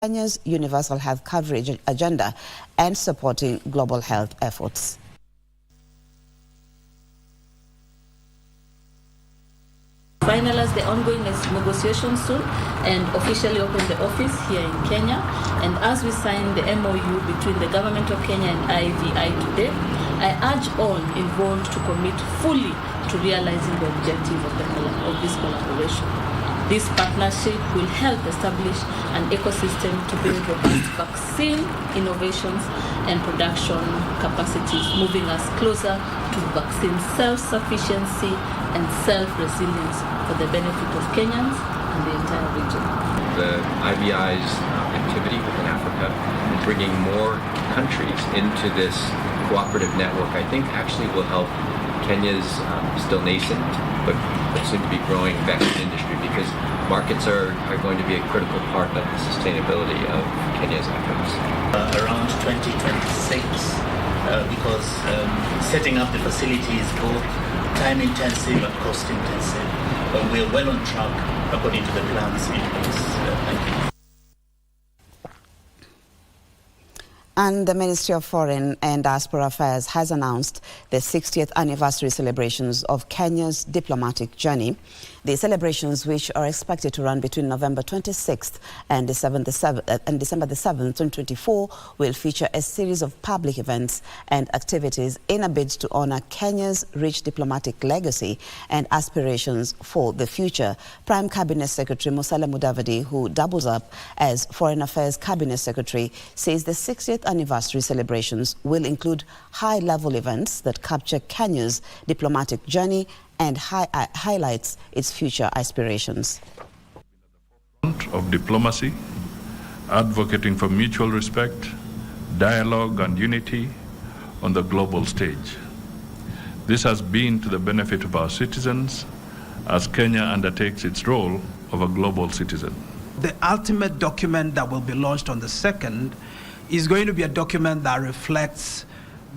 Kenya's universal health coverage agenda and supporting global health efforts. Finalize the ongoing negotiations soon and officially open the office here in Kenya. And as we sign the MOU between the government of Kenya and IVI today, I urge all involved to commit fully to realizing the objective of this collaboration. This partnership will help establish an ecosystem to build robust vaccine innovations and production capacities, moving us closer to vaccine self-sufficiency and self-resilience for the benefit of Kenyans and the entire region. The IVI's activity within Africa, bringing more countries into this cooperative network, I think actually will help Kenya's still nascent but soon to be growing vaccine industry, because markets are going to be a critical part of the sustainability of Kenya's efforts. Around 2026, because setting up the facility is both time intensive and cost intensive, but we're well on track according to the plans in place. Thank you. And the Ministry of Foreign and Diaspora Affairs has announced the 60th anniversary celebrations of Kenya's diplomatic journey. The celebrations, which are expected to run between November 26th and December the 7th, 2024, will feature a series of public events and activities in a bid to honor Kenya's rich diplomatic legacy and aspirations for the future. Prime Cabinet Secretary Musalia Mudavadi, who doubles up as Foreign Affairs Cabinet Secretary, says the 60th anniversary celebrations will include high-level events that capture Kenya's diplomatic journey and highlights its future aspirations. Of diplomacy, advocating for mutual respect, dialogue and unity on the global stage. This has been to the benefit of our citizens as Kenya undertakes its role of a global citizen. The ultimate document that will be launched on the 2nd is going to be a document that reflects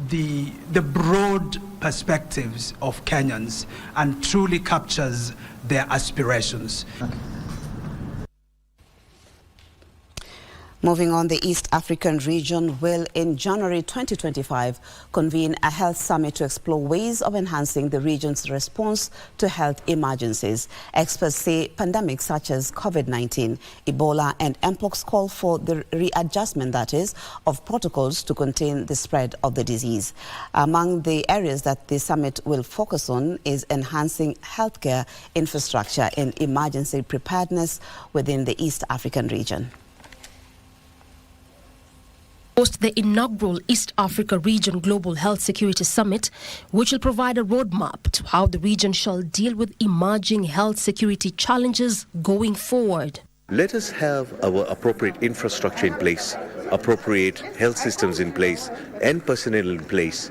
the broad perspectives of Kenyans and truly captures their aspirations. Moving on, the East African region will, in January 2025, convene a health summit to explore ways of enhancing the region's response to health emergencies. Experts say pandemics such as COVID-19, Ebola and Mpox call for the readjustment, that is, of protocols to contain the spread of the disease. Among the areas that the summit will focus on is enhancing healthcare infrastructure and emergency preparedness within the East African region. Host the inaugural East Africa Region Global Health Security Summit, which will provide a roadmap to how the region shall deal with emerging health security challenges going forward. Let us have our appropriate infrastructure in place, appropriate health systems in place, and personnel in place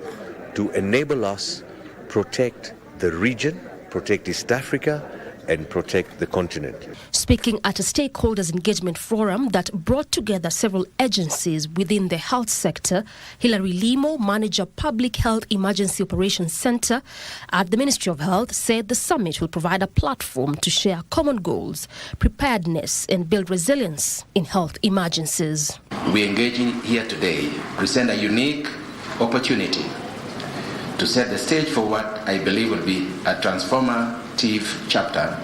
to enable us protect the region, protect East Africa, and protect the continent. Speaking at a stakeholders engagement forum that brought together several agencies within the health sector, Hilary Limo, manager Public Health Emergency Operations Center at the Ministry of Health, said the summit will provide a platform to share common goals, preparedness and build resilience in health emergencies. We are engaging here today present a unique opportunity to set the stage for what I believe will be a transformative chapter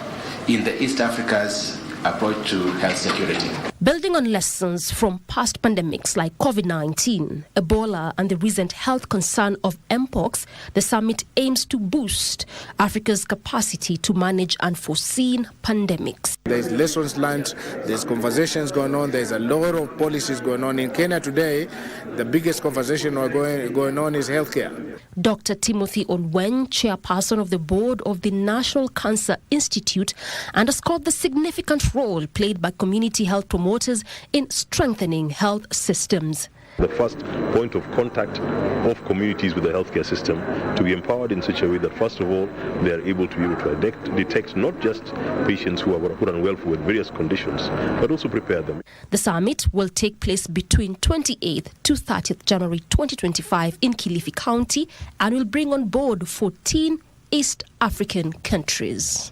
in the East Africa's approach to health security. Building on lessons from past pandemics like COVID-19, Ebola and the recent health concern of Mpox, the summit aims to boost Africa's capacity to manage unforeseen pandemics. There's lessons learned, there's conversations going on, there's a lot of policies going on. In Kenya today, the biggest conversation going on is healthcare. Dr. Timothy Onwen, chairperson of the board of the National Cancer Institute, underscored the significant role played by community health promoters in strengthening health systems. The first point of contact of communities with the healthcare system to be empowered in such a way that, first of all, they are able to be able to detect not just patients who are unwell with various conditions, but also prepare them. The summit will take place between 28th to 30th January 2025 in Kilifi County and will bring on board 14 East African countries.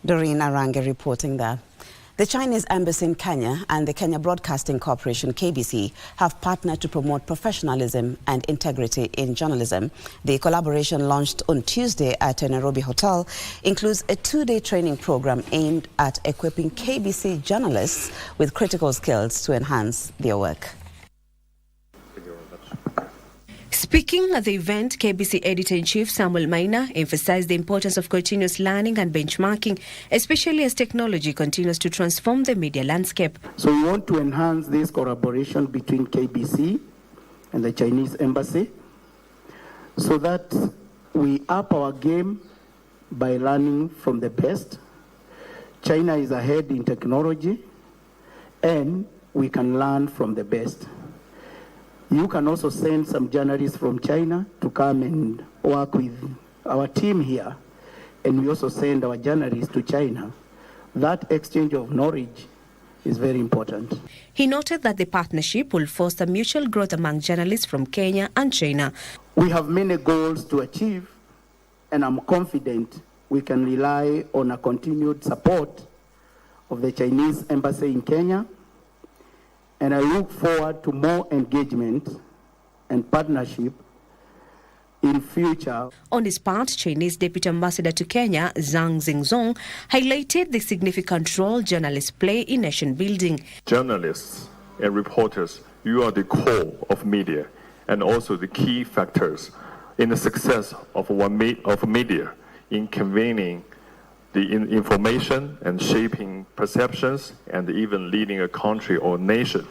Doreen Arange reporting there. The Chinese Embassy in Kenya and the Kenya Broadcasting Corporation, KBC, have partnered to promote professionalism and integrity in journalism. The collaboration, launched on Tuesday at a Nairobi hotel, includes a 2-day training program aimed at equipping KBC journalists with critical skills to enhance their work. Speaking at the event, KBC Editor-in-Chief Samuel Maina emphasized the importance of continuous learning and benchmarking, especially as technology continues to transform the media landscape. So we want to enhance this collaboration between KBC and the Chinese Embassy so that we up our game by learning from the best. China is ahead in technology, and we can learn from the best. You can also send some journalists from China to come and work with our team here, and we also send our journalists to China. That exchange of knowledge is very important. He noted that the partnership will foster mutual growth among journalists from Kenya and China. We have many goals to achieve, and I'm confident we can rely on a continued support of the Chinese Embassy in Kenya, and I look forward to more engagement and partnership in future. On his part, Chinese Deputy Ambassador to Kenya, Zhang Zhengzong, highlighted the significant role journalists play in nation building. Journalists and reporters, you are the core of media and also the key factors in the success of media in conveying the information and shaping perceptions and even leading a country or nation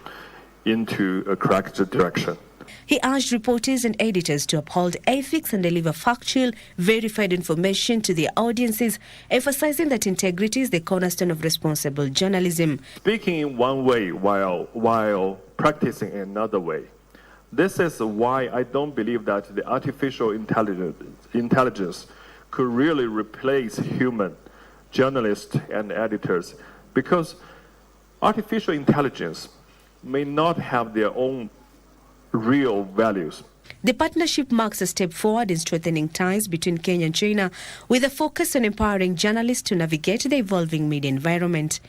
into a correct direction. He urged reporters and editors to uphold ethics and deliver factual, verified information to their audiences, emphasizing that integrity is the cornerstone of responsible journalism. Speaking in one way while practicing another way. This is why I don't believe that the artificial intelligence could really replace human journalists and editors, because artificial intelligence may not have their own real values. The partnership marks a step forward in strengthening ties between Kenya and China, with a focus on empowering journalists to navigate the evolving media environment.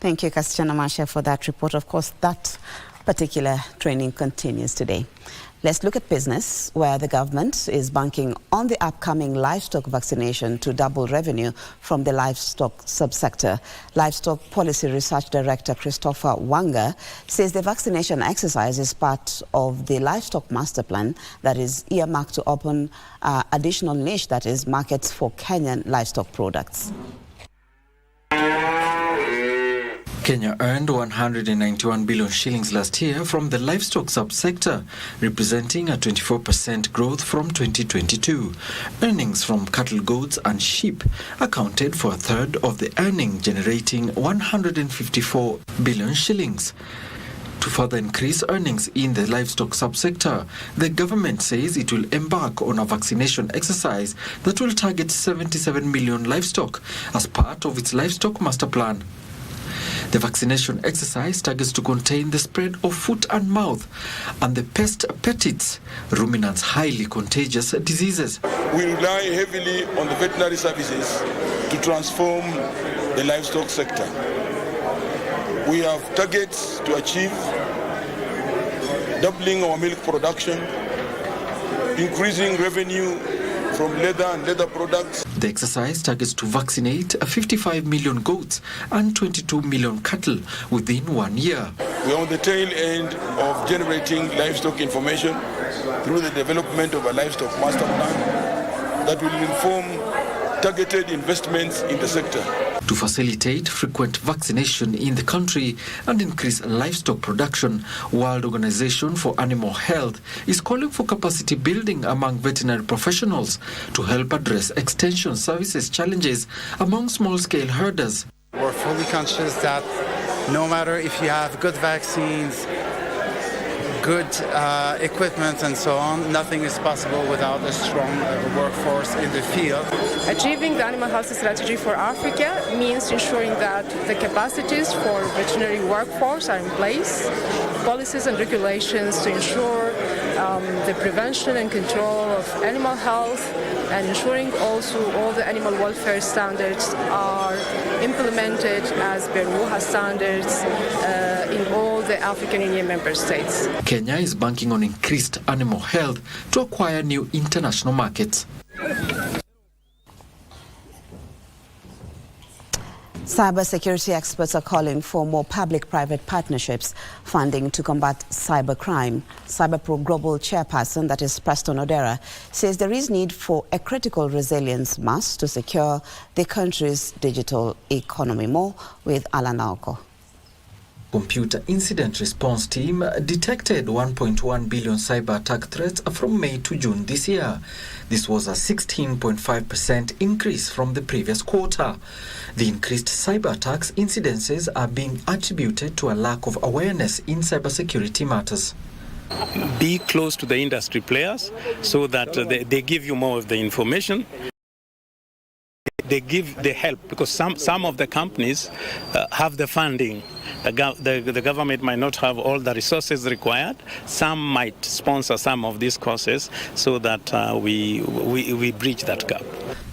Thank you, Kasichana Masha, for that report. Of course, that particular training continues today. Let's look at business, where the government is banking on the upcoming livestock vaccination to double revenue from the livestock subsector. Livestock Policy Research Director Christopher Wanga says the vaccination exercise is part of the livestock master plan that is earmarked to open additional niche, that is, markets for Kenyan livestock products. Kenya earned 191 billion shillings last year from the livestock subsector, representing a 24% growth from 2022. Earnings from cattle, goats and sheep accounted for a third of the earning, generating 154 billion shillings. To further increase earnings in the livestock subsector, the government says it will embark on a vaccination exercise that will target 77 million livestock as part of its livestock master plan. The vaccination exercise targets to contain the spread of foot and mouth and the pest petites, ruminants' highly contagious diseases. We rely heavily on the veterinary services to transform the livestock sector. We have targets to achieve doubling our milk production, increasing revenue from leather and leather products. The exercise targets to vaccinate 55 million goats and 22 million cattle within 1 year. We are on the tail end of generating livestock information through the development of a livestock master plan that will inform targeted investments in the sector. To facilitate frequent vaccination in the country and increase livestock production, World Organization for Animal Health is calling for capacity building among veterinary professionals to help address extension services challenges among small-scale herders. We're fully conscious that no matter if you have good vaccines, good equipment and so on, nothing is possible without a strong workforce in the field. Achieving the animal health strategy for Africa means ensuring that the capacities for veterinary workforce are in place, policies and regulations to ensure the prevention and control of animal health and ensuring also all the animal welfare standards are implemented as per WUHA standards in all the African Union member states. Kenya is banking on increased animal health to acquire new international markets. Cybersecurity experts are calling for more public-private partnerships, funding to combat cybercrime. CyberPro Global chairperson, that is Preston Odera, says there is need for a critical resilience mass to secure the country's digital economy. More with Alan Alco. Computer Incident Response Team detected 1.1 billion cyber attack threats from May to June this year. This was a 16.5% increase from the previous quarter. The increased cyber attacks incidences are being attributed to a lack of awareness in cybersecurity matters. Be close to the industry players so that they give you more of the information. They give the help because some of the companies have the funding. The government might not have all the resources required. Some might sponsor some of these courses so that we bridge that gap.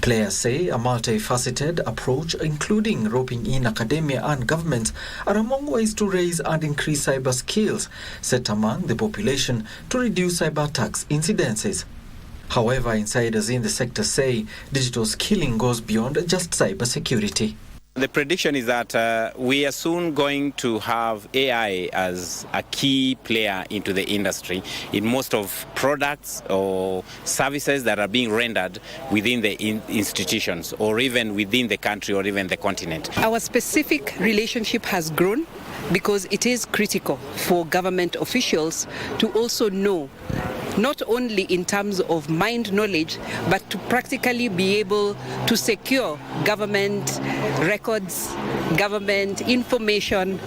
Players say a multifaceted approach, including roping in academia and governments, are among ways to raise and increase cyber skills set among the population to reduce cyber attacks incidences. However, insiders in the sector say digital skilling goes beyond just cybersecurity. The prediction is that we are soon going to have AI as a key player into the industry in most of products or services that are being rendered within the institutions or even within the country or even the continent. Our specific relationship has grown because it is critical for government officials to also know, not only in terms of mind knowledge, but to practically be able to secure government records, government information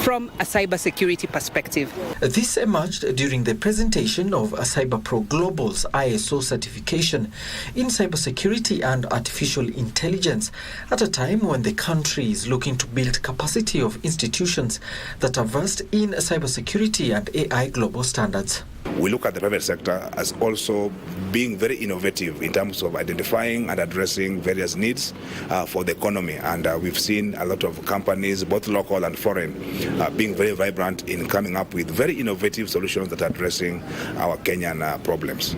from a cybersecurity perspective. This emerged during the presentation of CyberPro Global's ISO certification in cybersecurity and artificial intelligence at a time when the country is looking to build capacity of institutions that are versed in cybersecurity and AI global standards. We look at the private sector as also being very innovative in terms of identifying and addressing various needs for the economy. And we've seen a lot of companies, both local and foreign, being very vibrant in coming up with very innovative solutions that are addressing our Kenyan problems.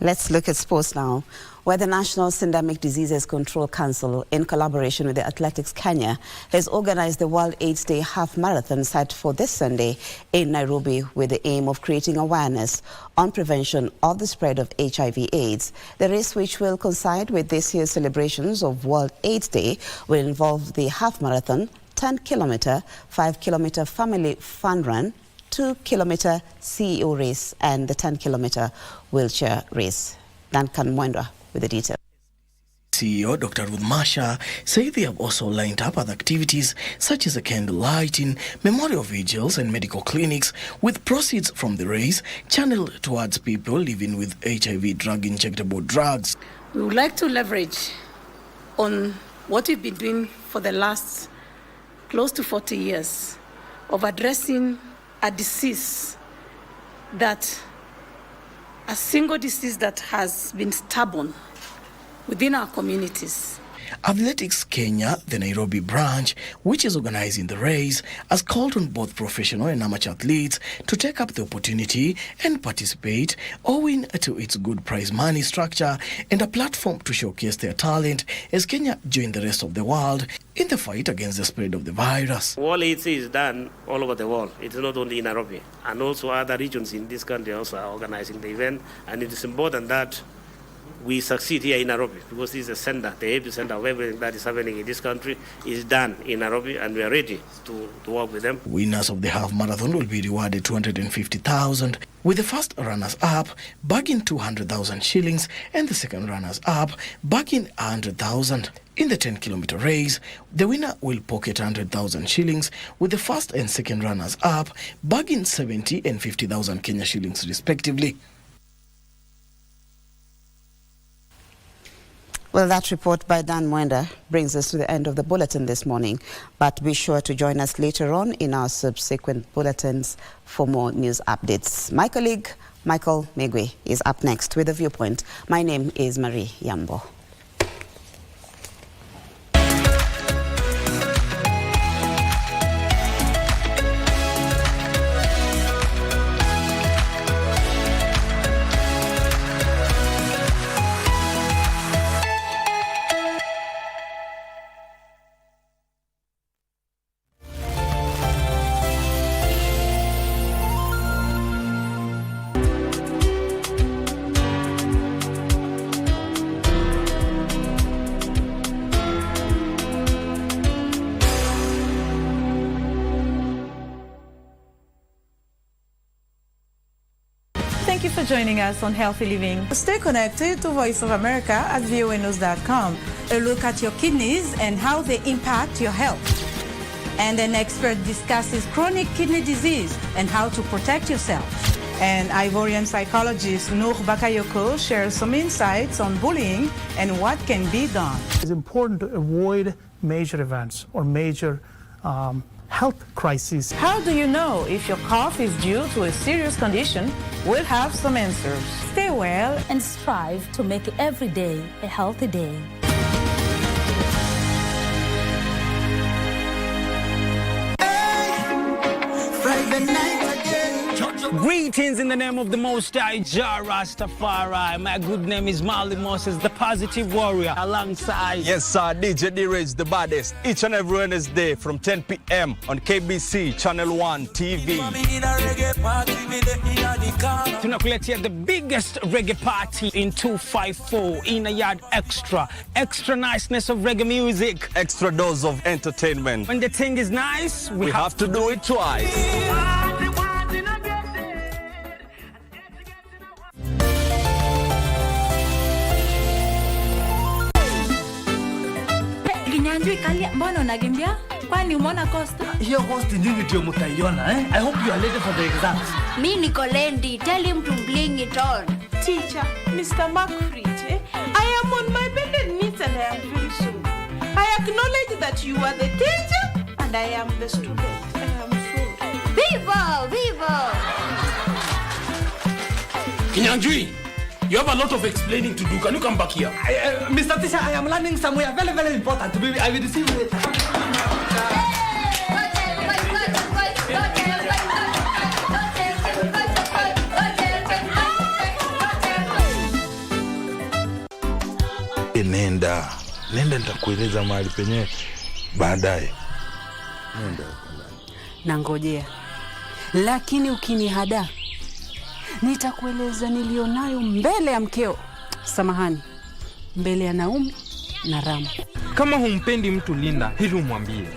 Let's look at sports now, where the National Syndemic Diseases Control Council, in collaboration with the Athletics Kenya, has organized the World AIDS Day Half Marathon set for this Sunday in Nairobi with the aim of creating awareness on prevention of the spread of HIV/AIDS. The race, which will coincide with this year's celebrations of World AIDS Day, will involve the half marathon, 10-kilometer, 5-kilometer family fun run, 2-kilometer CEO race and the 10-kilometer wheelchair race. Duncan Mwendwa with the details. CEO Dr. Ruth Masha say they have also lined up other activities such as a candle lighting, memorial vigils and medical clinics, with proceeds from the race channeled towards people living with HIV drug injectable drugs. We would like to leverage on what we've been doing for the last close to 40 years of addressing a disease a single disease that has been stubborn within our communities. Athletics Kenya, the Nairobi branch, which is organizing the race, has called on both professional and amateur athletes to take up the opportunity and participate, owing to its good prize money structure and a platform to showcase their talent as Kenya join the rest of the world in the fight against the spread of the virus. World AIDS is done all over the world. It's not only in Nairobi, and also other regions in this country also are organizing the event, and it is important that we succeed here in Nairobi because this is the center, the epicenter of everything that is happening in this country is done in Nairobi, and we are ready to work with them. Winners of the half marathon will be rewarded 250,000, with the first runners-up bagging 200,000 shillings and the second runners-up bagging 100,000. In the 10-kilometer race, the winner will pocket 100,000 shillings, with the first and second runners-up bagging 70 and 50,000 Kenya shillings respectively. Well, that report by Dan Mwenda brings us to the end of the bulletin this morning. But be sure to join us later on in our subsequent bulletins for more news updates. My colleague, Michael Megwe, is up next with a viewpoint. My name is Marie Yambo. Thank you for joining us on Healthy Living. Stay connected to Voice of America at voanews.com. A look at your kidneys and how they impact your health. And an expert discusses chronic kidney disease and how to protect yourself. And Ivorian psychologist Noor Bakayoko shares some insights on bullying and what can be done. It's important to avoid major events or major health crises. How do you know if your cough is due to a serious condition? We'll have some answers. Stay well and strive to make every day a healthy day. Friday night again. Greetings in the name of the Most High, Jah Rastafari. My good name is Marley Moses, the positive warrior, alongside... Yes, sir, DJ D-Rage, the baddest. Each and every Wednesday from 10 p.m. on KBC Channel 1 TV. Tunakuletea the biggest reggae party in 254 in a yard extra. Extra niceness of reggae music. Extra dose of entertainment. When the thing is nice, we have to do it twice. Kinyanjui kali mbona unakimbia? Kwani umeona Costa? Hiyo Costa ndio ndio mtaiona I hope you are ready for the exams. Mimi niko ready. Tell him to bring it on. Teacher, Mr. Macfridge, I am on my bended knees and I am very sorry. I acknowledge that you are the teacher and I am the student. I am sorry. Viva! Viva! Kinyanjui, you have a lot of explaining to do. Can you come back here? Mr. Teacher, I am learning somewhere very, very important. I will receive it. Nenda nitakueleza mahali penyewe baadaye. Nenda. Nangojea. Lakini ukinihada nitakueleza nilionayo mbele ya mkeo. Samahani. Mbele ya Naomi na Rama. Kama humpendi mtu Linda, hili umwambie,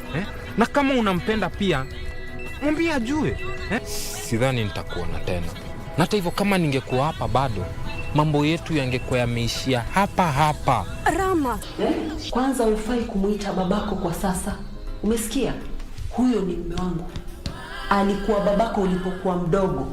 Na kama unampenda pia, mwambie ajue, Sidhani nitakuona tena. Na hata hivyo kama ningekuwa hapa bado, mambo yetu yangekuwa yameishia hapa hapa. Rama, kwanza ufai kumuita babako kwa sasa. Umesikia? Huyo ni mume wangu. Alikuwa babako ulipokuwa mdogo.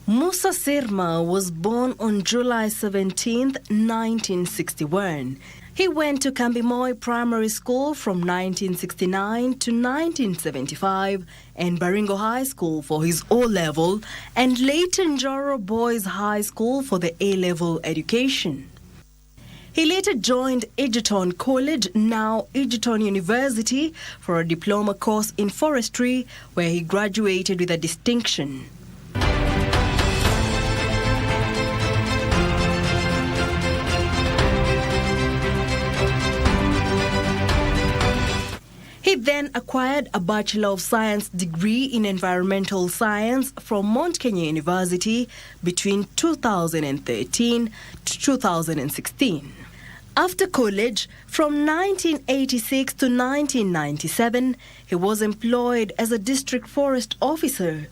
Musa Sirma was born on July 17, 1961. He went to Kambimoy Primary School from 1969 to 1975 and Baringo High School for his O-level and Leighton Joro Boys High School for the A-level education. He later joined Egerton College, now Egerton University, for a diploma course in forestry where he graduated with a distinction. He then acquired a Bachelor of Science degree in Environmental Science from Mount Kenya University between 2013 to 2016. After college, from 1986 to 1997, he was employed as a district forest officer.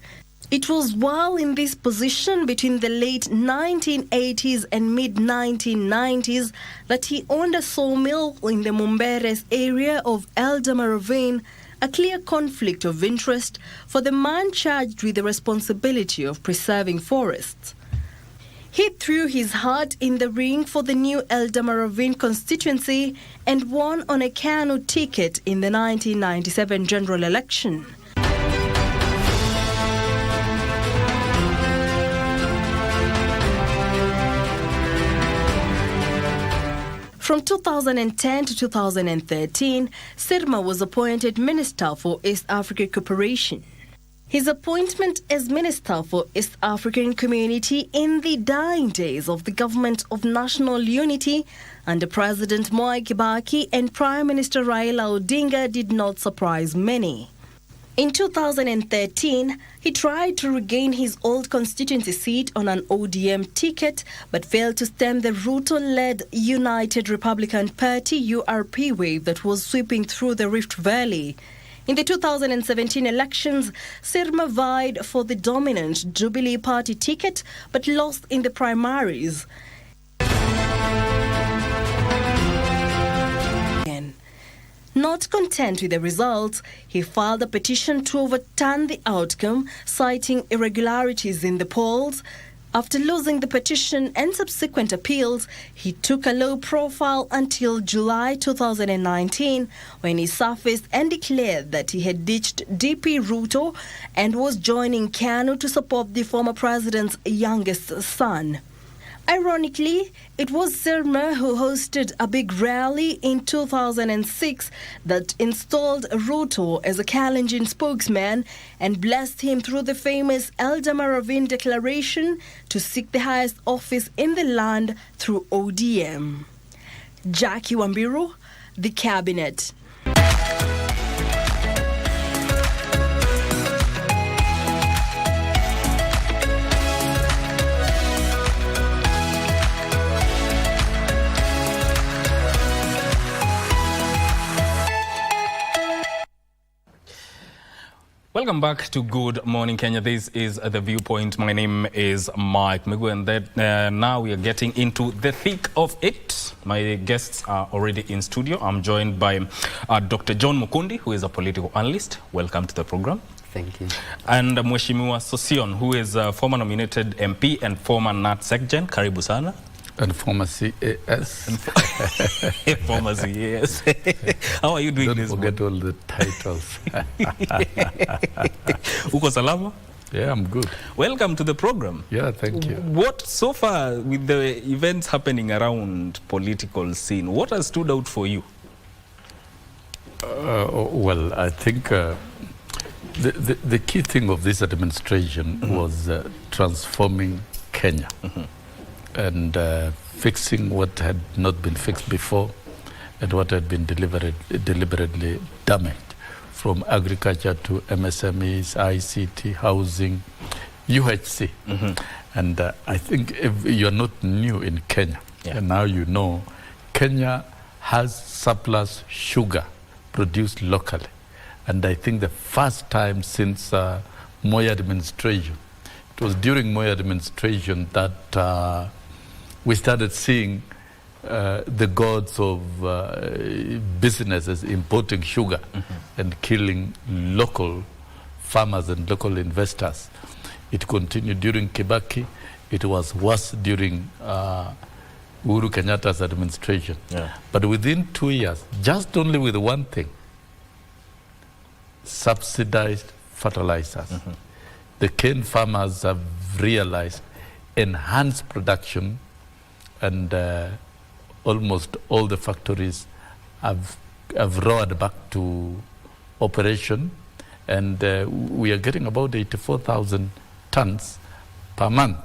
It was while in this position between the late 1980s and mid-1990s that he owned a sawmill in the Mumberes area of Eldama Ravine, a clear conflict of interest for the man charged with the responsibility of preserving forests. He threw his heart in the ring for the new Eldama Ravine constituency and won on a KANU ticket in the 1997 general election. From 2010 to 2013, Sirma was appointed Minister for East Africa Cooperation. His appointment as Minister for East African Community in the dying days of the Government of National Unity under President Mwai Kibaki and Prime Minister Raila Odinga did not surprise many. In 2013, he tried to regain his old constituency seat on an ODM ticket but failed to stem the Ruto-led United Republican Party URP wave that was sweeping through the Rift Valley. In the 2017 elections, Sirma vied for the dominant Jubilee Party ticket but lost in the primaries. Not content with the results, he filed a petition to overturn the outcome, citing irregularities in the polls. After losing the petition and subsequent appeals, he took a low profile until July 2019, when he surfaced and declared that he had ditched DP Ruto and was joining KANU to support the former president's youngest son. Ironically, it was Sirma who hosted a big rally in 2006 that installed Ruto as a Kalenjin spokesman and blessed him through the famous Eldama Ravine Declaration to seek the highest office in the land through ODM. Jackie Wambiru, The Cabinet. Welcome back to Good Morning Kenya. This is The Viewpoint. My name is Mike Migu, and now we are getting into the thick of it. My guests are already in studio. I'm joined by Dr. John Mukundi, who is a political analyst. Welcome to the program. Thank you. And Mheshimiwa Sosion, who is a former nominated MP and former NAT Secgen. Karibu sana. And former CAS. Former CAS. How are you doing this morning? Don't forget all the titles. Uko salama? Yeah, I'm good. Welcome to the program. Yeah, thank you. What, so far, with the events happening around political scene, what has stood out for you? Well, I think the key thing of this administration was transforming Kenya. And fixing what had not been fixed before and what had been deliberately damaged, from agriculture to MSMEs, ICT, housing, UHC. And I think if you're not new in Kenya, and now you know, Kenya has surplus sugar produced locally. And I think the first time since Moi administration, it was during Moi administration that we started seeing the gods of businesses importing sugar and killing local farmers and local investors. It continued during Kibaki. It was worse during Uhuru Kenyatta's administration. But within 2 years, just only with one thing, subsidized fertilizers. The cane farmers have realized enhanced production, and almost all the factories have roared back to operation, and we are getting about 84,000 tons per month,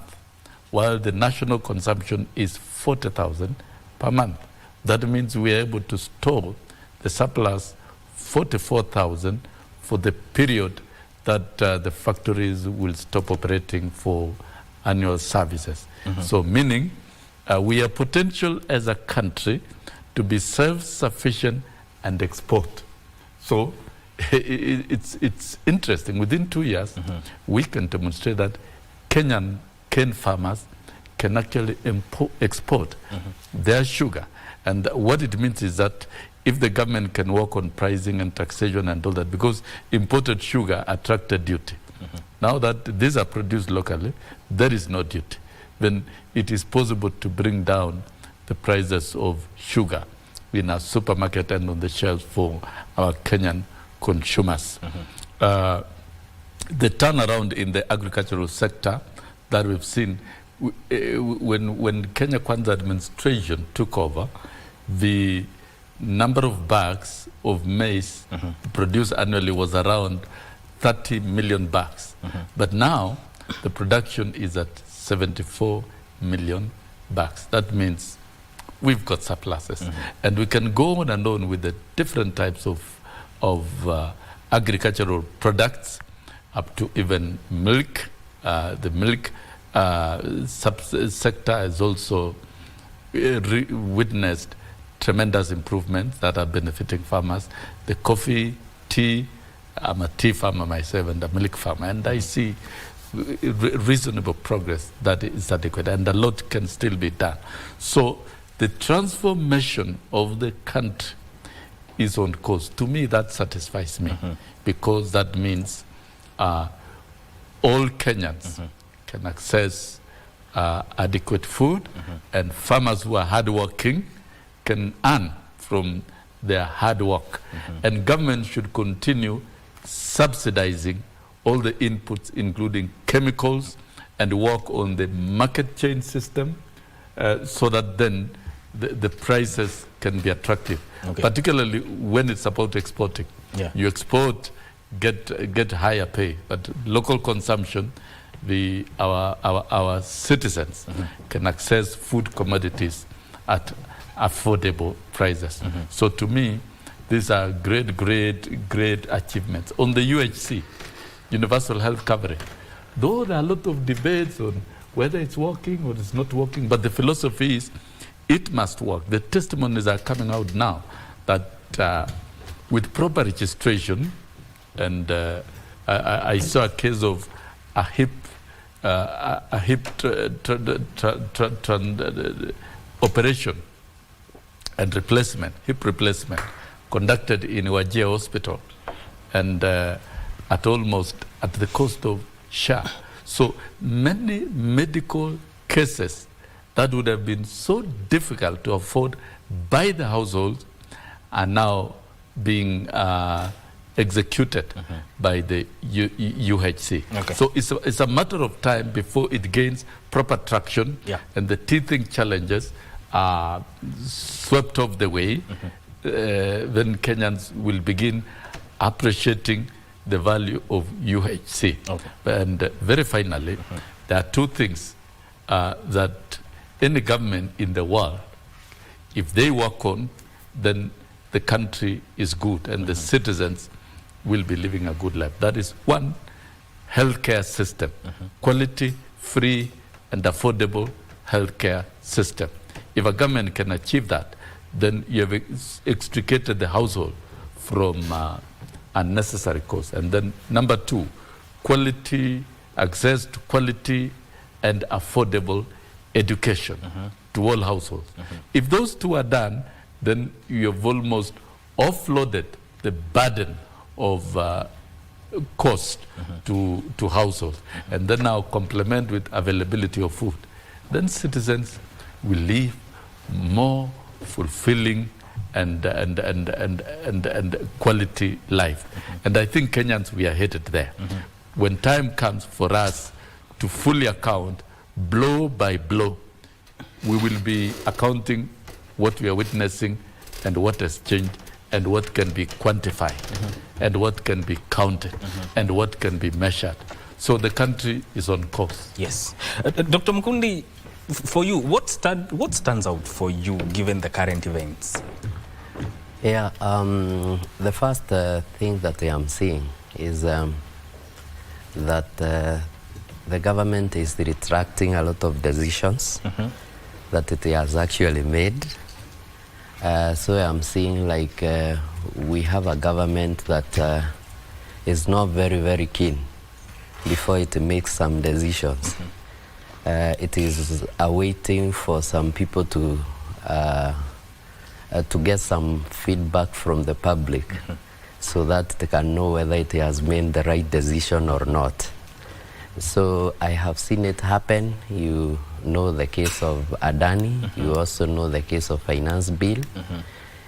while the national consumption is 40,000 per month. That means we are able to store the surplus 44,000 for the period that the factories will stop operating for annual services. So meaning we have potential as a country to be self-sufficient and export. So it's interesting. Within 2 years, we can demonstrate that Kenyan cane farmers can actually export their sugar. And what it means is that if the government can work on pricing and taxation and all that, because imported sugar attracted duty. Now that these are produced locally, there is no duty. Then it is possible to bring down the prices of sugar in our supermarket and on the shelves for our Kenyan consumers. The turnaround in the agricultural sector that we've seen, when Kenya Kwanza administration took over, the number of bags of maize produced annually was around 30 million bags. But now the production is at 74 million bags. That means we've got surpluses. And we can go on and on with the different types of agricultural products, up to even milk. The milk sector has also witnessed tremendous improvements that are benefiting farmers. The coffee, tea, I'm a tea farmer myself and a milk farmer, and I see reasonable progress that is adequate, and a lot can still be done. So the transformation of the country is on course. To me, that satisfies me, because that means all Kenyans can access adequate food, and farmers who are hardworking can earn from their hard work. And government should continue subsidizing all the inputs, including chemicals, and work on the market chain system so that then the prices can be attractive, particularly when it's about exporting. You export, get higher pay, but local consumption, our citizens can access food commodities at affordable prices. So to me, these are great achievements. On the UHC, universal health coverage, though there are a lot of debates on whether it's working or it's not working, but the philosophy is it must work. The testimonies are coming out now that with proper registration, and I saw a case of a hip operation and hip replacement, conducted in Wajir Hospital, and at the cost of SHA. So many medical cases that would have been so difficult to afford by the households are now being executed by the UHC. So it's a matter of time before it gains proper traction, and the teething challenges are swept off the way. Then Kenyans will begin appreciating the value of UHC. And very finally, there are two things that any government in the world, if they work on, then the country is good and the citizens will be living a good life. That is, one, healthcare system, quality, free and affordable healthcare system. If a government can achieve that, then you have extricated the household from unnecessary costs. And then number two, quality, access to quality and affordable education to all households. If those two are done, then you have almost offloaded the burden of cost to households, and then now complement with availability of food. Then citizens will live more fulfilling and quality life. And I think Kenyans, we are headed there. When time comes for us to fully account blow by blow, we will be accounting what we are witnessing and what has changed and what can be quantified and what can be counted and what can be measured. So the country is on course. Yes. Dr. Mkundi, for you, what stands out for you given the current events? Yeah, the first thing that I am seeing is that the government is retracting a lot of decisions that it has actually made. So I'm seeing like we have a government that is not very, very keen before it makes some decisions. It is awaiting for some people to get some feedback from the public so that they can know whether it has made the right decision or not. So I have seen it happen. You know the case of Adani. You also know the case of Finance Bill.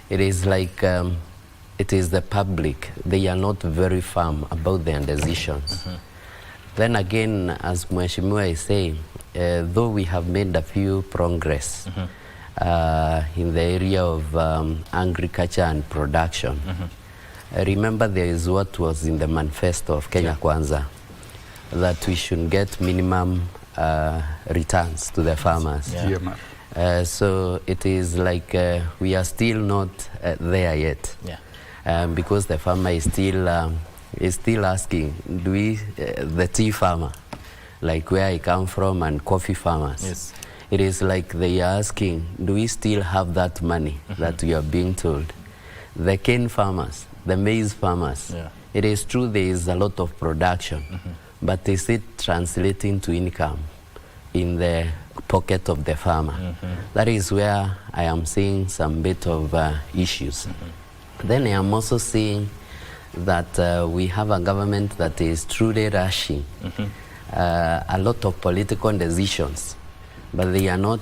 It is like it is the public. They are not very firm about their decisions. Then again, as Mheshimiwa is saying, though we have made a few progress in the area of agriculture and production, remember there is what was in the manifesto of Kenya Kwanza, that we should get minimum returns to the farmers. So it is like we are still not there yet, because the farmer is still asking, do we, the tea farmer, like where I come from, and coffee farmers, it is like they are asking, do we still have that money that we are being told? The cane farmers, the maize farmers, it is true there is a lot of production, but is it translating to income in the pocket of the farmer? That is where I am seeing some bit of issues. Then I am also seeing that we have a government that is truly rushing a lot of political decisions, but they are not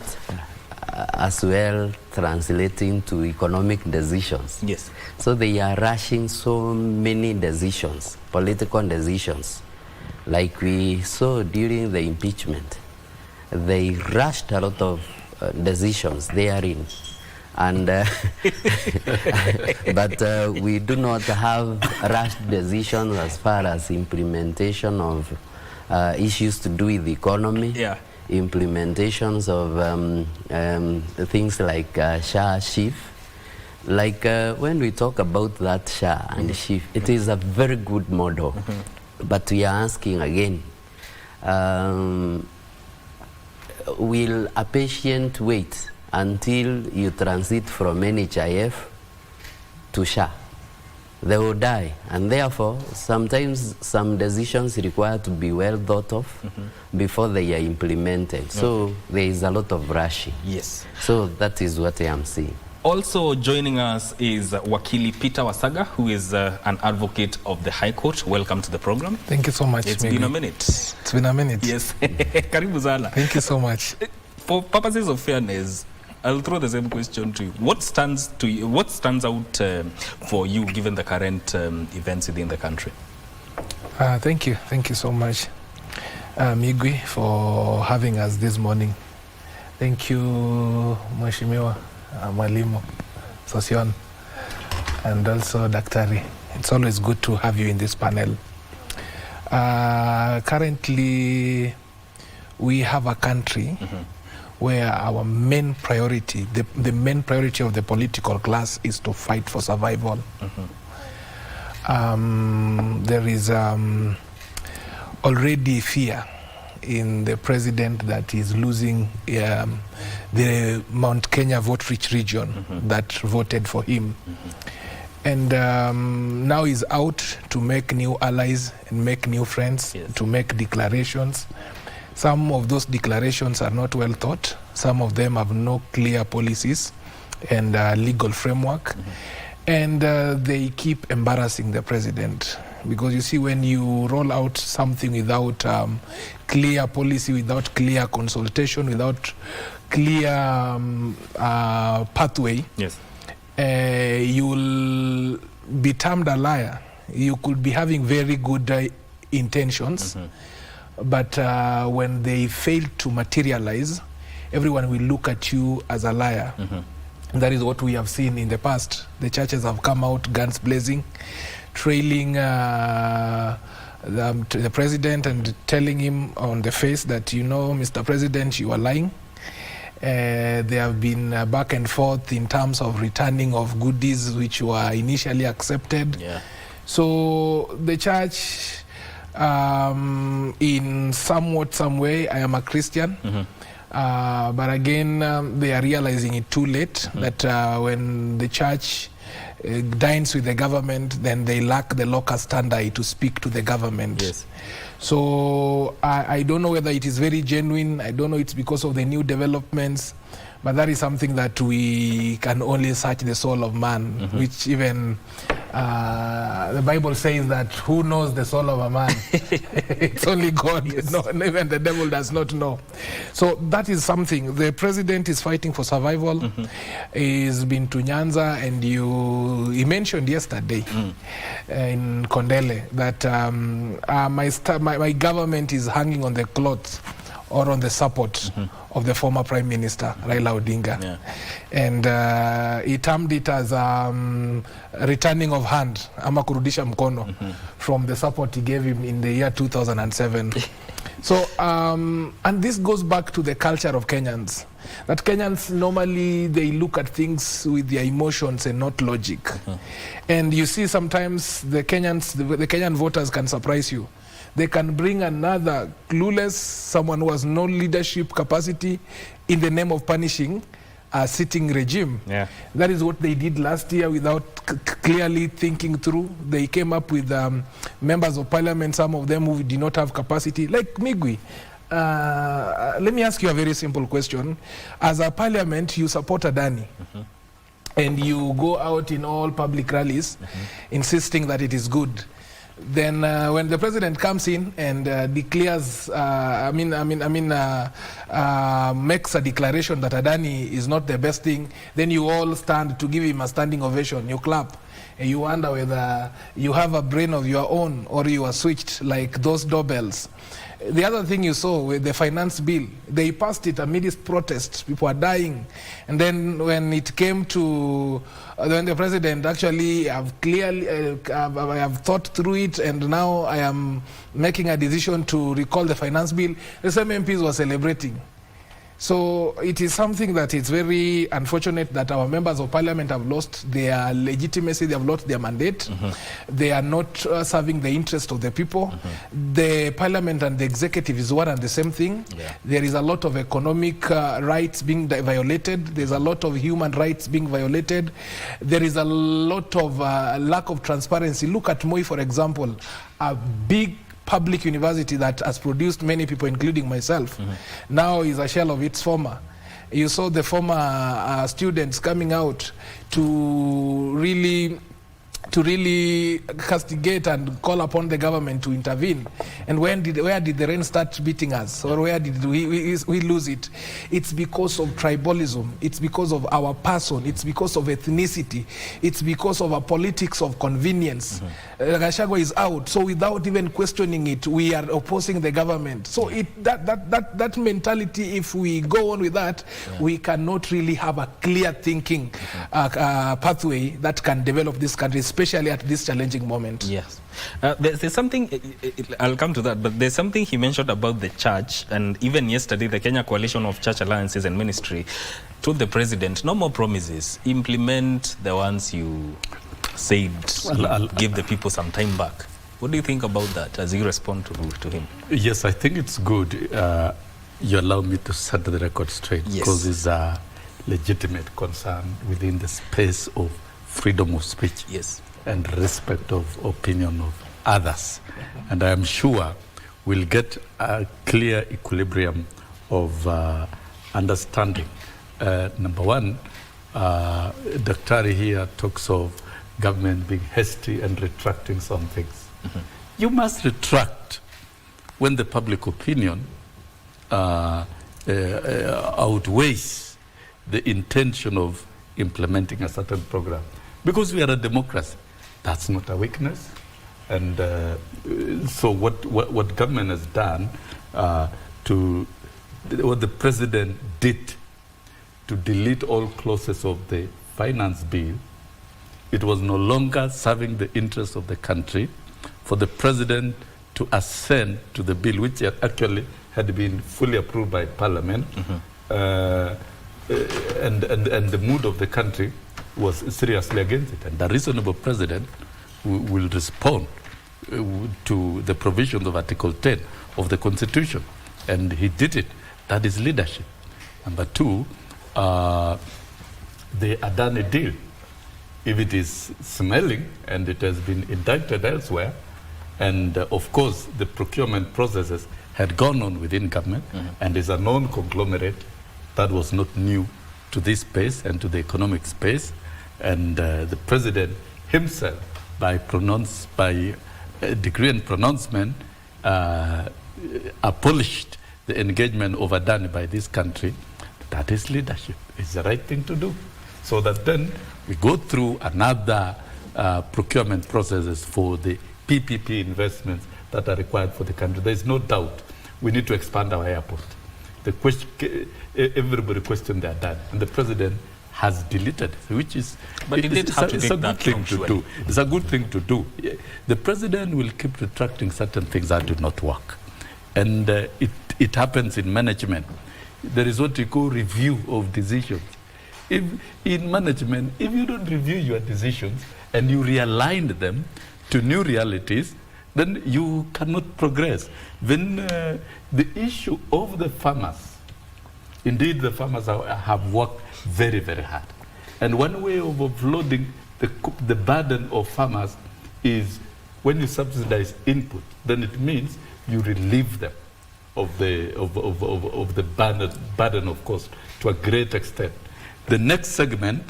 as well translating to economic decisions. So they are rushing so many decisions, political decisions. Like we saw during the impeachment, they rushed a lot of decisions therein. And but we do not have rushed decisions as far as implementation of issues to do with the economy, implementations of things like SHA, SHIF. Like when we talk about that SHA and SHIF, it is a very good model. But we are asking again, will a patient wait until you transit from NHIF to SHA? They will die, and therefore sometimes some decisions require to be well thought of before they are implemented. So there is a lot of rushing. So that is what I am seeing. Also joining us is Wakili Peter Wasaga, who is an advocate of the High Court. Welcome to the program. Thank you so much. It's been a minute. It's been a minute. Yes. Karibu sana. Thank you so much. For purposes of fairness, I'll throw the same question to you. What stands out for you, given the current events within the country? Thank you. Thank you so much, Migwi, for having us this morning. Thank you, Mheshimiwa Mwalimu Sosion, and also Daktari. It's always good to have you in this panel. Currently, we have a country where our main priority, the main priority of the political class, is to fight for survival. There is already fear in the president that is losing the Mount Kenya vote-rich region that voted for him. And now he's out to make new allies and make new friends, to make declarations. Some of those declarations are not well thought. Some of them have no clear policies and legal framework. And they keep embarrassing the president. Because you see, when you roll out something without clear policy, without clear consultation, without clear pathway, you will be termed a liar. You could be having very good intentions, but when they fail to materialize, everyone will look at you as a liar. That is what we have seen in the past. The churches have come out guns blazing, trailing the president and telling him on the face that, you know, Mr. President, you are lying. There have been back and forth in terms of returning of goodies which were initially accepted. Yeah. So the church, in some way, I am a Christian. But again, they are realizing it too late that when the church dines with the government, then they lack the locus standi to speak to the government. Yes. So I don't know whether it is very genuine. I don't know it's because of the new developments, but that is something that we can only search the soul of man, which even the Bible says that who knows the soul of a man? It's only God. Yes. No, even the devil does not know. So that is something. The president is fighting for survival. He's been to Nyanza, and he mentioned yesterday in Kondele that my government is hanging on the cloth or on the support of the former Prime Minister, Raila Odinga. Yeah. And he termed it as returning of hand, ama kurudisha mkono, from the support he gave him in the year 2007. So, and this goes back to the culture of Kenyans. That Kenyans normally, they look at things with their emotions and not logic. And you see sometimes the Kenyan voters can surprise you. They can bring another clueless, someone who has no leadership capacity, in the name of punishing a sitting regime. Yeah. That is what they did last year without clearly thinking through. They came up with members of parliament, some of them who did not have capacity, like Migwi. Let me ask you a very simple question. As a parliament, you support Adani. And you go out in all public rallies insisting that it is good. Then when the president comes in and declares, makes a declaration that Adani is not the best thing, then you all stand to give him a standing ovation. You clap. And you wonder whether you have a brain of your own or you are switched like those doorbells. The other thing you saw with the finance bill, they passed it amidst protests. People are dying. And then when it came to, when the president actually have clearly, I have thought through it, and now I am making a decision to recall the finance bill, the same MPs were celebrating. So it is something that is very unfortunate that our members of parliament have lost their legitimacy, they have lost their mandate. They are not serving the interest of the people. The parliament and the executive is one and the same thing. There is a lot of economic rights being violated. There's a lot of human rights being violated. There is a lot of lack of transparency. Look at Moi, for example, a big public university that has produced many people, including myself, now is a shell of its former. You saw the former students coming out to really castigate and call upon the government to intervene. And where did the rain start beating us? Or where did we lose it? It's because of tribalism. It's because of our person. It's because of ethnicity. It's because of a politics of convenience. Gachagua is out. So without even questioning it, we are opposing the government. So that mentality, if we go on with that, we cannot really have a clear thinking pathway that can develop this country, especially at this challenging moment. Yes. There's something, I'll come to that, but there's something he mentioned about the church, and even yesterday the Kenya Coalition of Church Alliances and Ministry told the president, no more promises, implement the ones you said, give the people some time back. What do you think about that as you respond to him? Yes, I think it's good you allow me to set the record straight, because it's a legitimate concern within the space of freedom of speech and respect of opinion of others. And I am sure we'll get a clear equilibrium of understanding. Number one, Daktari here talks of government being hasty and retracting some things. You must retract when the public opinion outweighs the intention of implementing a certain program. Because we are a democracy, that's not a weakness. And so what government has done, what the president did to delete all clauses of the finance bill, it was no longer serving the interests of the country for the president to assent to the bill, which actually had been fully approved by Parliament, and the mood of the country was seriously against it. And the reasonable president will respond to the provisions of Article 10 of the Constitution. And he did it. That is leadership. Number two, they had done a deal. If it is smelling and it has been indicted elsewhere, and of course the procurement processes had gone on within government, and is a known conglomerate, that was not new to this space and to the economic space. And the president himself, by decree and pronouncement, abolished the engagement of Adani by this country. That is leadership. It's the right thing to do. So that then we go through another procurement processes for the PPP investments that are required for the country. There is no doubt we need to expand our airport. The question, everybody questioned that, and the president has deleted it, which is but he did have to take that thing to do. It's a good thing to do. The president will keep retracting certain things that do not work, and it happens in management. There is what we call review of decisions. If in management, if you don't review your decisions and you realign them to new realities, then you cannot progress. Then the issue of the farmers, indeed the farmers have worked very, very hard. And one way of offloading the burden of farmers is when you subsidize input, then it means you relieve them of the burden of cost to a great extent. The next segment,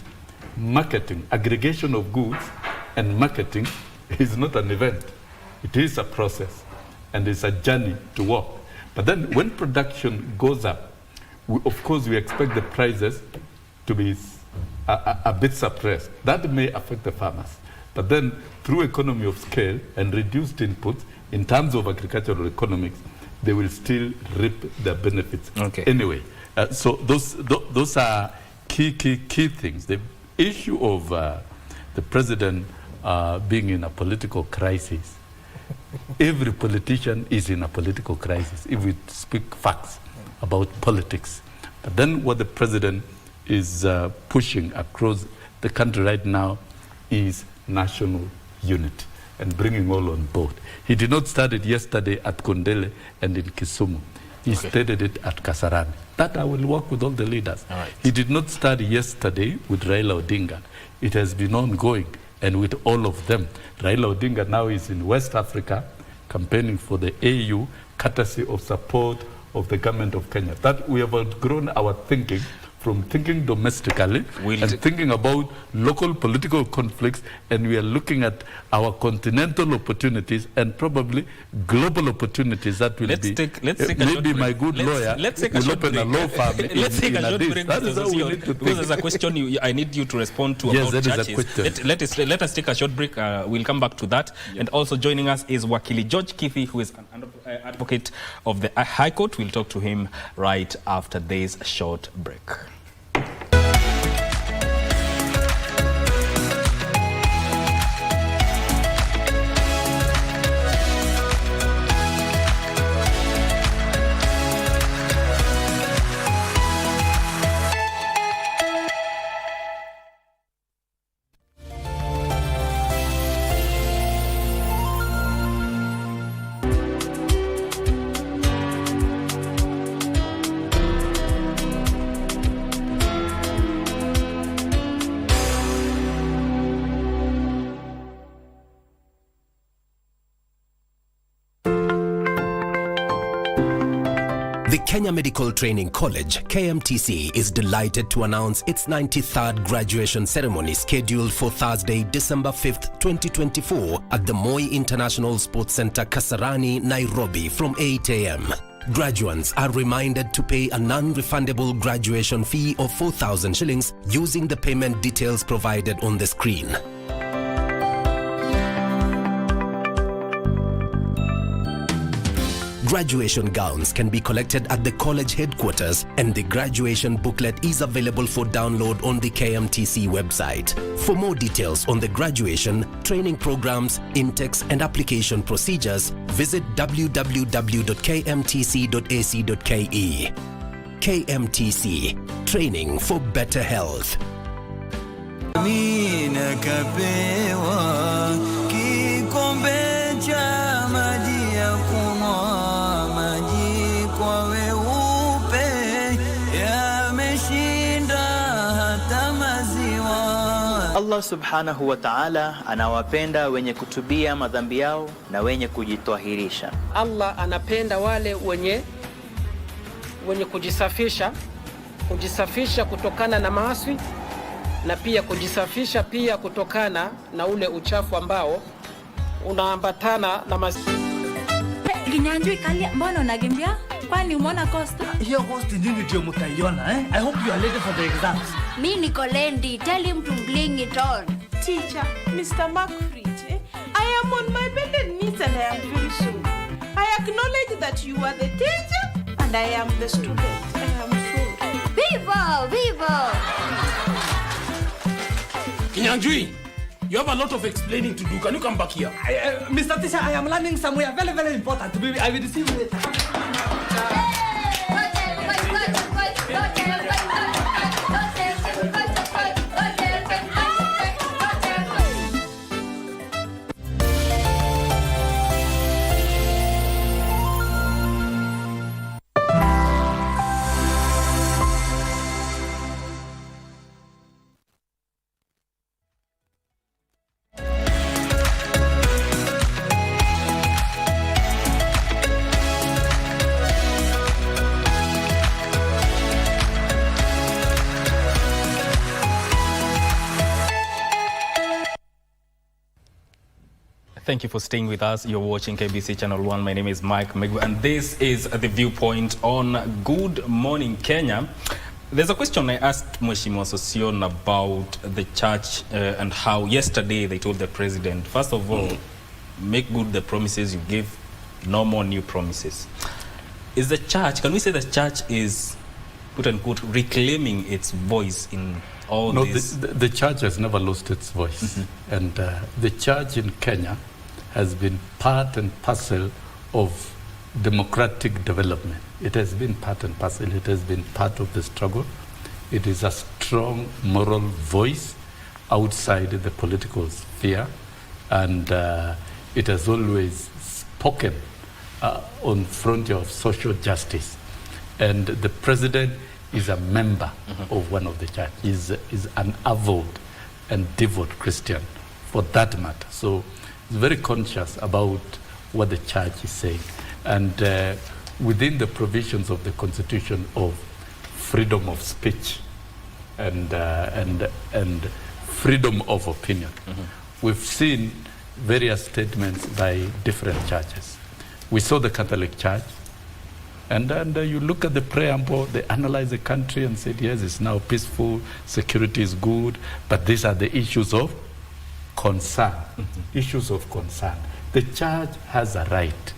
marketing, aggregation of goods and marketing, is not an event. It is a process, and it's a journey to walk. But then when production goes up, of course we expect the prices to be a bit suppressed. That may affect the farmers. But then through economy of scale and reduced inputs, in terms of agricultural economics, they will still reap the benefits. Okay. Anyway, so those are key things. The issue of the president being in a political crisis, every politician is in a political crisis if we speak facts about politics. But then what the president is pushing across the country right now is national unity and bringing all on board. He did not start it yesterday at Kondele and in Kisumu. He started it at Kasarani. That I will work with all the leaders. All right. He did not start yesterday with Raila Odinga. It has been ongoing, and with all of them. Raila Odinga now is in West Africa campaigning for the AU, courtesy of support of the government of Kenya. That we have outgrown our thinking from thinking domestically and thinking about local political conflicts, and we are looking at our continental opportunities and probably global opportunities that will maybe my good lawyer will open a law firm let's take a short break. That is how we need to think. This is a question I need you to respond to about churches. Let us take a short break. We'll come back to that. And also joining us is Wakili George Kithi, who is an advocate of the High Court. We'll talk to him right after this short break. The Kenya Medical Training College, KMTC, is delighted to announce its 93rd graduation ceremony scheduled for Thursday, December 5th, 2024 at the Moi International Sports Center, Kasarani, Nairobi from 8 a.m. Graduates are reminded to pay a non-refundable graduation fee of 4,000 shillings using the payment details provided on the screen. Graduation gowns can be collected at the college headquarters, and the graduation booklet is available for download on the KMTC website. For more details on the graduation, training programs, intakes and application procedures, visit www.kmtc.ac.ke. KMTC, training for better health. Allah subhanahu wa ta'ala anawapenda wenye kutubia madhambi yao na wenye kujitwahirisha. Allah anapenda wale wenye kujisafisha kutokana na maasi na pia kujisafisha pia kutokana na ule uchafu ambao unaambatana na maasi. Kinyanjui kali, mbona unakimbia? Kwani umeona Costa? Hiyo Costa nini ndio mtaiona eh? I hope you are ready for the exams. Mi niko Lendi, tell him to bring it on. Teacher, Mr. McFreed, I am on my bended knees and I am very sorry. I acknowledge that you are the teacher and I am the student. I am sorry. Vivo! Vivo! Kinyanjui, you have a lot of explaining to do. Can you come back here? Mr. Teacher, I am learning somewhere very, very important. I will see you later. Thank you for staying with us. You're watching KBC Channel 1. My name is Mike Megu, and this is The Viewpoint on Good Morning Kenya. There's a question I asked Mheshimiwa Sosion about the church and how yesterday they told the president, first of all, make good the promises you give, no more new promises. Is the church, can we say the church is, quote unquote, reclaiming its voice in all this? No, the church has never lost its voice. And the church in Kenya has been part and parcel of democratic development. It has been part and parcel. It has been part of the struggle. It is a strong moral voice outside the political sphere, and it has always spoken on frontier of social justice. And the president is a member of one of the church. Is an avowed and devout Christian, for that matter. So he's very conscious about what the church is saying. And within the provisions of the Constitution of freedom of speech and freedom of opinion, we've seen various statements by different churches. We saw the Catholic Church, and you look at the preamble, they analyze the country and said, yes, it's now peaceful, security is good, but these are the issues of concern. Issues of concern. The church has a right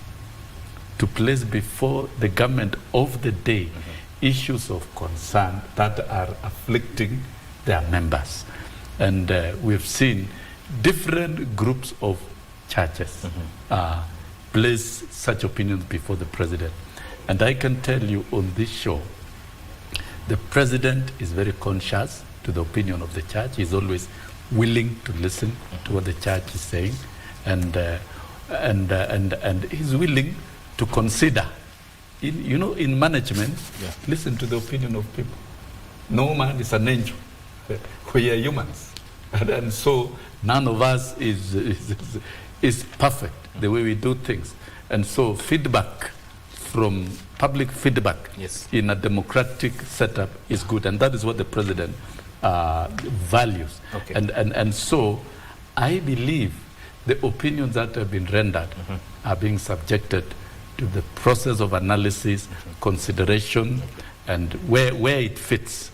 to place before the government of the day issues of concern that are afflicting their members. And we've seen different groups of churches place such opinions before the president. And I can tell you on this show, the president is very conscious to the opinion of the church. He's always willing to listen to what the church is saying, and he's willing to consider. In management, listen to the opinion of people. No man is an angel. We are humans, and so none of us is perfect the way we do things. And so feedback from public feedback in a democratic setup is good, and that is what the president values. And so I believe the opinions that have been rendered are being subjected to the process of analysis, consideration, and where it fits,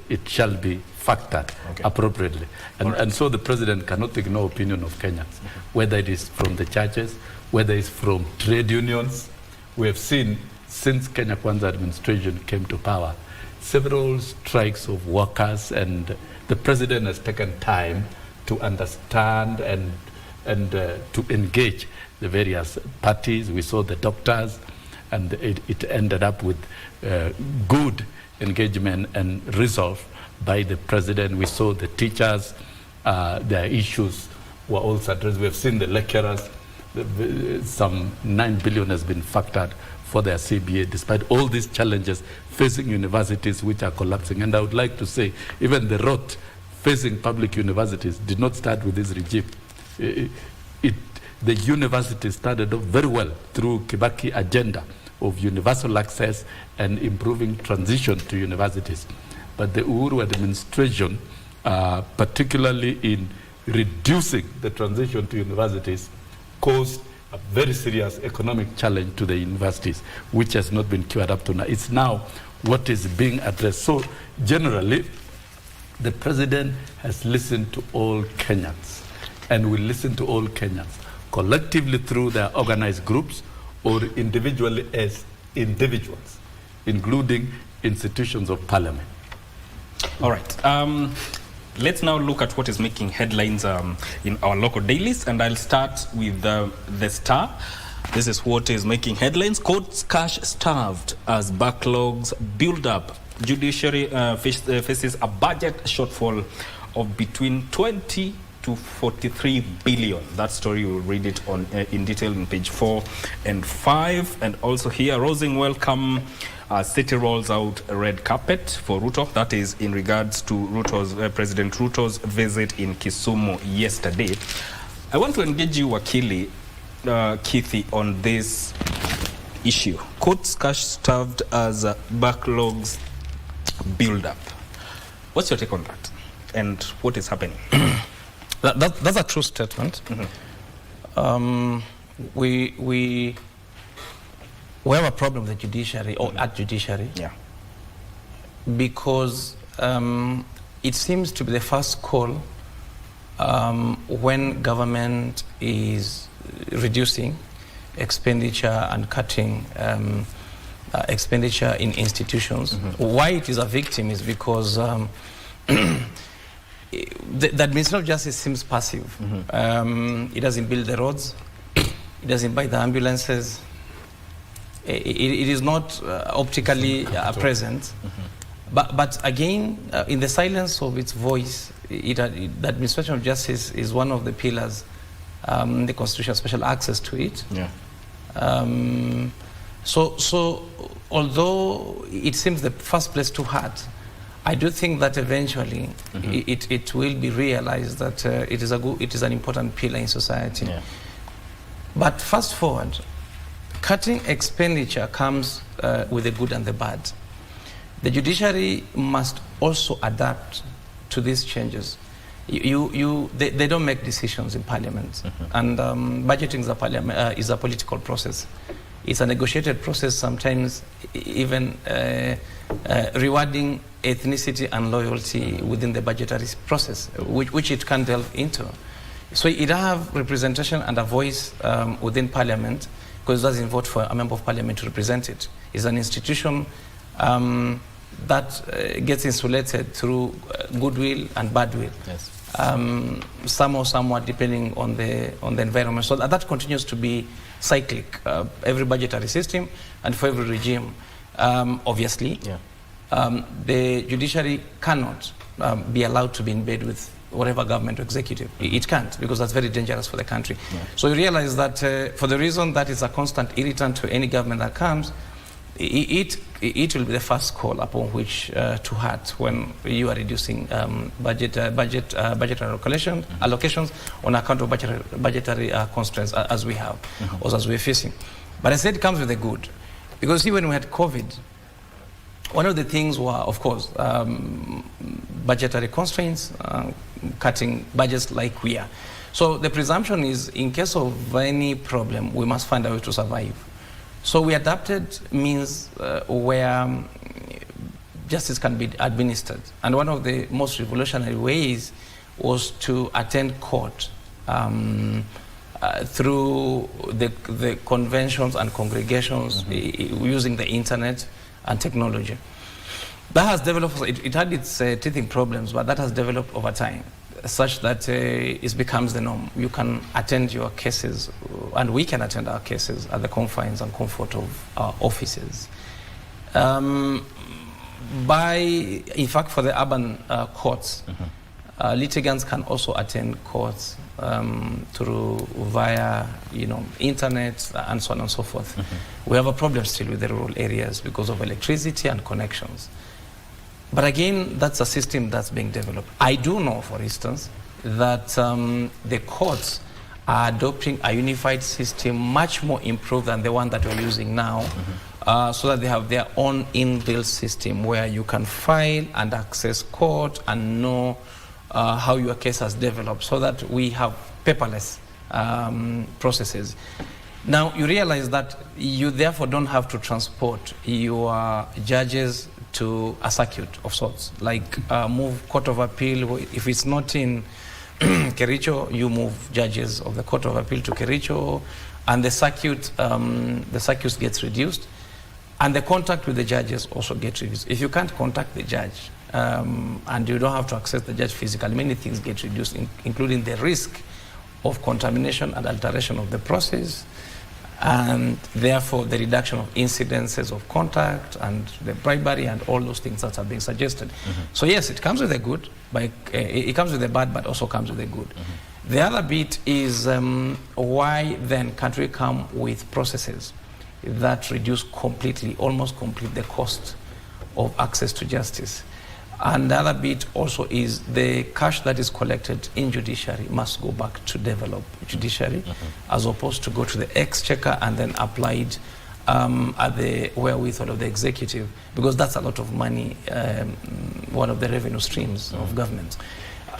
it shall be factored appropriately. And so the president cannot ignore opinion of Kenyans, whether it is from the churches, whether it's from trade unions. We have seen since Kenya Kwanza administration came to power, several strikes of workers, and the president has taken time to understand and to engage the various parties. We saw the doctors, and it ended up with good engagement and resolve by the president. We saw the teachers, their issues were also addressed. We have seen the lecturers, some 9 billion has been factored for their CBA, despite all these challenges facing universities which are collapsing. And I would like to say, even the rot facing public universities did not start with this regime. The university started off very well through Kibaki agenda of universal access and improving transition to universities. But the Uhuru administration, particularly in reducing the transition to universities, caused a very serious economic challenge to the universities, which has not been cured up to now. It's now what is being addressed. So generally, the president has listened to all Kenyans, and will listen to all Kenyans, collectively through their organized groups or individually as individuals, including institutions of parliament. All right. Let's now look at what is making headlines in our local dailies, and I'll start with the Star. This is what is making headlines. Courts cash starved as backlogs build up. Judiciary faces a budget shortfall of between 20 to 43 billion. That story, you'll read it on in detail in page 4 and 5. And also here, Rosing welcome. City rolls out a red carpet for Ruto. That is in regards to President Ruto's visit in Kisumu yesterday. I want to engage you, Wakili Kithi, on this issue. Courts cash starved as backlogs build up. What's your take on that? And what is happening? That's a true statement. We have a problem with the judiciary, or at judiciary, because it seems to be the first call when government is reducing expenditure and cutting expenditure in institutions. Why it is a victim is because the administration of justice seems passive. It doesn't build the roads, it doesn't buy the ambulances. It is not optically present, but again, in the silence of its voice, the administration of justice is one of the pillars. The Constitution has special access to it. So although it seems the first place to hurt, I do think that eventually it will be realized that it is an important pillar in society. But fast forward, cutting expenditure comes with the good and the bad. The judiciary must also adapt to these changes. They don't make decisions in parliament, and budgeting is a political process. It's a negotiated process, sometimes even rewarding ethnicity and loyalty within the budgetary process, which it can delve into. So it have representation and a voice within parliament, because it doesn't vote for a member of parliament to represent it. It's an institution that gets insulated through goodwill and badwill. Some or somewhat depending on the environment. So that continues to be cyclic. Every budgetary system and for every regime, obviously, the judiciary cannot be allowed to be in bed with whatever government or executive. It can't, because that's very dangerous for the country. So you realize that for the reason that is a constant irritant to any government that comes, it will be the first call upon which to hurt when you are reducing budgetary allocations on account of budgetary constraints as we have, or as we're facing. But I said it comes with the good, because see, when we had COVID, one of the things were, of course, budgetary constraints, cutting budgets like we are. So the presumption is, in case of any problem, we must find a way to survive. So we adapted means where justice can be administered. And one of the most revolutionary ways was to attend court through the conventions and congregations using the internet and technology. That has developed, it had its teething problems, but that has developed over time. such that it becomes the norm. You can attend your cases, and we can attend our cases at the confines and comfort of our offices. In fact, for the urban courts, litigants can also attend courts via internet and so on and so forth. We have a problem still with the rural areas because of electricity and connections. But again, that's a system that's being developed. I do know, for instance, that the courts are adopting a unified system much more improved than the one that we're using now, so that they have their own inbuilt system where you can file and access court and know how your case has developed, so that we have paperless processes. Now, you realize that you therefore don't have to transport your judges to a circuit of sorts, like move Court of Appeal. If it's not in Kericho, you move judges of the Court of Appeal to Kericho, and the circuit gets reduced, and the contact with the judges also gets reduced. If you can't contact the judge, and you don't have to access the judge physically, many things get reduced, including the risk of contamination and alteration of the process, and therefore the reduction of incidences of contact and the bribery and all those things that are being suggested. So yes, it comes with the good, but it comes with the bad, but also comes with the good. The other bit is why then can't we come with processes that reduce completely, almost complete, the cost of access to justice? And the other bit also is the cash that is collected in judiciary must go back to develop judiciary, as opposed to go to the exchequer and then applied at the wherewithal of the executive, because that's a lot of money, one of the revenue streams of government.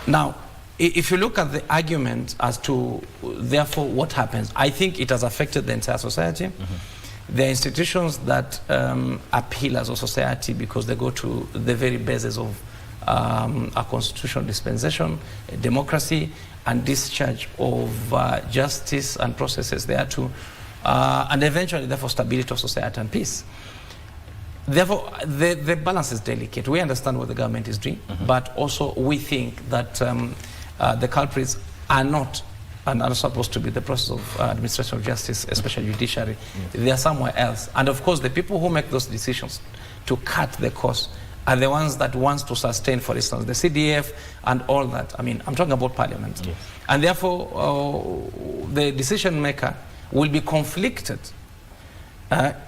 Now, if you look at the argument as to, therefore, what happens, I think it has affected the entire society. There are institutions that appeal as a society because they go to the very basis of a constitutional dispensation, democracy, and discharge of justice and processes there too, and eventually, therefore, stability of society and peace. Therefore, the balance is delicate. We understand what the government is doing, but also we think that the culprits are not and are supposed to be the process of administration of justice, especially judiciary. They are somewhere else. And of course, the people who make those decisions to cut the cost are the ones that want to sustain, for instance, the CDF and all that. I mean, I'm talking about Parliament. And therefore, the decision maker will be conflicted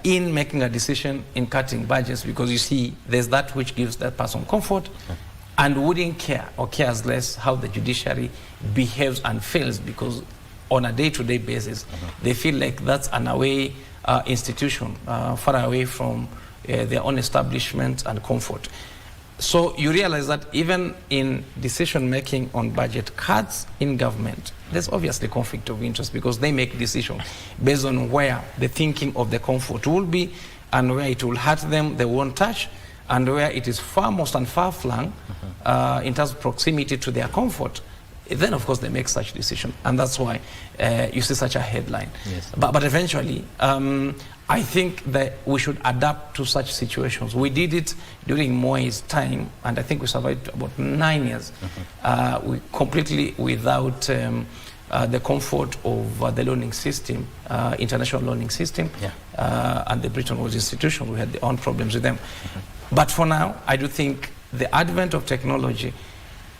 in making a decision in cutting budgets, because you see, there's that which gives that person comfort, and wouldn't care or cares less how the judiciary behaves and fails, because on a day-to-day basis, they feel like that's an away institution, far away from their own establishment and comfort. So you realize that even in decision-making on budget cuts in government, there's obviously conflict of interest, because they make decisions based on where the thinking of the comfort will be, and where it will hurt them, they won't touch, and where it is farmost and far-flung in terms of proximity to their comfort, then of course they make such decision, and that's why you see such a headline. But eventually, I think that we should adapt to such situations. We did it during Moi's time, and I think we survived about 9 years, we completely without the comfort of the loaning system, international loaning system, and the Bretton Woods institution. We had their own problems with them. But for now, I do think the advent of technology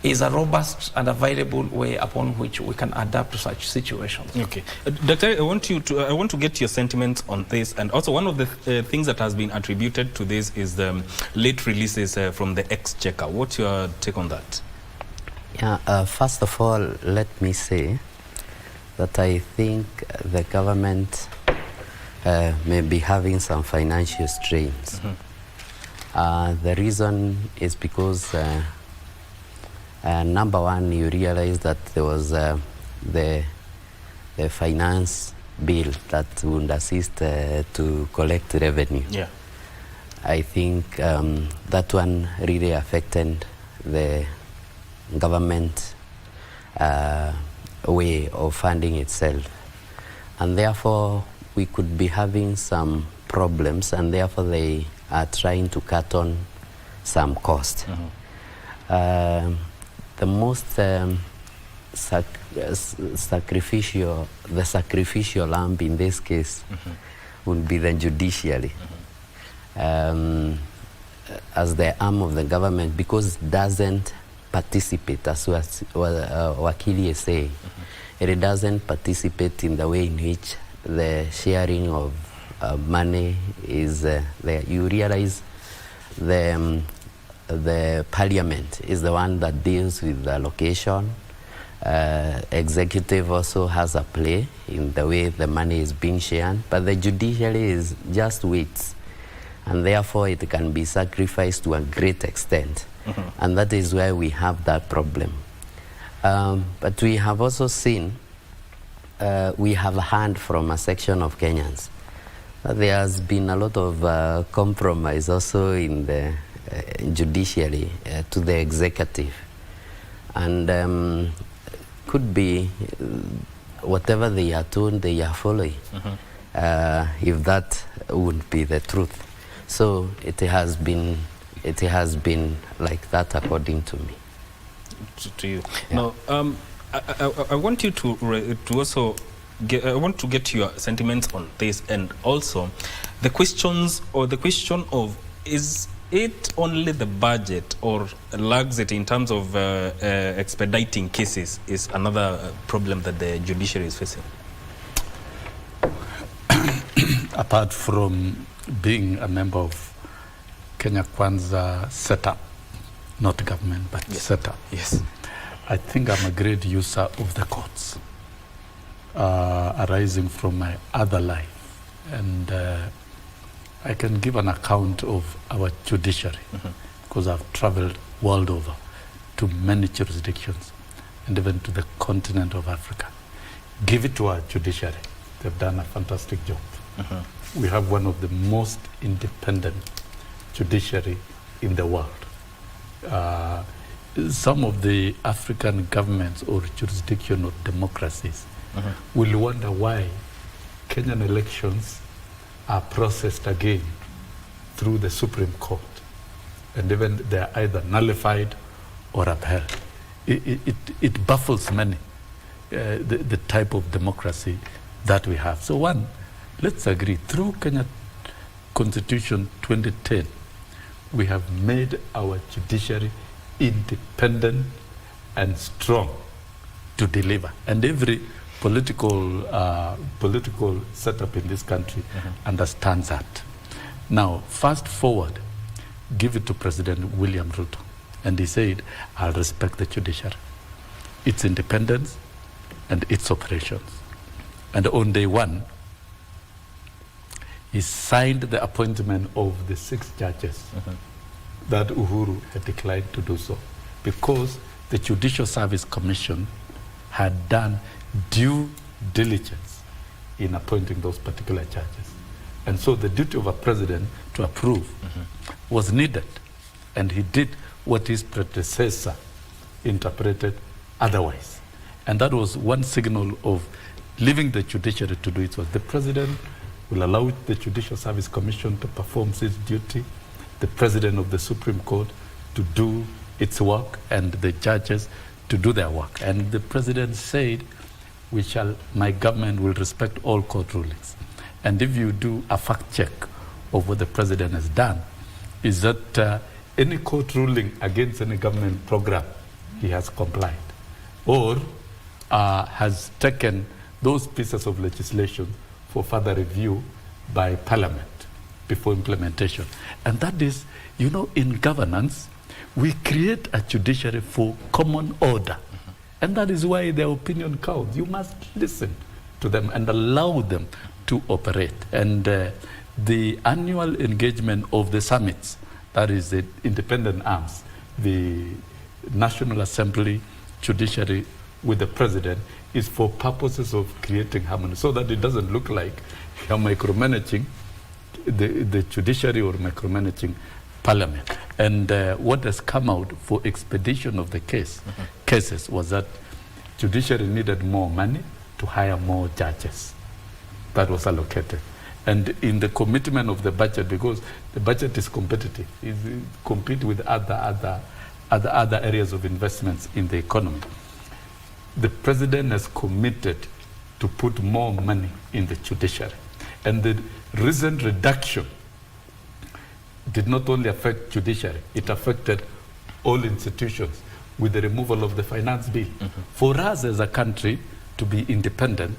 is a robust and available way upon which we can adapt to such situations. Okay, Doctor, I want to get your sentiments on this, and also one of the things that has been attributed to this is the late releases from the exchequer. What's your take on that? Yeah, first of all, let me say that I think the government may be having some financial strains. The reason is because number one, you realize that there was the finance bill that would assist to collect revenue. I think that one really affected the government way of funding itself, and therefore we could be having some problems, and therefore they are trying to cut on some cost. the most sacrificial lamb in this case would be the judiciary, as the arm of the government, because it doesn't participate, as Wakili is saying. It doesn't participate in the way in which the sharing of money is there. You realize the parliament is the one that deals with the allocation. Executive also has a play in the way the money is being shared, but the judiciary is just waits, and therefore it can be sacrificed to a great extent. And that is why we have that problem. But we have also seen, we have heard from a section of Kenyans that there has been a lot of compromise also in the judiciary to the executive. And could be whatever they are told, they are following, if that would be the truth. So it has been like that according to me. To you. Yeah. Now, I want you to also get, I want to get your sentiments on this, and also the questions, or the question of, is it only the budget or lags it in terms of expediting cases is another problem that the judiciary is facing? Apart from being a member of Kenya Kwanza setup, not government, but setup. Yes. I think I'm a great user of the courts, arising from my other life. And I can give an account of our judiciary, because I've traveled world over to many jurisdictions, and even to the continent of Africa. Give it to our judiciary. They've done a fantastic job. We have one of the most independent judiciary in the world. Some of the African governments or jurisdictional democracies will wonder why Kenyan elections are processed again through the Supreme Court, and even they are either nullified or upheld. It baffles many, the type of democracy that we have. So one, let's agree, through Kenya Constitution 2010, we have made our judiciary independent and strong to deliver. And every political setup in this country understands that. Now, fast forward, give it to President William Ruto, and he said, I'll respect the judiciary, its independence and its operations. And on day one, he signed the appointment of the 6 judges that Uhuru had declined to do so, because the Judicial Service Commission had done due diligence in appointing those particular judges. And so the duty of a president to approve was needed, and he did what his predecessor interpreted otherwise. And that was one signal of leaving the judiciary to do its work. The president will allow the Judicial Service Commission to perform its duty, the president of the Supreme Court to do its work, and the judges to do their work. And the president said, my government will respect all court rulings. And if you do a fact check of what the president has done, is that any court ruling against any government program, he has complied, or has taken those pieces of legislation for further review by Parliament before implementation. And that is, you know, in governance, we create a judiciary for common order. And that is why their opinion counts. You must listen to them and allow them to operate. And the annual engagement of the summits, that is the independent arms, the National Assembly, judiciary with the president, is for purposes of creating harmony, so that it doesn't look like you're micromanaging the judiciary or micromanaging Parliament. And what has come out for expedition of the cases was that judiciary needed more money to hire more judges. That was allocated. And in the commitment of the budget, because the budget is competitive, it compete with other other areas of investments in the economy. The president has committed to put more money in the judiciary. And the recent reduction did not only affect judiciary, it affected all institutions with the removal of the finance bill. For us as a country to be independent,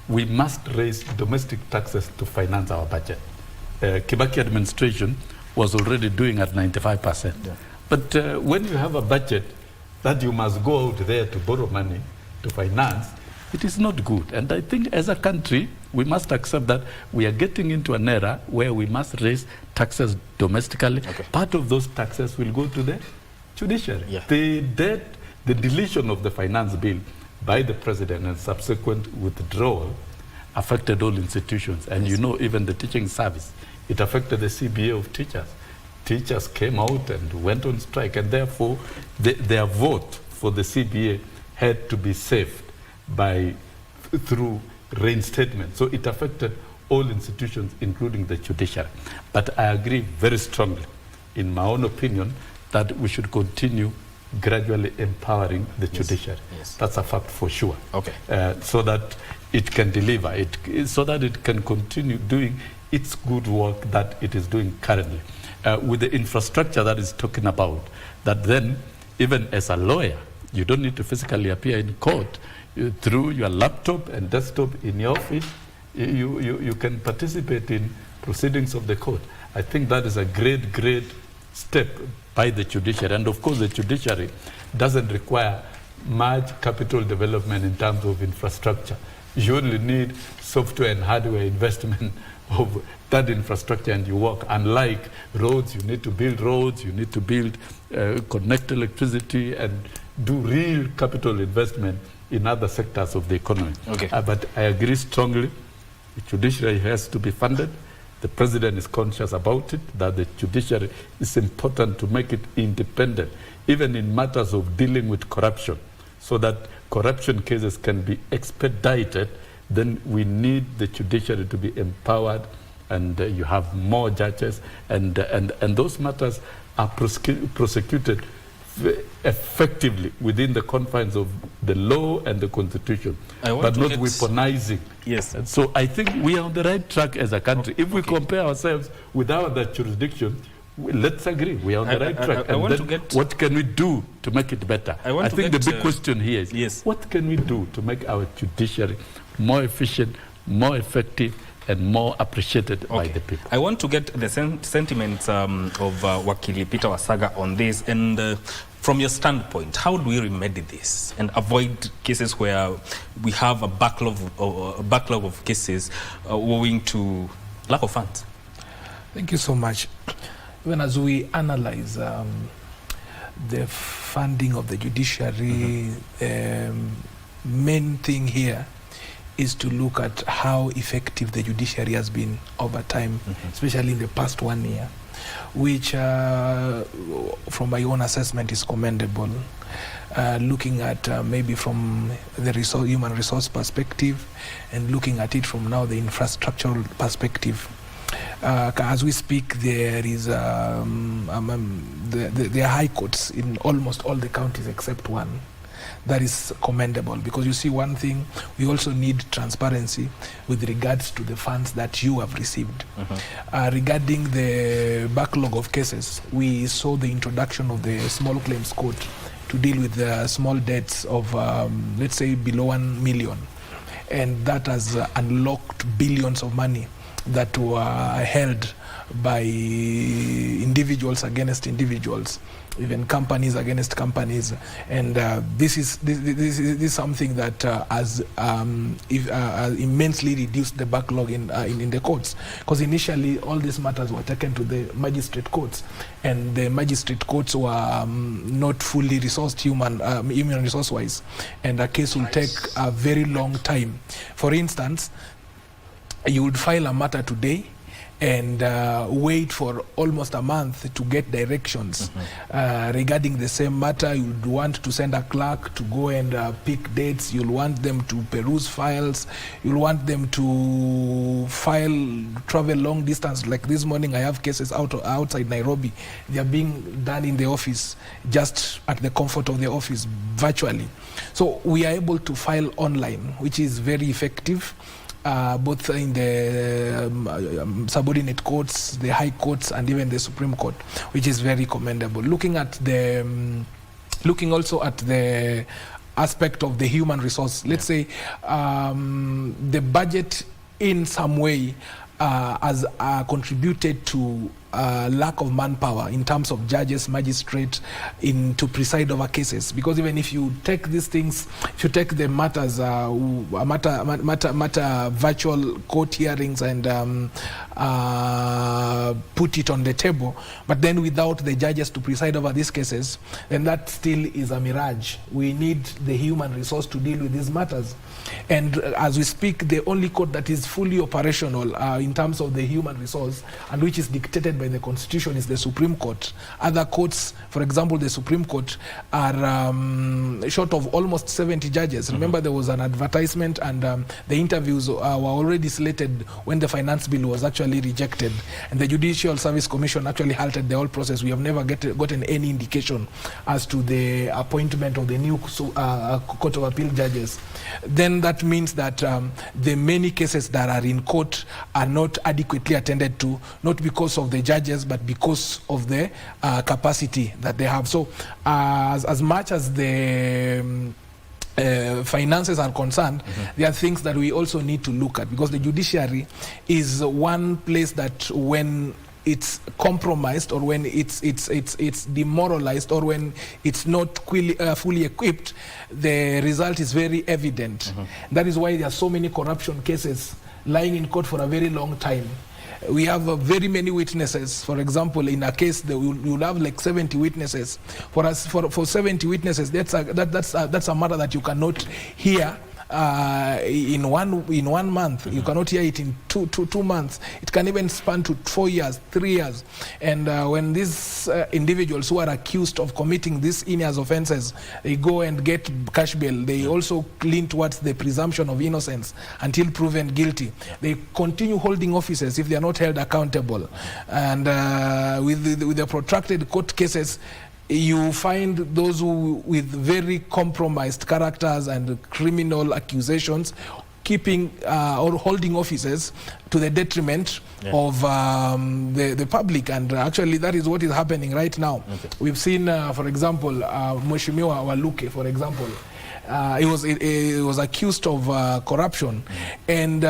we must raise domestic taxes to finance our budget. Kibaki administration was already doing at 95%. Yeah. But when you have a budget that you must go out there to borrow money to finance, it is not good. And I think as a country, we must accept that we are getting into an era where we must raise taxes domestically. Okay. Part of those taxes will go to the judiciary. Yeah. The deletion of the finance bill by the president and subsequent withdrawal affected all institutions. And you know, even the teaching service, it affected the CBA of teachers. Teachers came out and went on strike, and therefore their vote for the CBA had to be saved through reinstatement. So it affected all institutions, including the judiciary. But I agree very strongly, in my own opinion, that we should continue gradually empowering the judiciary. Yes. That's a fact for sure. Okay. So that it can deliver, so that it can continue doing its good work that it is doing currently. With the infrastructure that is talking about, that then, even as a lawyer, you don't need to physically appear in court. Through your laptop and desktop in your office, you can participate in proceedings of the court. I think that is a great step by the judiciary. And of course, the judiciary doesn't require much capital development in terms of infrastructure. You only need software and hardware investment of that infrastructure and you work. Unlike roads, you need to build roads, you need to build, connect electricity and do real capital investment in other sectors of the economy. Okay. But I agree strongly, the judiciary has to be funded. The president is conscious about it, that the judiciary is important to make it independent, even in matters of dealing with corruption, so that corruption cases can be expedited. Then we need the judiciary to be empowered, and you have more judges, and those matters are prosecuted effectively within the confines of the law and the constitution, but not weaponizing. Yes. And so I think we are on the right track as a country. If we compare ourselves with our other jurisdictions, let's agree we are on the right track. And then what can we do to make it better? I think the big question here is, what can we do to make our judiciary more efficient, more effective, and more appreciated by the people? I want to get the sentiments of Wakili Peter Wasaga on this. And from your standpoint, how do we remedy this and avoid cases where we have a backlog of cases owing to lack of funds? Thank you so much. Even as we analyze the funding of the judiciary, main thing here is to look at how effective the judiciary has been over time, especially in the past 1 year, which from my own assessment is commendable. Looking at maybe from the human resource perspective and looking at it from now the infrastructural perspective. As we speak, there is there are high courts in almost all the counties except one. That is commendable, because you see, one thing, we also need transparency with regards to the funds that you have received. Regarding the backlog of cases, we saw the introduction of the small claims court to deal with the small debts of, let's say, below 1 million. And that has unlocked billions of money that were held by individuals against individuals, even companies against companies, and this is something that has immensely reduced the backlog in the courts, because initially all these matters were taken to the magistrate courts, and the magistrate courts were not fully resourced human resource wise, and a case will take a very long time. For instance, you would file a matter today, and wait for almost a month to get directions regarding the same matter. You'd want to send a clerk to go and pick dates. You'll want them to peruse files. You'll want them to travel long distance. Like this morning, I have cases outside Nairobi. They are being done in the office, just at the comfort of the office, virtually. So we are able to file online, which is very effective. Both in the subordinate courts, the high courts, and even the Supreme Court, which is very commendable. Looking also at the aspect of the human resource, let's say the budget in some way has contributed to lack of manpower in terms of judges, magistrates, to preside over cases. Because even if you take these things, if you take the matters, virtual court hearings and put it on the table, but then without the judges to preside over these cases, then that still is a mirage. We need the human resource to deal with these matters. And as we speak, the only court that is fully operational in terms of the human resource, and which is dictated by the Constitution, is the Supreme Court. Other courts, for example, the Supreme Court, are short of almost 70 judges. Remember, there was an advertisement, and the interviews were already slated when the finance bill was actually rejected. And the Judicial Service Commission actually halted the whole process. We have never gotten any indication as to the appointment of the new Court of Appeal judges. Then that means that the many cases that are in court are not adequately attended to, not because of the judges, but because of the capacity that they have. So as much as the finances are concerned, there are things that we also need to look at, because the judiciary is one place that when it's compromised, or when it's demoralized, or when it's not fully equipped, the result is very evident. That is why there are so many corruption cases lying in court for a very long time. We have very many witnesses. For example, in a case, you'll have like 70 witnesses. For 70 witnesses, that's a matter that you cannot hear in one month. You cannot hear it in two months. It can even span to 4 years, 3 years. And when these individuals who are accused of committing these heinous offenses, they go and get cash bail, they also lean towards the presumption of innocence until proven guilty. They continue holding offices if they are not held accountable. And with the protracted court cases, you find those who with very compromised characters and criminal accusations keeping or holding offices to the detriment of the public. And actually that is what is happening right now. We've seen, for example, Mheshimiwa Waluke, for example. He was accused of corruption, and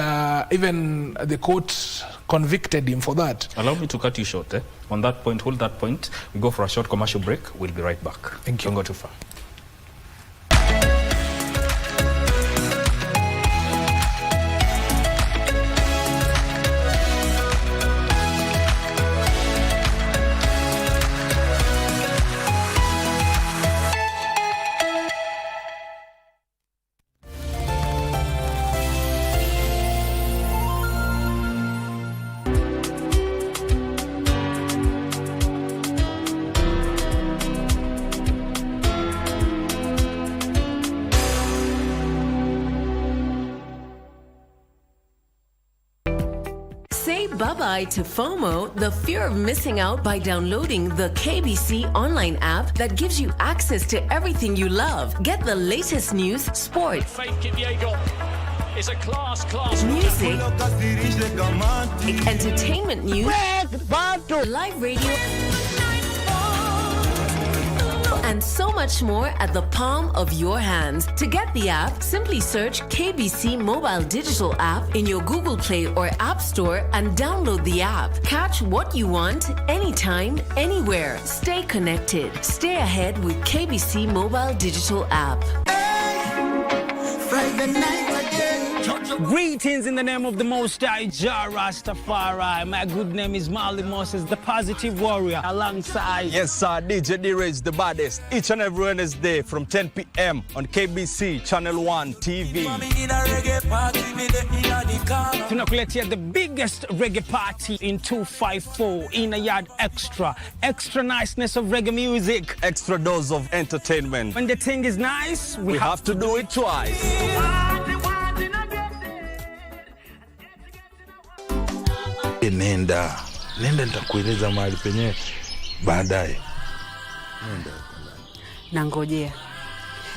even the court convicted him for that. Allow me to cut you short. On that point, hold that point. We go for a short commercial break. We'll be right back. Thank you. Don't go too far. Bye-bye to FOMO, the fear of missing out, by downloading the KBC Online app that gives you access to everything you love. Get the latest news, sport, is a class music, entertainment news, live radio, and so much more at the palm of your hands. To get the app, simply search KBC Mobile Digital App in your Google Play or App Store and download the app. Catch what you want, anytime, anywhere. Stay connected. Stay ahead with KBC Mobile Digital App. Friday night again. Greetings in the name of the Most High, Jah Rastafari. My good name is Marley Moses, the positive warrior, alongside... Yes, sir, DJ D-Rage, the baddest. Each and every Wednesday from 10 p.m. on KBC Channel 1 TV. Tunakuletea the biggest reggae party in 254 in a yard extra. Extra niceness of reggae music. Extra dose of entertainment. When the thing is nice, we have to do it twice. Nenda nitakueleza mahali penyewe baadaye. Nangojea.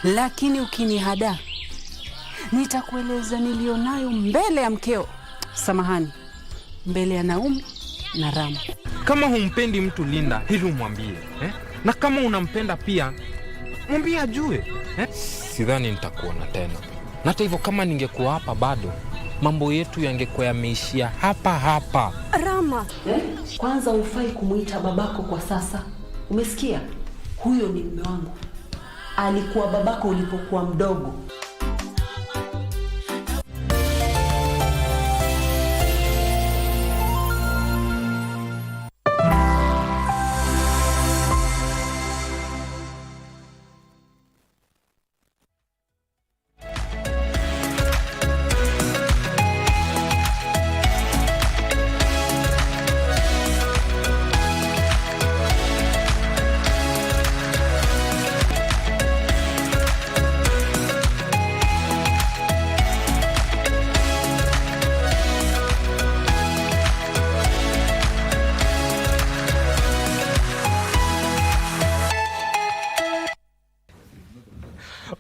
Lakini ukinihada nitakueleza nilionayo mbele ya mkeo. Samahani. Mbele ya Naomi na Rama. Kama humpendi mtu Linda, hili umwambie, Na kama unampenda pia, mwambie ajue, Sidhani nitakuona tena. Na hata hivyo kama ningekuwa hapa bado, mambo yetu yangekuwa yameishia hapa hapa. Rama, kwanza ufai kumuita babako kwa sasa. Umesikia? Huyo ni mume wangu. Alikuwa babako ulipokuwa mdogo.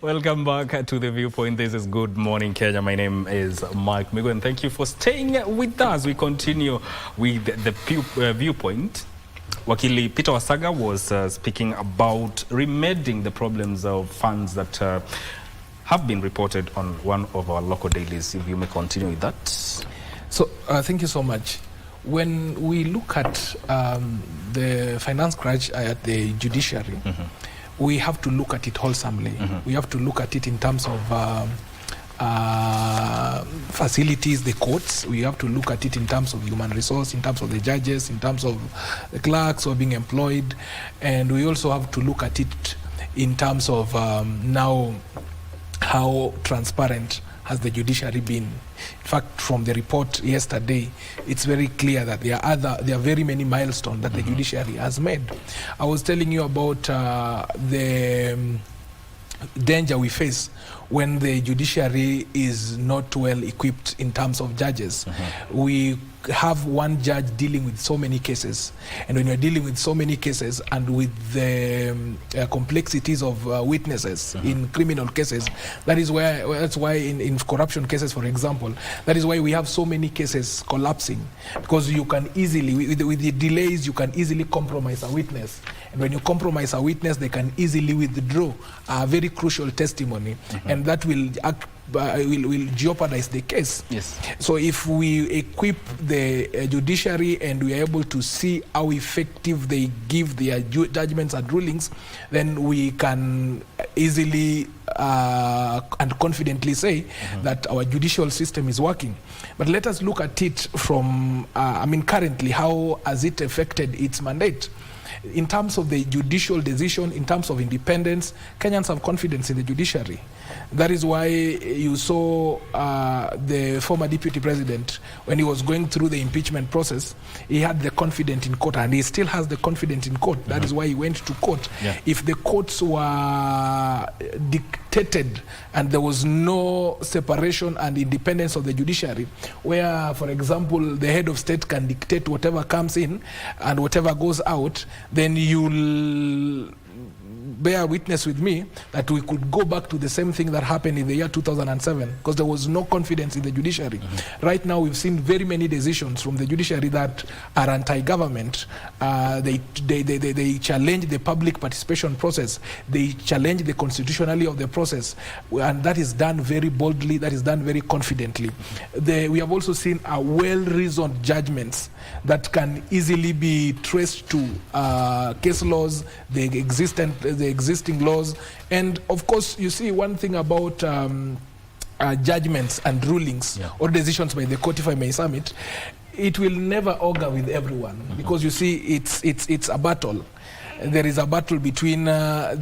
Welcome back to the Viewpoint. This is Good Morning Kenya. My name is Mike Migo, and thank you for staying with us. We continue with the Viewpoint. Wakili Peter Wasaga was speaking about remedying the problems of funds that have been reported on one of our local dailies. If you may continue with that. So, thank you so much. When we look at the finance crash at the judiciary, we have to look at it wholesomely. We have to look at it in terms of facilities, the courts. We have to look at it in terms of human resource, in terms of the judges, in terms of the clerks who are being employed. And we also have to look at it in terms of now how transparent has the judiciary been. In fact, from the report yesterday, it's very clear that there are very many milestones that the judiciary has made. I was telling you about the danger we face when the judiciary is not well equipped in terms of judges. We have one judge dealing with so many cases, and when you're dealing with so many cases and with the complexities of witnesses in criminal cases, that's why in corruption cases, for example, that is why we have so many cases collapsing, because you can easily, with the delays, you can easily compromise a witness, and when you compromise a witness, they can easily withdraw a very crucial testimony, and that will jeopardize the case. Yes. So if we equip the judiciary and we are able to see how effective they give their judgments and rulings, then we can easily and confidently say that our judicial system is working. But let us look at it from, currently, how has it affected its mandate? In terms of the judicial decision, in terms of independence, Kenyans have confidence in the judiciary. That is why you saw the former deputy president, when he was going through the impeachment process, he had the confidence in court, and he still has the confidence in court. That is why he went to court. Yeah. If the courts were dictated and there was no separation and independence of the judiciary, where, for example, the head of state can dictate whatever comes in and whatever goes out, then you'll bear witness with me that we could go back to the same thing that happened in the year 2007, because there was no confidence in the judiciary. Right now, we've seen very many decisions from the judiciary that are anti-government. They challenge the public participation process. They challenge the constitutionality of the process, and that is done very boldly. That is done very confidently. We have also seen a well-reasoned judgments that can easily be traced to case laws, the existing laws. And of course, you see, one thing about judgments and rulings or decisions by the court, if I may sum it, it will never augur with everyone, because you see, it's a battle. There is a battle between the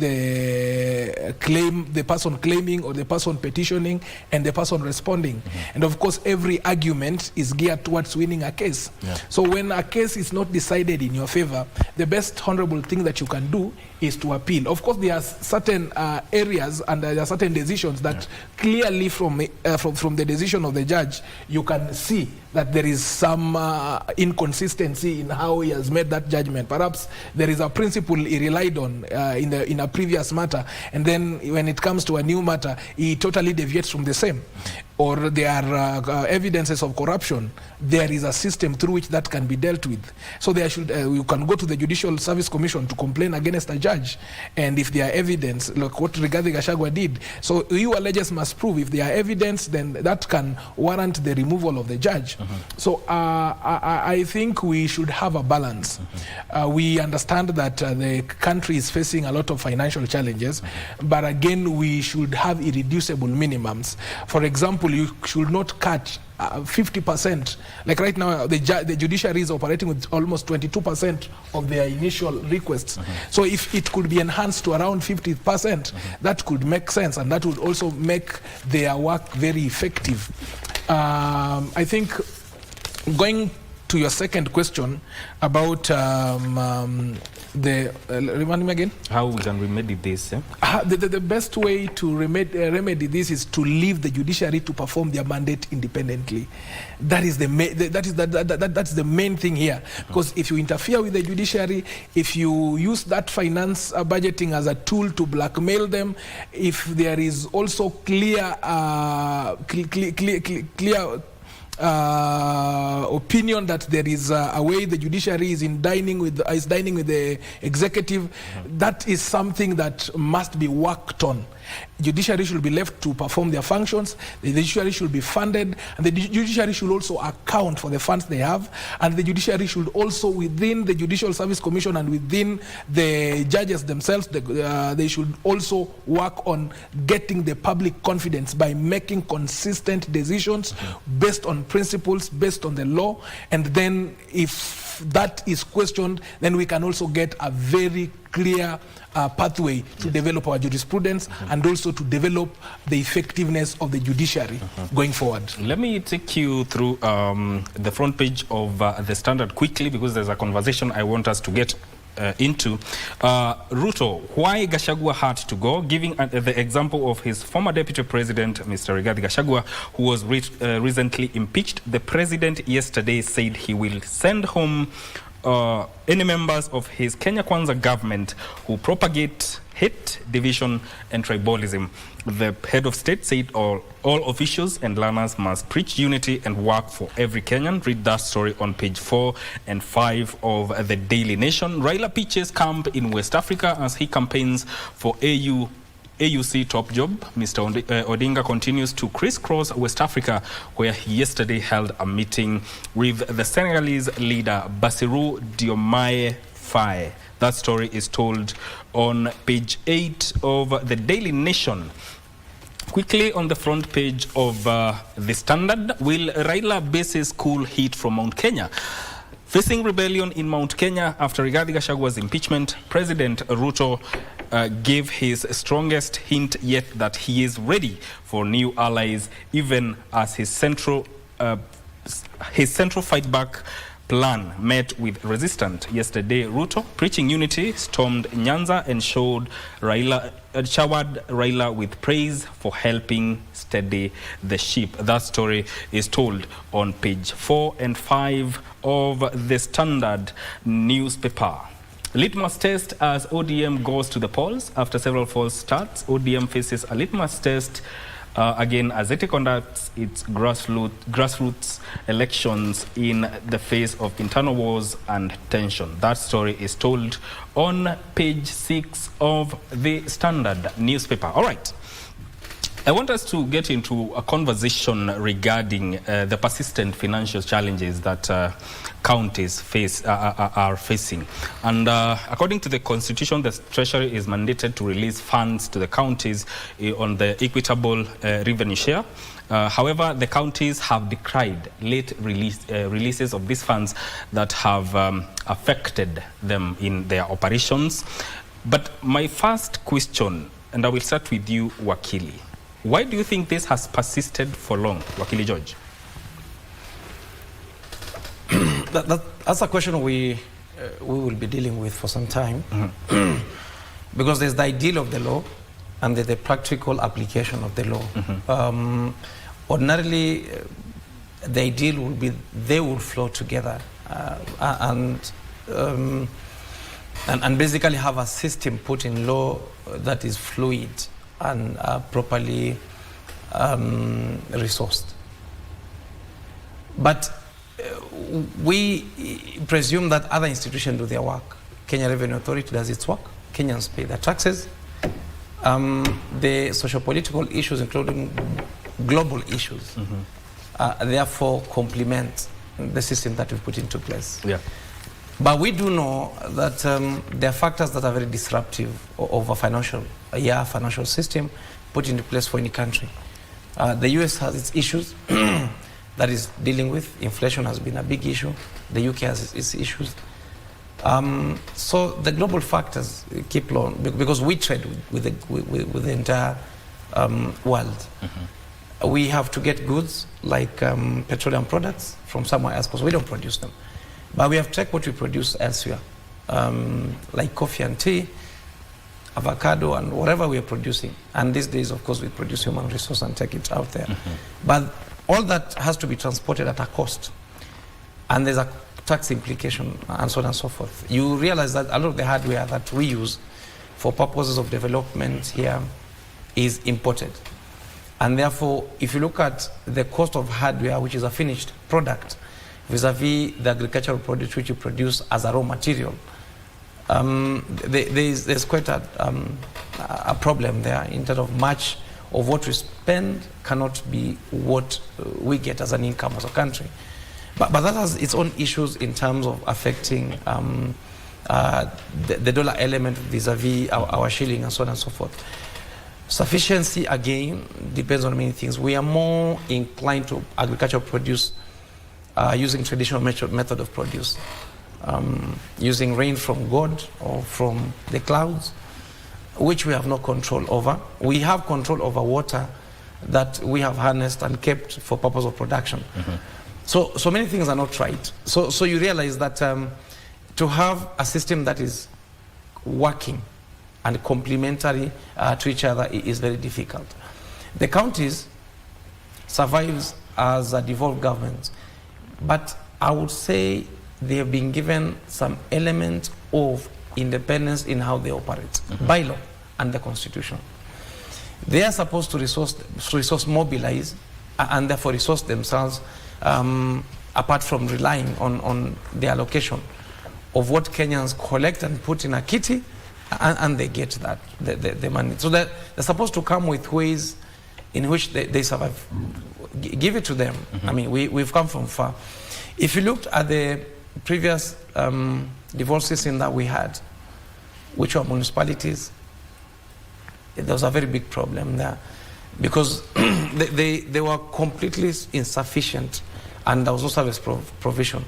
person claiming or the person petitioning and the person responding. And of course, every argument is geared towards winning a case. So when a case is not decided in your favor, the best honorable thing that you can do is to appeal. Of course, there are certain areas and there are certain decisions that clearly from the decision of the judge, you can see that there is some inconsistency in how he has made that judgment. Perhaps there is a principle he relied on in a previous matter, and then when it comes to a new matter, he totally deviates from the same. Or there are evidences of corruption. There is a system through which that can be dealt with. So there should you can go to the Judicial Service Commission to complain against a judge, and if there are evidence, like what Rigathi Gachagua did, so you alleges must prove. If there are evidence, then that can warrant the removal of the judge. So I think we should have a balance. We understand that the country is facing a lot of financial challenges, but again, we should have irreducible minimums. For example, you should not cut 50%. Like right now, the judiciary is operating with almost 22% of their initial requests. So if it could be enhanced to around 50%, that could make sense, and that would also make their work very effective. I think going to your second question about remind me again? How we can remedy this? The best way to remedy this is to leave the judiciary to perform their mandate independently. That is that's the main thing here. Because if you interfere with the judiciary, if you use that finance budgeting as a tool to blackmail them, if there is also clear opinion that there is a way the judiciary is dining with the executive, that is something that must be worked on. Judiciary should be left to perform their functions. The judiciary should be funded, and the judiciary should also account for the funds they have, and the judiciary should also, within the Judicial Service Commission and within the judges themselves, they should also work on getting the public confidence by making consistent decisions based on principles, based on the law. And then if that is questioned, then we can also get a very clear pathway to develop our jurisprudence and also to develop the effectiveness of the judiciary going forward. Let me take you through the front page of the Standard quickly, because there's a conversation I want us to get into. Ruto, why Gachagua had to go, giving the example of his former deputy president, Mr. Rigathi Gachagua, who was recently impeached. The president yesterday said he will send home any members of his Kenya Kwanza government who propagate hate, division, and tribalism. The head of state said all officials and learners must preach unity and work for every Kenyan. Read that story on page 4 and 5 of the Daily Nation. Raila pitches camp in West Africa as he campaigns for AUC top job. Mr. Odinga continues to crisscross West Africa, where he yesterday held a meeting with the Senegalese leader Bassirou Diomaye Faye. That story is told on page 8 of the Daily Nation. Quickly on the front page of the Standard, will Raila bases cool heat from Mount Kenya? Facing rebellion in Mount Kenya after Rigathi Gachagua's impeachment, President Ruto gave his strongest hint yet that he is ready for new allies, even as his central fight back plan met with resistance. Yesterday, Ruto, preaching unity, stormed Nyanza and showered Raila with praise for helping steady the ship. That story is told on page 4 and 5 of the Standard newspaper. Litmus test as ODM goes to the polls. After several false starts, ODM faces a litmus test again as it conducts its grassroots elections in the face of internal wars and tension. That story is told on page 6 of the Standard newspaper. All right. I want us to get into a conversation regarding the persistent financial challenges that counties are facing. And according to the Constitution, the Treasury is mandated to release funds to the counties on the equitable revenue share. However, the counties have decried late releases of these funds that have affected them in their operations. But my first question, and I will start with you, Wakili. Why do you think this has persisted for long, Wakili George? That's a question we will be dealing with for some time. Because there's the ideal of the law and there's the practical application of the law. Ordinarily, the ideal will be they will flow together and basically have a system put in law that is fluid and properly resourced. But we presume that other institutions do their work. Kenya Revenue Authority does its work. Kenyans pay their taxes. The socio-political issues, including global issues, therefore complement the system that we've put into place. Yeah. But we do know that there are factors that are very disruptive of a financial system put into place for any country. The US has its issues that is dealing with. Inflation has been a big issue. The UK has its issues. So the global factors keep on, because we trade with the entire world. We have to get goods like petroleum products from somewhere else because we don't produce them. But we have checked what we produce elsewhere, like coffee and tea, avocado and whatever we are producing. And these days, of course, we produce human resource and take it out there. But all that has to be transported at a cost. And there's a tax implication and so on and so forth. You realize that a lot of the hardware that we use for purposes of development here is imported. And therefore, if you look at the cost of hardware, which is a finished product, vis-a-vis the agricultural product which you produce as a raw material, there's quite a problem there in terms of much of what we spend cannot be what we get as an income as a country. But that has its own issues in terms of affecting the dollar element vis-a-vis our shilling and so on and so forth. Sufficiency, again, depends on many things. We are more inclined to agricultural produce using traditional method of produce, using rain from God or from the clouds, which we have no control over. We have control over water that we have harnessed and kept for purpose of production. So many things are not right. So you realize that to have a system that is working and complementary to each other is very difficult. The counties survives as a devolved government, but I would say they have been given some element of independence in how they operate, by law and the Constitution. They are supposed to resource mobilize and therefore resource themselves apart from relying on the allocation of what Kenyans collect and put in a kitty, and they get that, the money. So they're supposed to come with ways in which they survive. Give it to them. I mean, we've come from far. If you looked at the previous devolved system that we had, which were municipalities, there was a very big problem there because they were completely insufficient and there was no service provision.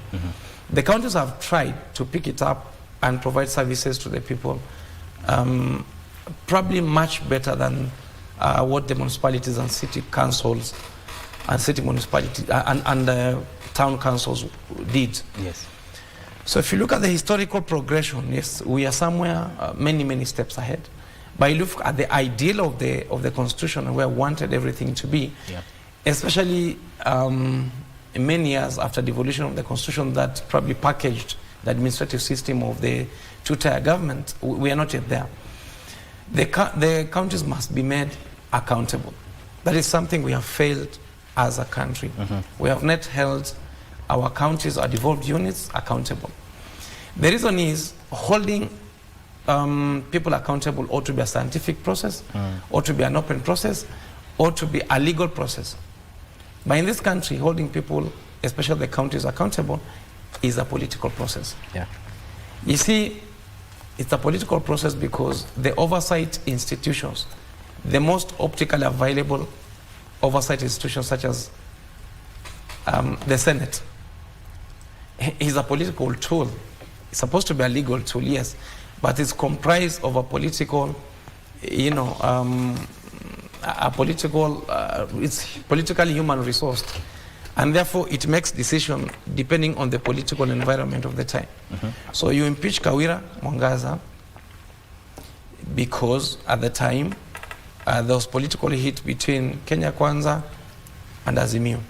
The counties have tried to pick it up and provide services to the people, probably much better than what the municipalities and city councils and city municipalities and town councils did. Yes. So if you look at the historical progression, yes, we are somewhere many steps ahead. But you look at the ideal of the Constitution and where we wanted everything to be, especially many years after devolution of the Constitution that probably packaged the administrative system of the two-tier government, we are not yet there. The counties must be made accountable. That is something we have failed as a country. We have not held our counties, our devolved units, accountable. The reason is holding people accountable ought to be a scientific process, ought to be an open process, ought to be a legal process. But in this country, holding people, especially the counties, accountable is a political process. Yeah. You see, it's a political process because the oversight institutions, the most optically available oversight institutions such as the Senate, is a political tool. It's supposed to be a legal tool, yes, but it's comprised of a political, it's politically human resource. And therefore, it makes decisions depending on the political environment of the time. So you impeach Kawira Mwangaza because at the time, there was political heat between Kenya Kwanza and Azimio.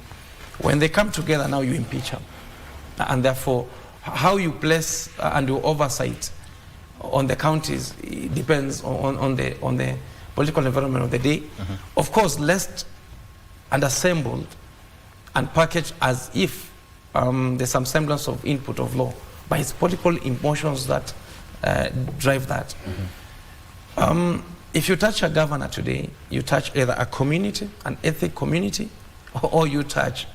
When they come together, now you impeach them. And therefore, how you place and do oversight on the counties depends on the political environment of the day. Of course, lest and assembled and packaged as if there's some semblance of input of law, but it's political emotions that drive that. If you touch a governor today, you touch either a community, an ethnic community, or you touch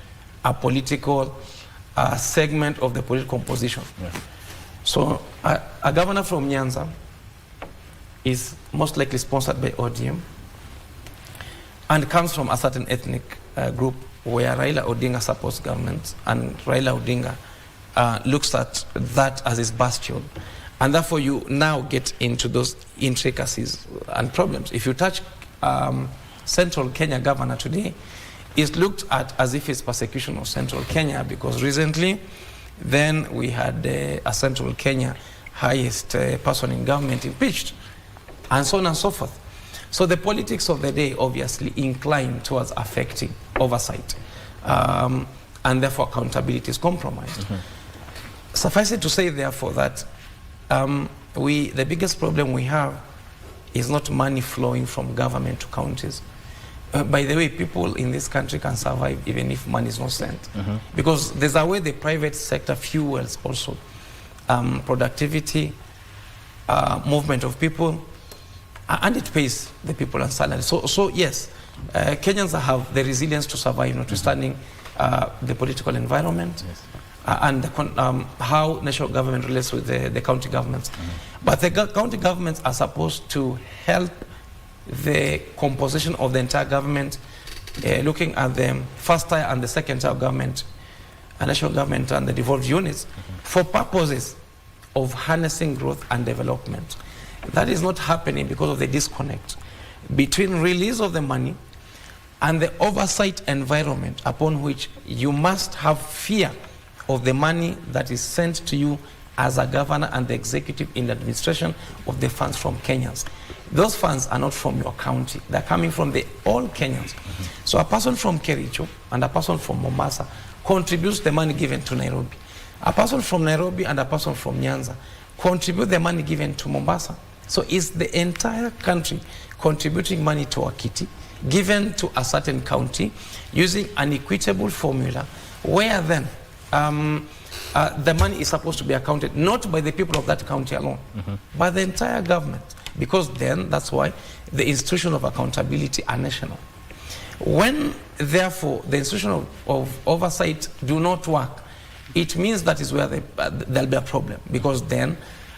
a political segment of the political composition. So a governor from Nyanza is most likely sponsored by ODM and comes from a certain ethnic group where Raila Odinga supports government, and Raila Odinga looks at that as his bastion. And therefore you now get into those intricacies and problems. If you touch Central Kenya governor today, it's looked at as if it's persecution of Central Kenya, because recently then we had a Central Kenya highest person in government impeached, and so on and so forth. So the politics of the day obviously incline towards affecting oversight, and therefore accountability is compromised. Suffice it to say, therefore, that the biggest problem we have is not money flowing from government to counties. By the way, people in this country can survive even if money is not sent. Because there's a way the private sector fuels also productivity, movement of people, and it pays the people and salary. So yes, Kenyans have the resilience to survive, notwithstanding the political environment, and how national government relates with the county governments. But the county governments are supposed to help the composition of the entire government, looking at the first tier and the second tier of government, national government and the devolved units, for purposes of harnessing growth and development. That is not happening because of the disconnect between release of the money and the oversight environment upon which you must have fear of the money that is sent to you as a governor and the executive in the administration of the funds from Kenyans. Those funds are not from your county. They're coming from all Kenyans. So a person from Kericho and a person from Mombasa contributes the money given to Nairobi. A person from Nairobi and a person from Nyanza contribute the money given to Mombasa. So it's the entire country contributing money to Akiti, given to a certain county, using an equitable formula, where then the money is supposed to be accounted not by the people of that county alone, but the entire government, because then that's why the institution of accountability are national. When therefore the institution of oversight do not work, it means that is where there'll be a problem, because then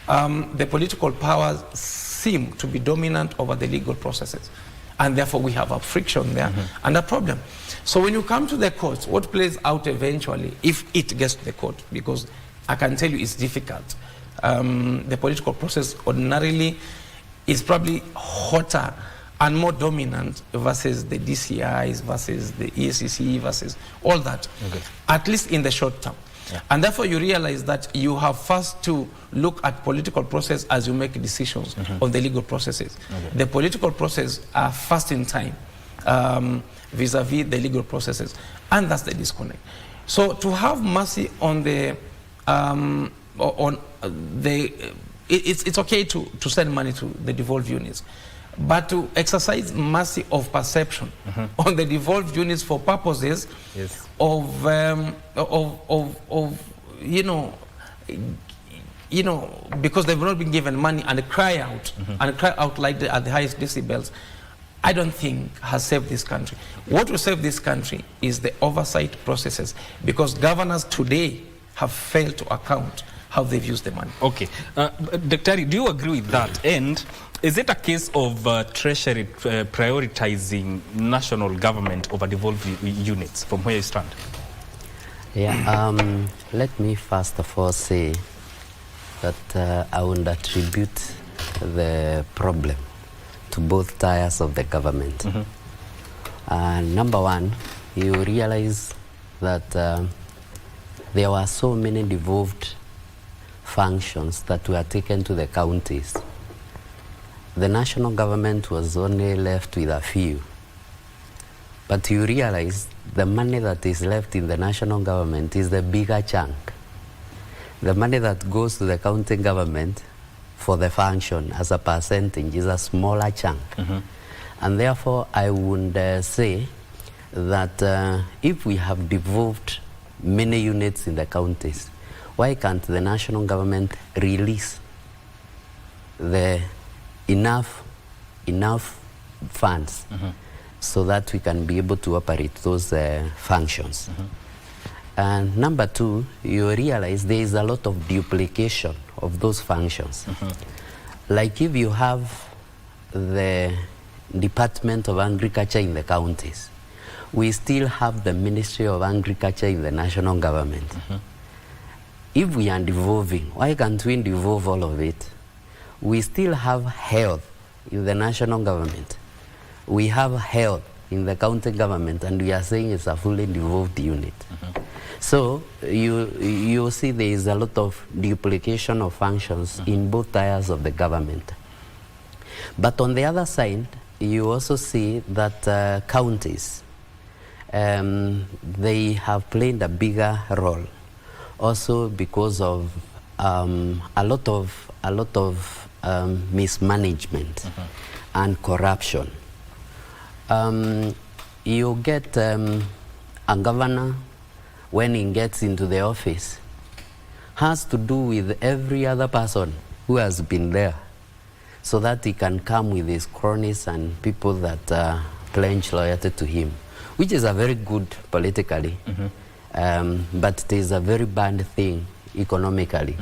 the political powers seem to be dominant over the legal processes, and therefore we have a friction there and a problem. So when you come to the courts, what plays out eventually, if it gets to the court, because I can tell you it's difficult, the political process ordinarily is probably hotter and more dominant versus the DCIs, versus the EACC, versus all that, at least in the short term. And therefore you realize that you have first to look at political process as you make decisions on the legal processes. The political process are first in time vis-a-vis the legal processes, and that's the disconnect. So to have mercy on it's okay to send money to the devolved units, but to exercise mercy of perception on the devolved units for purposes of because they've not been given money, and cry out like at the highest decibels, I don't think has saved this country. What will save this country is the oversight processes, because governors today have failed to account how they've used the money. Okay. Dr. do you agree with that? And is it a case of Treasury prioritizing national government over devolved units from where you stand? Yeah, let me first of all say that I would attribute the problem to both tiers of the government. Number one, you realize that there were so many devolved functions that were taken to the counties. The national government was only left with a few. But you realize the money that is left in the national government is the bigger chunk. The money that goes to the county government for the function as a percentage is a smaller chunk. And therefore, I would say that if we have devolved many units in the counties, why can't the national government release the enough funds so that we can be able to operate those functions? And number two, you realize there is a lot of duplication of those functions. Like if you have the Department of Agriculture in the counties, we still have the Ministry of Agriculture in the national government. If we are devolving, why can't we devolve all of it? We still have health in the national government. We have health in the county government, and we are saying it's a fully devolved unit. So you see there is a lot of duplication of functions in both tiers of the government. But on the other side, you also see that counties, they have played a bigger role, also because of a lot of mismanagement and corruption. You get a governor, when he gets into the office, has to do with every other person who has been there, so that he can come with his cronies and people that pledge loyalty to him, which is a very good politically, but it is a very bad thing economically.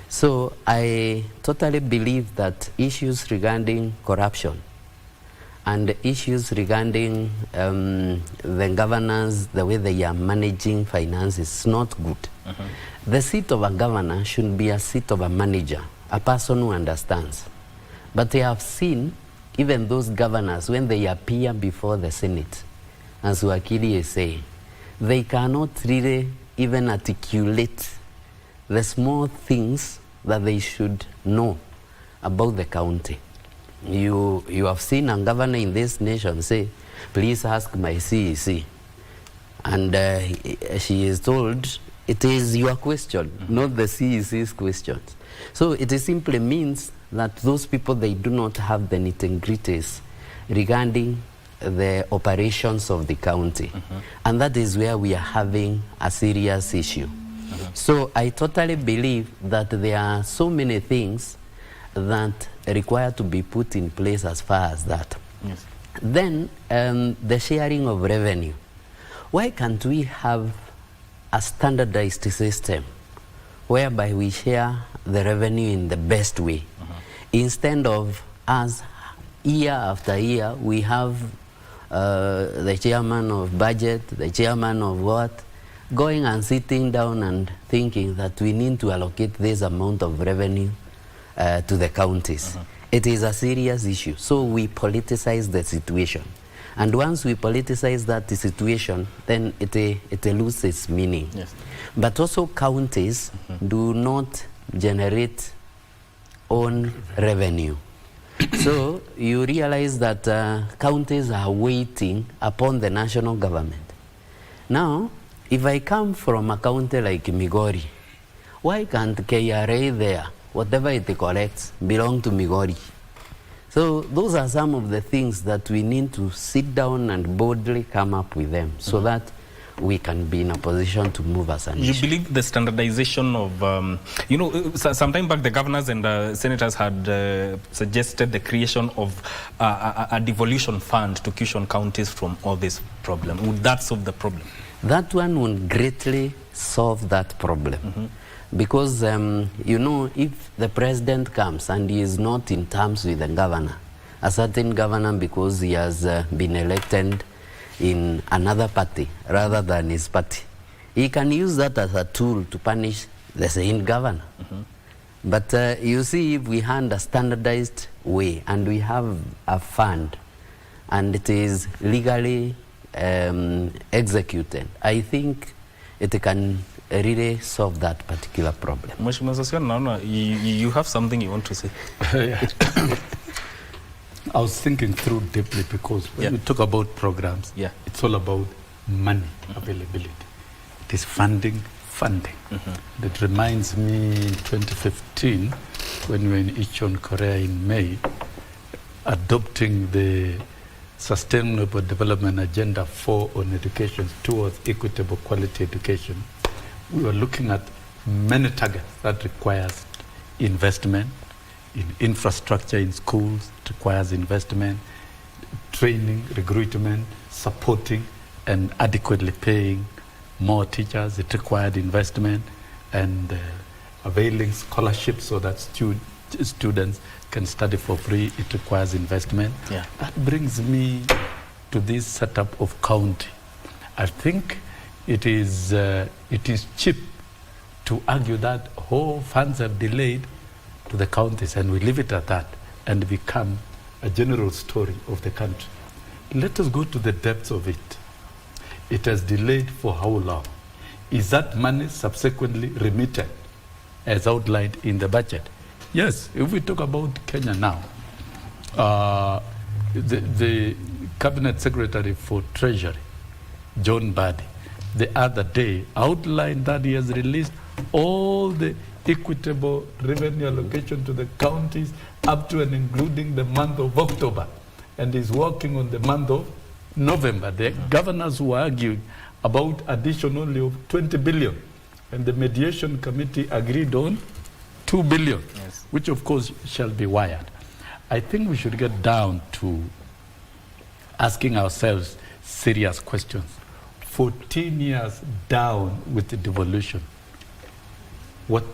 So I totally believe that issues regarding corruption and issues regarding the governors, the way they are managing finances, is not good. The seat of a governor should be a seat of a manager, a person who understands. But I have seen even those governors, when they appear before the Senate, as Wakili is saying, they cannot really even articulate the small things that they should know about the county. You have seen a governor in this nation say, please ask my CEC. And she is told, it is your question, not the CEC's questions. So it simply means that those people, they do not have the nitty-gritties regarding the operations of the county. And that is where we are having a serious issue. So I totally believe that there are so many things that require to be put in place as far as that. Then the sharing of revenue. Why can't we have a standardized system whereby we share the revenue in the best way? Instead of us, year after year, we have the chairman of budget, the chairman of what, going and sitting down and thinking that we need to allocate this amount of revenue to the counties. It is a serious issue. So we politicize the situation. And once we politicize that situation, then it loses its meaning. But also counties do not generate own revenue. So you realize that counties are waiting upon the national government. Now, if I come from a county like Migori, why can't KRA there, whatever it collects, belong to Migori? So those are some of the things that we need to sit down and boldly come up with them, so that we can be in a position to move as a nation. You believe the standardization of, some time back the governors and senators had suggested the creation of a devolution fund to cushion counties from all this problem. Would that solve the problem? That one will greatly solve that problem. Because, if the president comes and he is not in terms with the governor, a certain governor, because he has been elected in another party rather than his party, he can use that as a tool to punish the same governor. But you see, if we hand a standardized way and we have a fund and it is legally executed, I think it can really solve that particular problem. You have something you want to say? I was thinking through deeply, because when we talk about programs, it's all about money availability. It is funding. That reminds me in 2015, when we were in Ichon, Korea in May, adopting the Sustainable Development Agenda 4 on education towards equitable quality education. We were looking at many targets that requires investment in infrastructure in schools. It requires investment, training, recruitment, supporting and adequately paying more teachers. It required investment and availing scholarships so that students can study for free. It requires investment. That brings me to this setup of county. I think it is cheap to argue that funds have delayed to the counties, and we leave it at that and become a general story of the country. Let us go to the depths of it. It has delayed for how long? Is that money subsequently remitted as outlined in the budget? Yes, if we talk about Kenya now, the Cabinet Secretary for Treasury, John Badi, the other day outlined that he has released all the equitable revenue allocation to the counties up to and including the month of October, and is working on the month of November. The governors were arguing about addition only of 20 billion, and the mediation committee agreed on 2 billion, which of course shall be wired. I think we should get down to asking ourselves serious questions. 14 years down with the devolution, what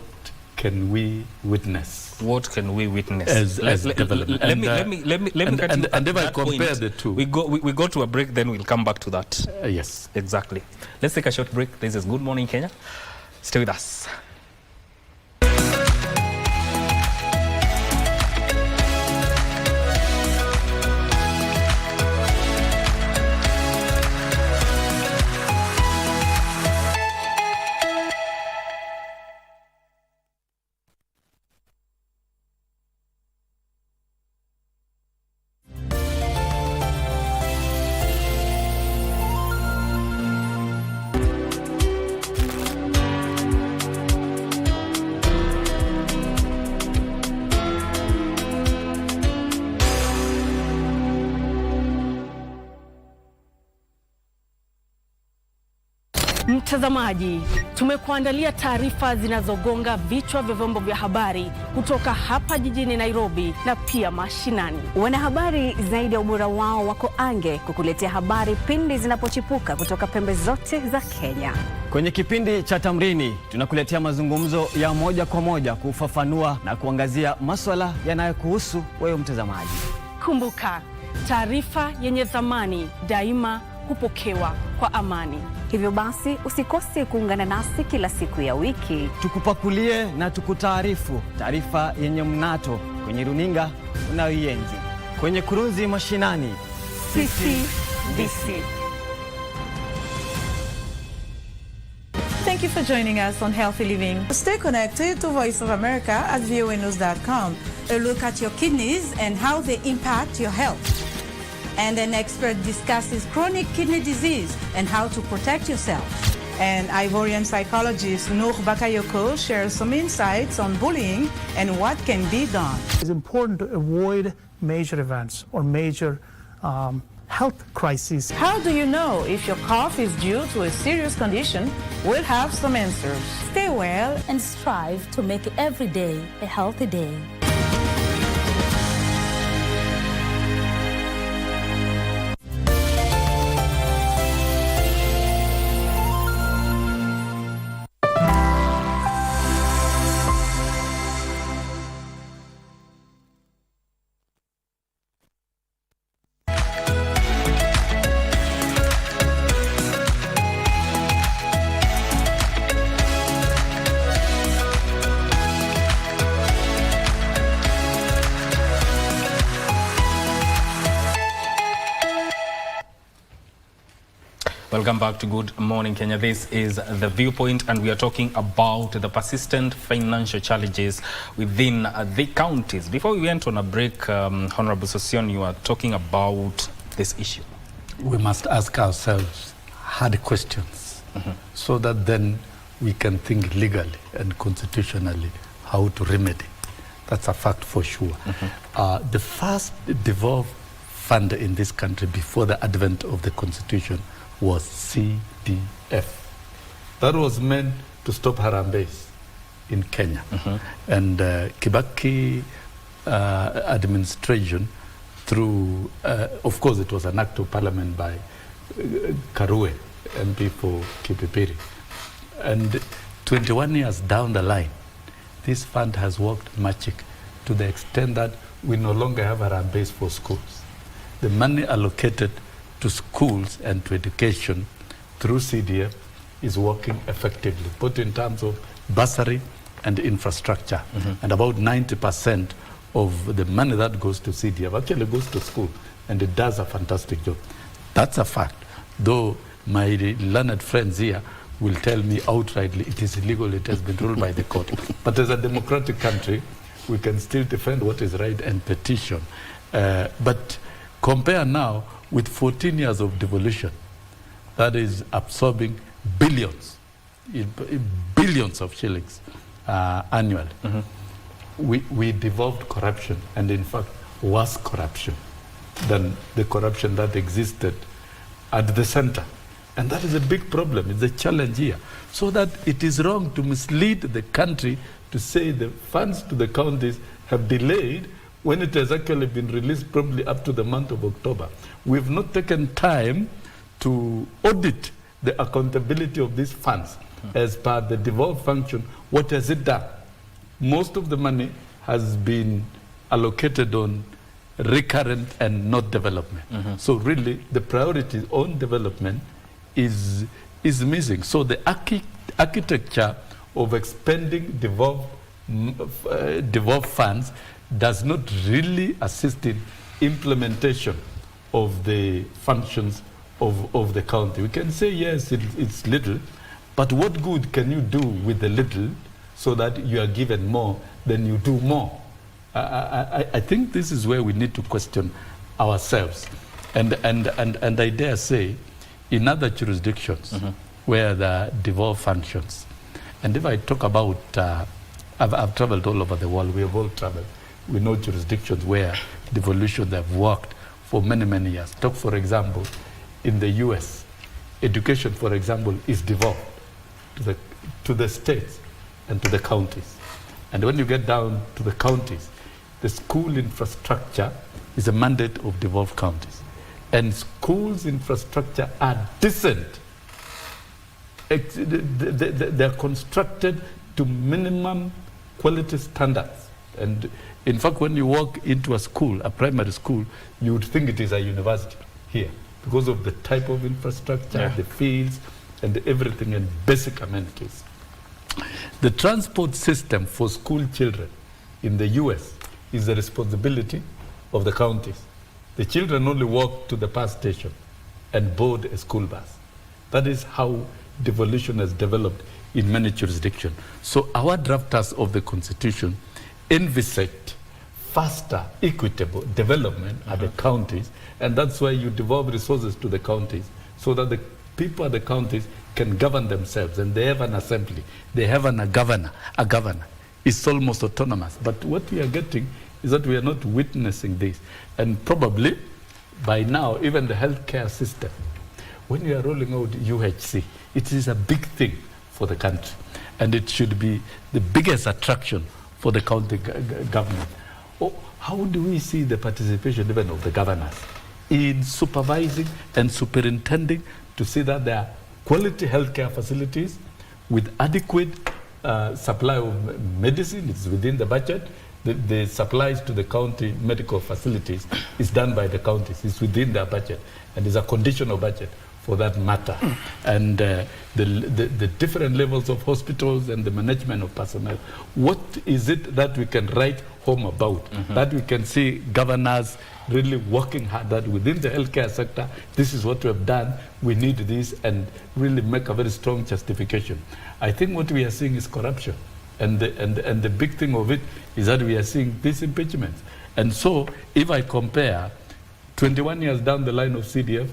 can we witness? What can we witness? As development. Let me cut you and if I that compare point. the two, we go to a break, then we'll come back to that. Yes, exactly. Let's take a short break. This is Good Morning Kenya. Stay with us. Mtazamaji, tumekuandalia taarifa zinazogonga vichwa vya vyombo vya habari kutoka hapa jijini Nairobi na pia mashinani. Wanahabari zaidi ya ubora wao wako ange kukuletea habari pindi zinapochipuka kutoka pembe zote za Kenya. Kwenye kipindi cha Tamrini tunakuletea mazungumzo ya moja kwa moja kufafanua na kuangazia masuala yanayokuhusu wewe mtazamaji. Kumbuka, taarifa yenye thamani daima hupokewa kwa amani. Hivyo basi usikose kuungana nasi kila siku ya wiki. Tukupakulie na tukutaarifu taarifa yenye mnato kwenye runinga unayoienzi. Kwenye kurunzi mashinani, sisi DC. Thank you for joining us on Healthy Living. Stay connected to Voice of America at voanews.com. A look at your kidneys and how they impact your health. And an expert discusses chronic kidney disease and how to protect yourself. And Ivorian psychologist Noor Bakayoko shares some insights on bullying and what can be done. It's important to avoid major events or major health crisis. How do you know if your cough is due to a serious condition? We'll have some answers. Stay well and strive to make every day a healthy day. Welcome back to Good Morning Kenya. This is The Viewpoint, and we are talking about the persistent financial challenges within the counties. Before we went on a break, Honorable Sosion, you are talking about this issue. We must ask ourselves hard questions so that then we can think legally and constitutionally how to remedy. That's a fact for sure. The first devolved fund in this country before the advent of the Constitution was CDF. That was meant to stop Harambes in Kenya. And Kibaki administration through, of course it was an act of parliament by Karue, MP for Kipipiri. And 21 years down the line, this fund has worked magic to the extent that we no longer have Harambes for schools. The money allocated to schools and to education through CDF is working effectively, both in terms of bursary and infrastructure. And about 90% of the money that goes to CDF actually goes to school, and it does a fantastic job. That's a fact, though my learned friends here will tell me outrightly it is illegal, it has been ruled by the court. But as a democratic country, we can still defend what is right and petition. But compare now with 14 years of devolution, that is absorbing billions of shillings annually. We devolved corruption, and in fact worse corruption than the corruption that existed at the center. And that is a big problem. It's a challenge here. So that it is wrong to mislead the country to say the funds to the counties have delayed when it has actually been released probably up to the month of October. We've not taken time to audit the accountability of these funds as per the devolved function. What has it done? Most of the money has been allocated on recurrent and not development. So really the priority on development is missing. So the architecture of expending devolved funds does not really assist in implementation of the functions of the county. We can say, yes, it's little, but what good can you do with the little so that you are given more than you do more? I think this is where we need to question ourselves. And I dare say, in other jurisdictions where the devolved functions, and if I talk about, I've traveled all over the world, we have all traveled. We know jurisdictions where devolution have worked for many, many years. Talk, for example, in the US, education, for example, is devolved to the states and to the counties. And when you get down to the counties, the school infrastructure is a mandate of devolved counties. And schools' infrastructure are decent. They're constructed to minimum quality standards. And in fact, when you walk into a school, a primary school, you would think it is a university here because of the type of infrastructure, the fields, and everything, and basic amenities. The transport system for school children in the US is the responsibility of the counties. The children only walk to the bus station and board a school bus. That is how devolution has developed in many jurisdictions. So our drafters of the Constitution envisaged faster, equitable development at the counties, and that's why you devolve resources to the counties so that the people at the counties can govern themselves, and they have an assembly, they have a governor. It's almost autonomous. But what we are getting is that we are not witnessing this, and probably by now, even the healthcare system, when you are rolling out UHC, it is a big thing for the country. And it should be the biggest attraction for the county government. How do we see the participation even of the governors in supervising and superintending to see that there are quality healthcare facilities with adequate supply of medicine? It's within the budget. The supplies to the county medical facilities is done by the counties. It's within their budget, and it's a conditional budget for that matter. And the different levels of hospitals and the management of personnel. What is it that we can write home about? That we can see governors really working hard, that within the healthcare sector, this is what we have done, we need this, and really make a very strong justification. I think what we are seeing is corruption. And the big thing of it is that we are seeing these impeachments. And so if I compare 21 years down the line of CDF,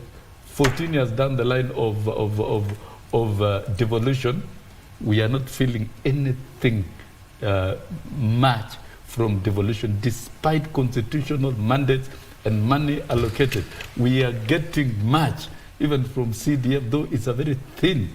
14 years down the line of devolution, we are not feeling anything much from devolution, despite constitutional mandates and money allocated. We are getting much, even from CDF, though it's a very thin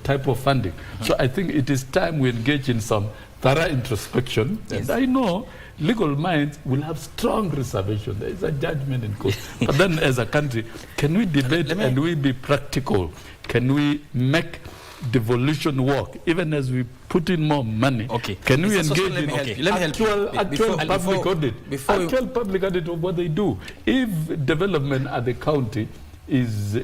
type of funding. So I think it is time we engage in some thorough introspection. Yes. And I know legal minds will have strong reservation. There is a judgment in court. But then as a country, can we debate and we be practical? Can we make devolution work, even as we put in more money? Okay. Can we engage in actual public audit? Actual public audit of what they do. If development at the county is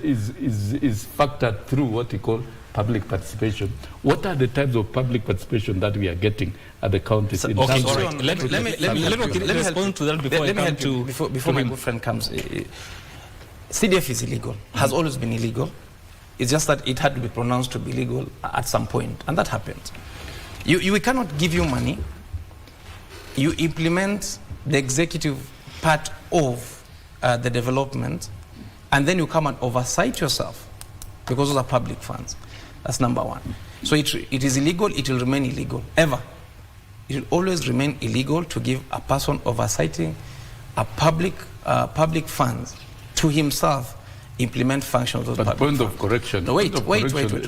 factored through what we call public participation, what are the types of public participation that we are getting at the counties? So, okay, let me respond to that before my good friend comes. CDF is illegal, has always been illegal. It's just that it had to be pronounced to be legal at some point, and that happened. We cannot give you money. You implement the executive part of the development, and then you come and oversight yourself because those are public funds. That's number one. So it is illegal, it will remain illegal, ever. It will always remain illegal to give a person oversighting a public funds to himself implement functions of those public funds. But point of correction. No, wait.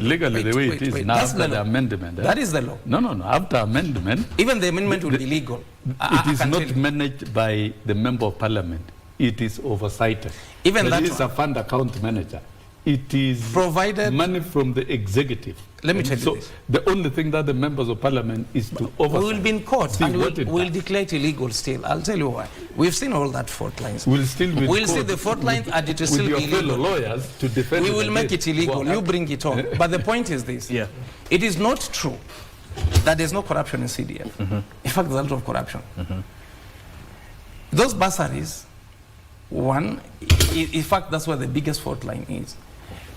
Legally, the way it is now after the amendment. That is the law. No. After amendment. Even the amendment will be legal. It is not managed by the member of parliament. It is oversighted. Even that is a fund account manager. It is provided money from the executive. Let me tell you this. The only thing that the members of parliament is to oversight. We will be in court and we'll declare it illegal still. I'll tell you why. We've seen all that fault lines. We'll still be We'll see the fault lines and it will still be illegal. Lawyers to defend we will make it illegal. You bring it on. But the point is this. Yeah. It is not true that there's no corruption in CDF. In fact, there's a lot of corruption. Those bursaries, one, in fact, that's where the biggest fault line is.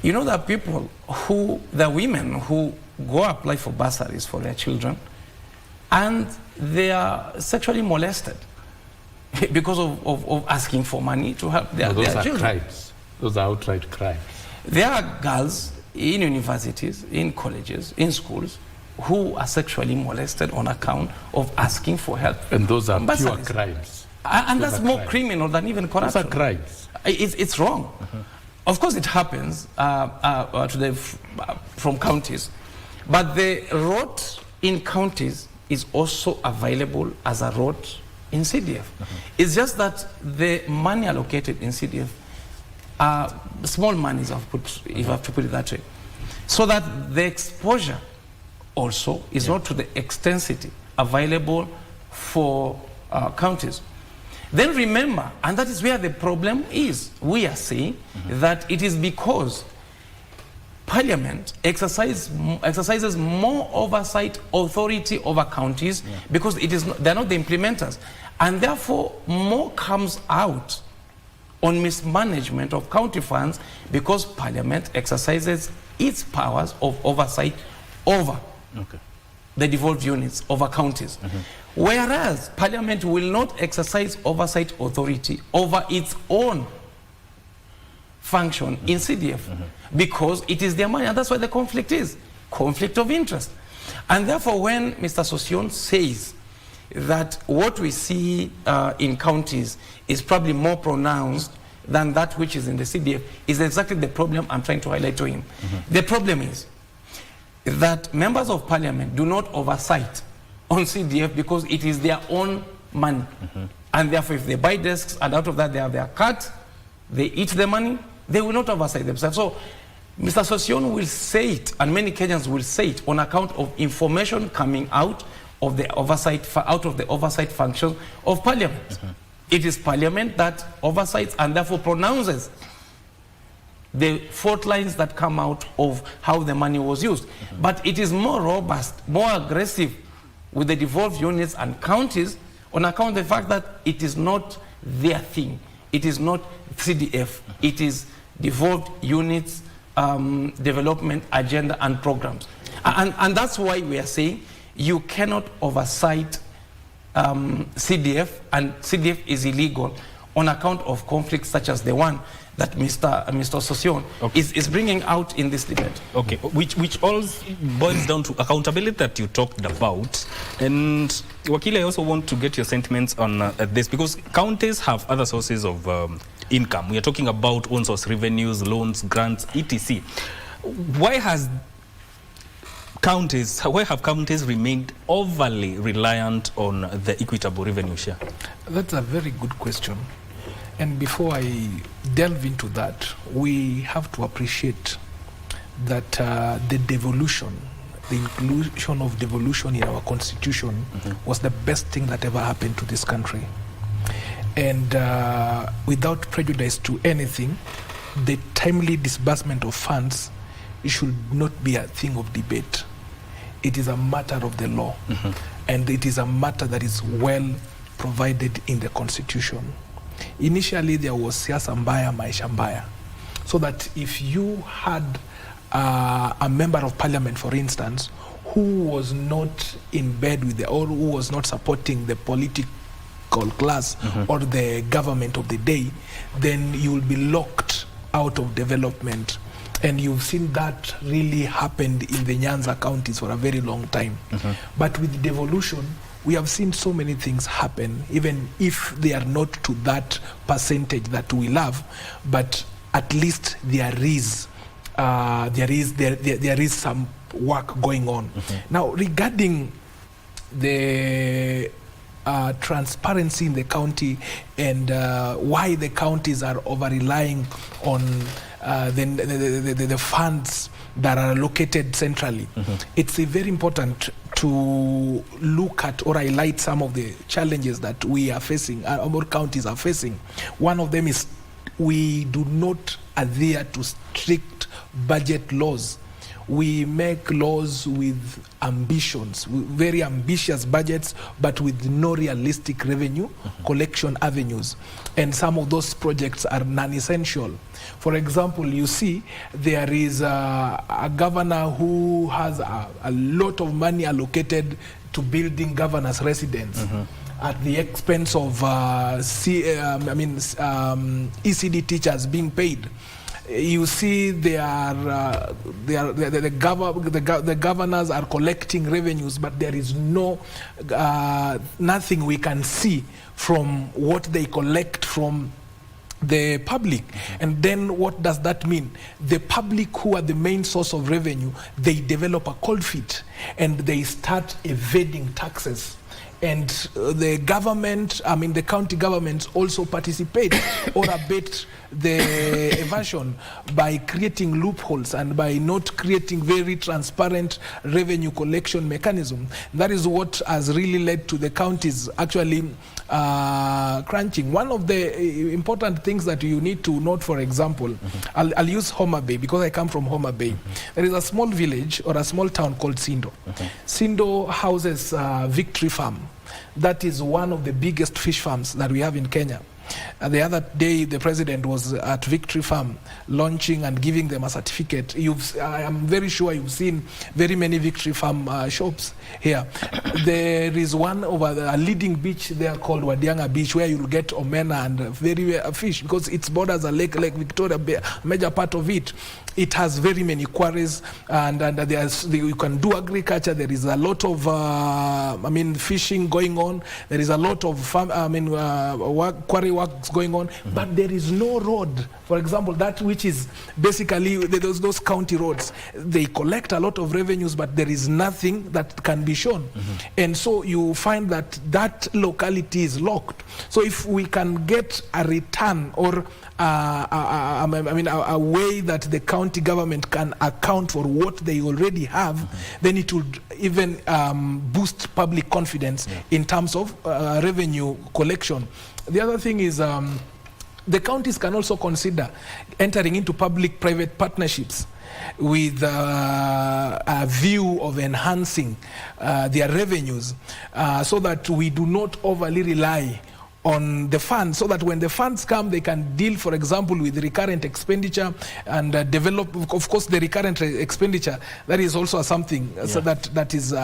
You know, there are women who go apply for bursaries for their children, and they are sexually molested because of asking for money to help their children. Crimes. Those are outright crimes. There are girls in universities, in colleges, in schools, who are sexually molested on account of asking for help. And those are pure crimes. And that's more criminal than even corruption. Those are crimes. It's wrong. Of course, it happens from counties, but the road in counties is also available as a road in CDF. It's just that the money allocated in CDF are small monies, if I have to put it that way, so that the exposure also is not to the extensity available for counties. Then remember, and that is where the problem is, we are saying that it is because Parliament exercises more oversight authority over counties because they're not the implementers. And therefore, more comes out on mismanagement of county funds because Parliament exercises its powers of oversight over the devolved units, over counties. Whereas Parliament will not exercise oversight authority over its own function in CDF because it is their money, and that's why the conflict is. Conflict of interest. And therefore, when Mr. Sosion says that what we see in counties is probably more pronounced than that which is in the CDF is exactly the problem I'm trying to highlight to him. The problem is that members of parliament do not oversight on CDF because it is their own money. And therefore, if they buy desks and out of that they have their cut, they eat the money, they will not oversight themselves. So Mr. Sosion will say it, and many Kenyans will say it, on account of information coming out of the oversight function of parliament. It is parliament that oversights and therefore pronounces the fault lines that come out of how the money was used. But it is more robust, more aggressive with the devolved units and counties on account of the fact that it is not their thing. It is not CDF. It is devolved units, development agenda and programs. And that's why we are saying you cannot oversight CDF, and CDF is illegal on account of conflicts such as the one that Mr. Sosion is bringing out in this debate. Okay, which all boils down to accountability that you talked about. And Wakili, I also want to get your sentiments on this, because counties have other sources of income. We are talking about own source revenues, loans, grants, etc. Why have counties remained overly reliant on the equitable revenue share? That's a very good question. And before I delve into that, we have to appreciate that the devolution, the inclusion of devolution in our constitution was the best thing that ever happened to this country. And without prejudice to anything, the timely disbursement of funds should not be a thing of debate. It is a matter of the law. And it is a matter that is well provided in the constitution. Initially, there was siasa mbaya, maisha mbaya. So that if you had a member of parliament, for instance, who was not in bed with or who was not supporting the political class or the government of the day, then you will be locked out of development. And you've seen that really happened in the Nyanza counties for a very long time. But with devolution, we have seen so many things happen, even if they are not to that percentage that we love, but at least there is some work going on. Now, regarding the transparency in the county and why the counties are over-relying on the funds that are allocated centrally, it's very important to look at or highlight some of the challenges that we are facing, our counties are facing. One of them is we do not adhere to strict budget laws. We make laws with ambitions, very ambitious budgets, but with no realistic revenue collection avenues. And some of those projects are non-essential. For example, you see there is a governor who has a lot of money allocated to building governor's residence at the expense of ECD teachers being paid. You see the governors are collecting revenues, but there is nothing we can see from what they collect from the public. And then what does that mean? The public, who are the main source of revenue, they develop a cold feet and they start evading taxes. And the government, the county governments also participate or abet the evasion by creating loopholes and by not creating very transparent revenue collection mechanism. That is what has really led to the counties actually crunching. One of the important things that you need to note, for example, I'll use Homa Bay because I come from Homa Bay. There is a small village or a small town called Sindo. Sindo houses Victory Farm. That is one of the biggest fish farms that we have in Kenya. The other day, the president was at Victory Farm launching and giving them a certificate. I am very sure you've seen very many Victory Farm shops here. There is one over a leading beach there called Wadianga Beach, where you'll get omena and very fish, because its borders are Lake Victoria, major part of it. It has very many quarries, and you can do agriculture. There is a lot of fishing going on. There is a lot of quarry works going on, but there is no road. For example, that which is basically those county roads, they collect a lot of revenues, but there is nothing that can be shown. And so you find that locality is locked. So if we can get a return or a way that the county government can account for what they already have, then it would even boost public confidence in terms of revenue collection. The other thing is the counties can also consider entering into public-private partnerships with a view of enhancing their revenues, so that we do not overly rely on the funds, so that when the funds come, they can deal, for example, with recurrent expenditure and develop, of course, the recurrent expenditure. That is also something so that is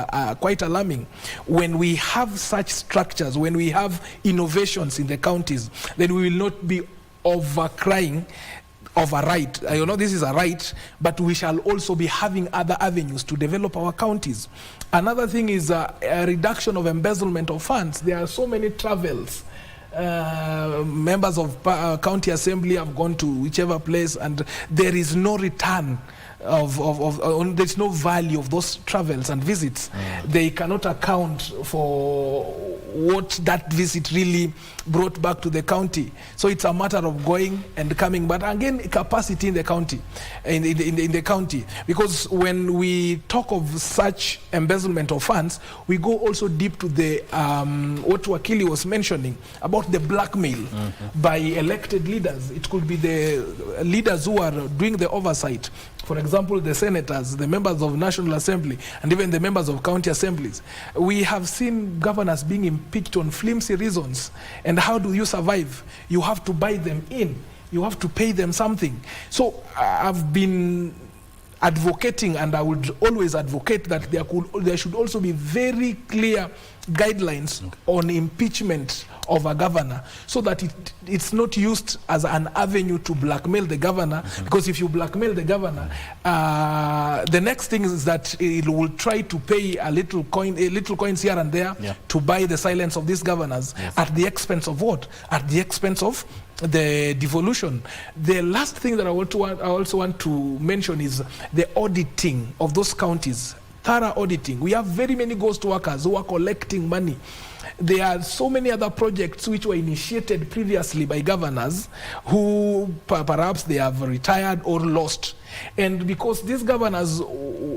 quite alarming. When we have such structures, when we have innovations in the counties, then we will not be overcrying of a right. I know this is a right, but we shall also be having other avenues to develop our counties. Another thing is a reduction of embezzlement of funds. There are so many travels. Members of county assembly have gone to whichever place, and there is no return there's no value of those travels and visits. They cannot account for what that visit really brought back to the county. So it's a matter of going and coming, but again, capacity in the county, in the county, because when we talk of such embezzlement of funds, we go also deep to the what Wakili was mentioning about the blackmail by elected leaders. It could be the leaders who are doing the oversight. For example, the senators, the members of National Assembly, and even the members of county assemblies. We have seen governors being impeached on flimsy reasons. And how do you survive? You have to buy them in. You have to pay them something. So I've been advocating, and I would always advocate that there should also be very clear guidelines on impeachment of a governor, so that it's not used as an avenue to blackmail the governor, because if you blackmail the governor, the next thing is that it will try to pay little coins here and there to buy the silence of these governors at the expense of what? At the expense of the devolution. The last thing that I also want to mention is the auditing of those counties. Thorough auditing. We have very many ghost workers who are collecting money. There are so many other projects which were initiated previously by governors who perhaps they have retired or lost. And because these governors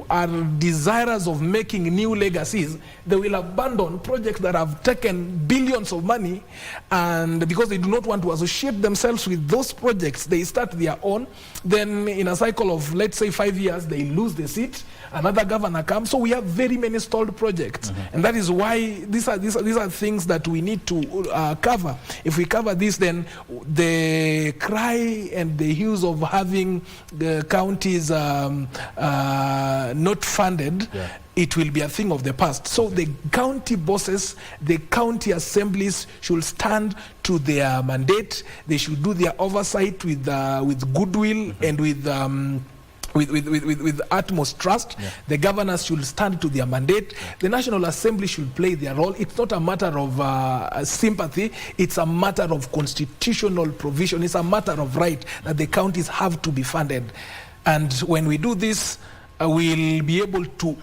are desirous of making new legacies, they will abandon projects that have taken billions of money, and because they do not want to associate themselves with those projects, they start their own. Then in a cycle of, let's say, 5 years, they lose the seat, another governor comes. So we have very many stalled projects. And that is why these are things that we need to cover. If we cover this, then the cry and the hues of having the counties not funded, it will be a thing of the past. So the county bosses, the county assemblies should stand to their mandate. They should do their oversight with goodwill and with utmost trust. The governors should stand to their mandate. The National Assembly should play their role. It's not a matter of sympathy. It's a matter of constitutional provision. It's a matter of right that the counties have to be funded. And when we do this, we'll be able to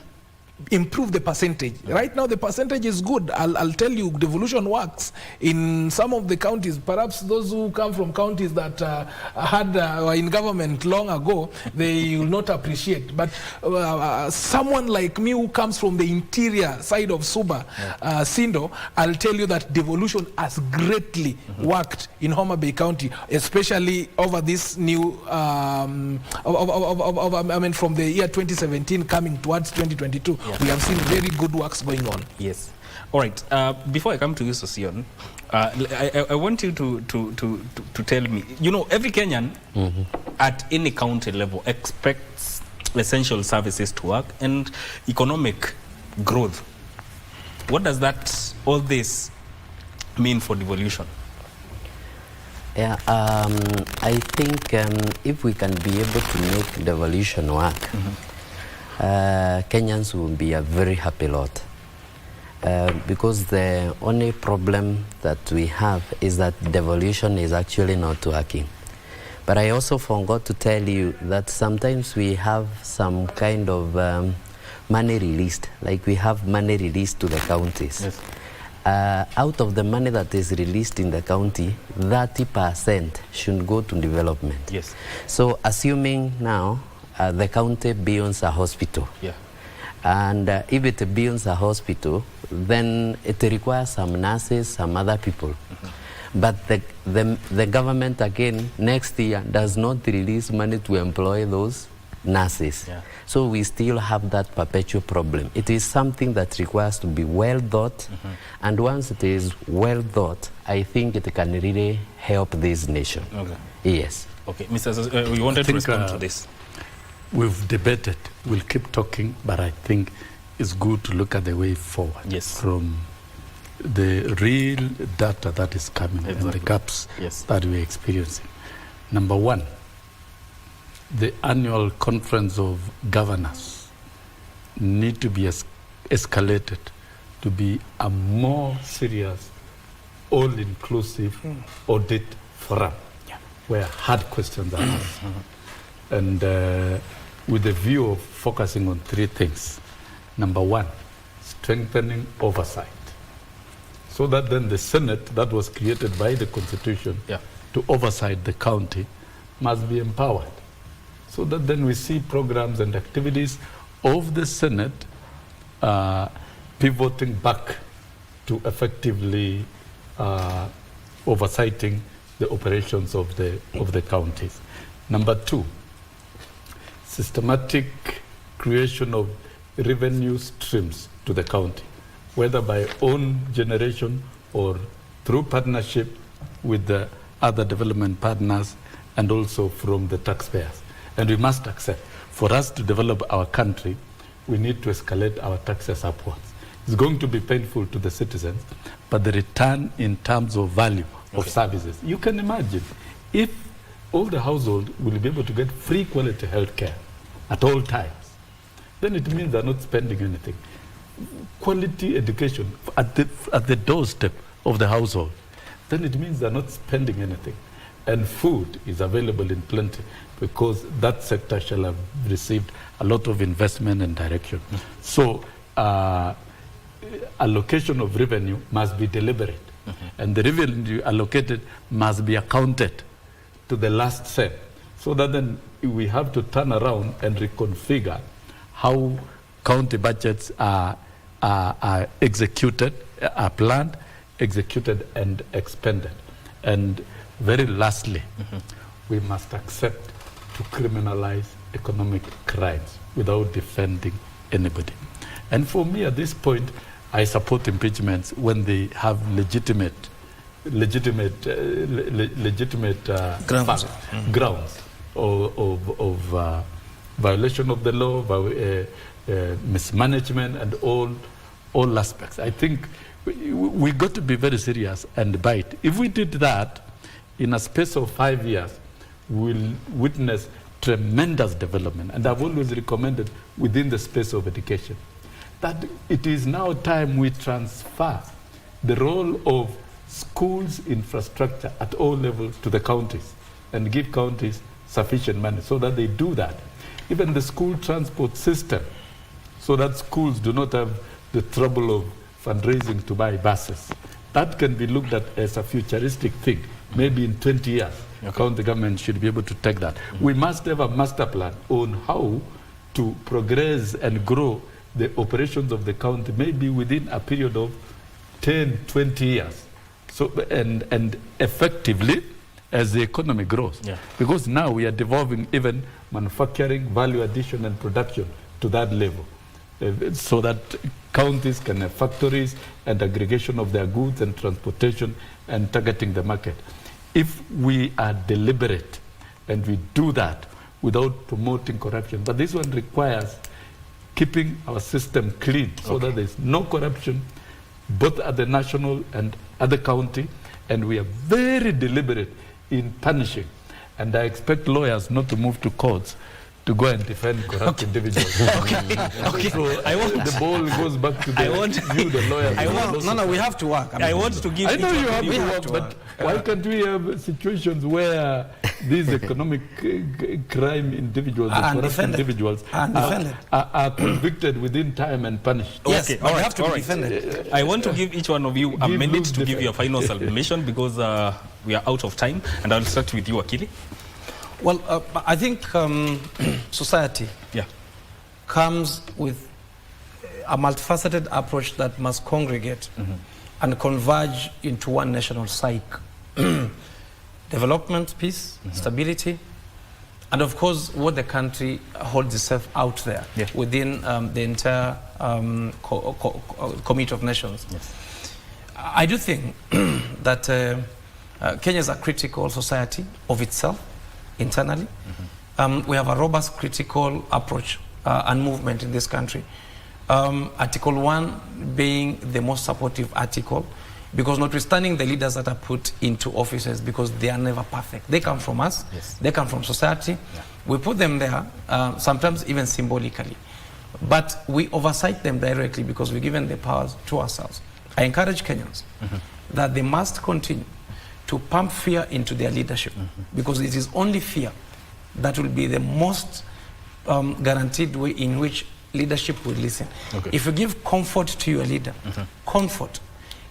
improve the percentage. Right now the percentage is good. I'll tell you, devolution works in some of the counties. Perhaps those who come from counties that were in government long ago, they will not appreciate. But someone like me who comes from the interior side of Suba, Sindo, I'll tell you that devolution has greatly worked in Homa Bay County, especially over this new, from the year 2017 coming towards 2022. Yeah. We have seen very good works going on. Yes. All right. Before I come to you, Sosion, I want you to tell me, you know, every Kenyan at any county level expects essential services to work and economic growth. What does that, all this, mean for devolution? Yeah, I think if we can be able to make devolution work, Kenyans will be a very happy lot. Because the only problem that we have is that devolution is actually not working. But I also forgot to tell you that sometimes we have some kind of money released, like we have money released to the counties. Yes. Out of the money that is released in the county, 30% should go to development. Yes. So assuming now the county builds a hospital, yeah. And if it builds a hospital, then it requires some nurses, some other people. But the government again next year does not release money to employ those nurses. Yeah. So we still have that perpetual problem. It is something that requires to be well thought, and once it is well thought, I think it can really help this nation. Okay. Yes. Okay, Mr. We wanted to respond to this. We've debated, we'll keep talking, but I think it's good to look at the way forward. Yes. From the real data that is coming and the gaps that we're experiencing. Number one, the annual conference of governors need to be escalated to be a more serious, all-inclusive audit forum where hard questions are asked. And with the view of focusing on three things. Number one, strengthening oversight. So that then the Senate that was created by the Constitution to oversight the county must be empowered. So that then we see programs and activities of the Senate pivoting back to effectively oversighting the operations of the counties. Number two, systematic creation of revenue streams to the county, whether by own generation or through partnership with the other development partners and also from the taxpayers. And we must accept, for us to develop our country, we need to escalate our taxes upwards. It's going to be painful to the citizens, but the return in terms of value of services, you can imagine if all the household will be able to get free quality health care at all times, then it means they're not spending anything. Quality education at the doorstep of the household, then it means they're not spending anything. And food is available in plenty because that sector shall have received a lot of investment and direction. So allocation of revenue must be deliberate. And the revenue allocated must be accounted to the last cent, so that then we have to turn around and reconfigure how county budgets are executed, are planned, executed, and expended. And very lastly, we must accept to criminalize economic crimes without defending anybody. And for me, at this point, I support impeachments when they have legitimate grounds of violation of the law, mismanagement, and all aspects. I think we got to be very serious and bite. If we did that, in a space of 5 years, we'll witness tremendous development. And I've always recommended within the space of education that it is now time we transfer the role of schools infrastructure at all levels to the counties and give counties sufficient money so that they do that. Even the school transport system, so that schools do not have the trouble of fundraising to buy buses. That can be looked at as a futuristic thing. Maybe in 20 years, county government should be able to take that. We must have a master plan on how to progress and grow the operations of the county, maybe within a period of 10, 20 years. So, and effectively, as the economy grows. Because now we are devolving even manufacturing, value addition, and production to that level. so that counties can have factories and aggregation of their goods and transportation and targeting the market. If we are deliberate and we do that without promoting corruption, but this one requires keeping our system clean so that there's no corruption both at the national and at the county, and we are very deliberate in punishing. And I expect lawyers not to move to courts to go and defend corrupt individuals. So the ball goes back to the lawyers. No, we have to work. I want to give. I know you have to work, but why can't we have situations where these economic crime individuals, corrupt individuals, are convicted within time and punished? Yes, okay, have to be defended. I want to give each one of you a minute to give your final submission because we are out of time, and I'll start with you, Wakili. Well, I think society comes with a multifaceted approach that must congregate and converge into one national psyche. Development, peace, stability, and of course what the country holds itself out there within the entire Committee of Nations. I do think that Kenya is a critical society of itself internally. We have a robust critical approach and movement in this country. Article 1 being the most supportive article, because notwithstanding the leaders that are put into offices, because they are never perfect. They come from us, they come from society. We put them there, sometimes even symbolically. But we oversight them directly because we've given the powers to ourselves. I encourage Kenyans that they must continue to pump fear into their leadership, because it is only fear that will be the most guaranteed way in which leadership will listen. If you give comfort to your leader, comfort,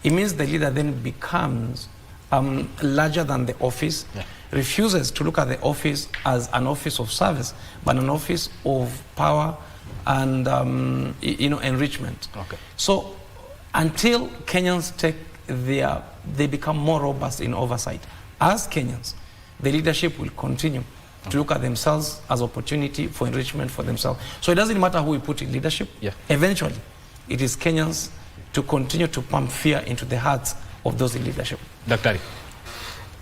it means the leader then becomes larger than the office, refuses to look at the office as an office of service, but an office of power and enrichment. So until Kenyans take they become more robust in oversight, as Kenyans, the leadership will continue to look at themselves as opportunity for enrichment for themselves. So it doesn't matter who we put in leadership. Eventually, it is Kenyans to continue to pump fear into the hearts of those in leadership. Dr.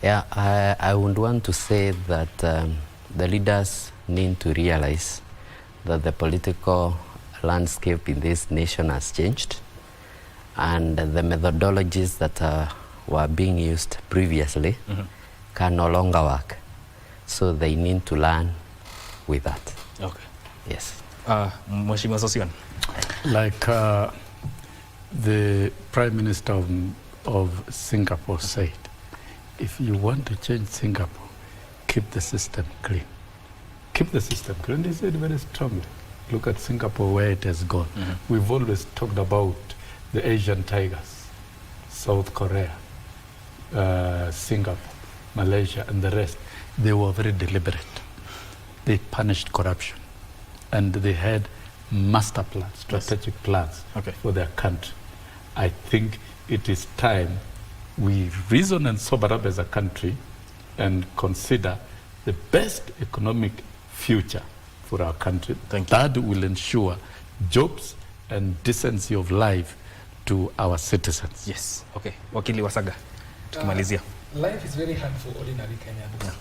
Yeah, I would want to say that the leaders need to realize that the political landscape in this nation has changed, and the methodologies that were being used previously can no longer work. So they need to learn with that. Yes. Mheshimiwa Sossion. Like the Prime Minister of Singapore said, if you want to change Singapore, keep the system clean. Keep the system clean. They said very strongly. Look at Singapore, where it has gone. We've always talked about the Asian tigers, South Korea, Singapore, Malaysia, and the rest. They were very deliberate. They punished corruption, and they had master plans, strategic plans for their country. I think it is time we reason and sober up as a country and consider the best economic future for our country. That will ensure jobs and decency of life to our citizens. Yes. Okay. Wakili Wasaga, tukimalizia. Life is very hard for ordinary Kenyans.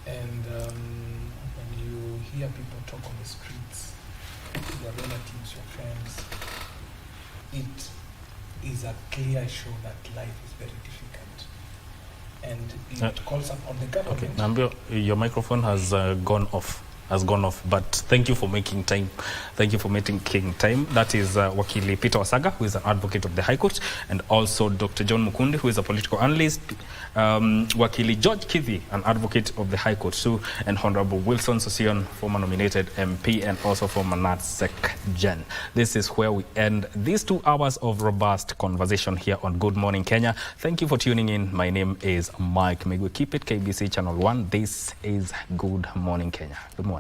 And when you hear people talk on the streets, your relatives, your friends, it is a clear show that life is very difficult. And it calls upon the government. Okay, Nambio, your microphone has gone off. But thank you for making time. Thank you for making time. That is Wakili Peter Wasaga, who is an advocate of the High Court, and also Dr. John Mukundi, who is a political analyst, Wakili George Kithi, an advocate of the High Court too, and Honorable Wilson Sossion, former nominated MP and also former NATSEC Gen. This is where we end these 2 hours of robust conversation here on Good Morning Kenya. Thank you for tuning in. My name is Mike Migwe. Keep it KBC Channel 1. This is Good Morning Kenya. Good morning.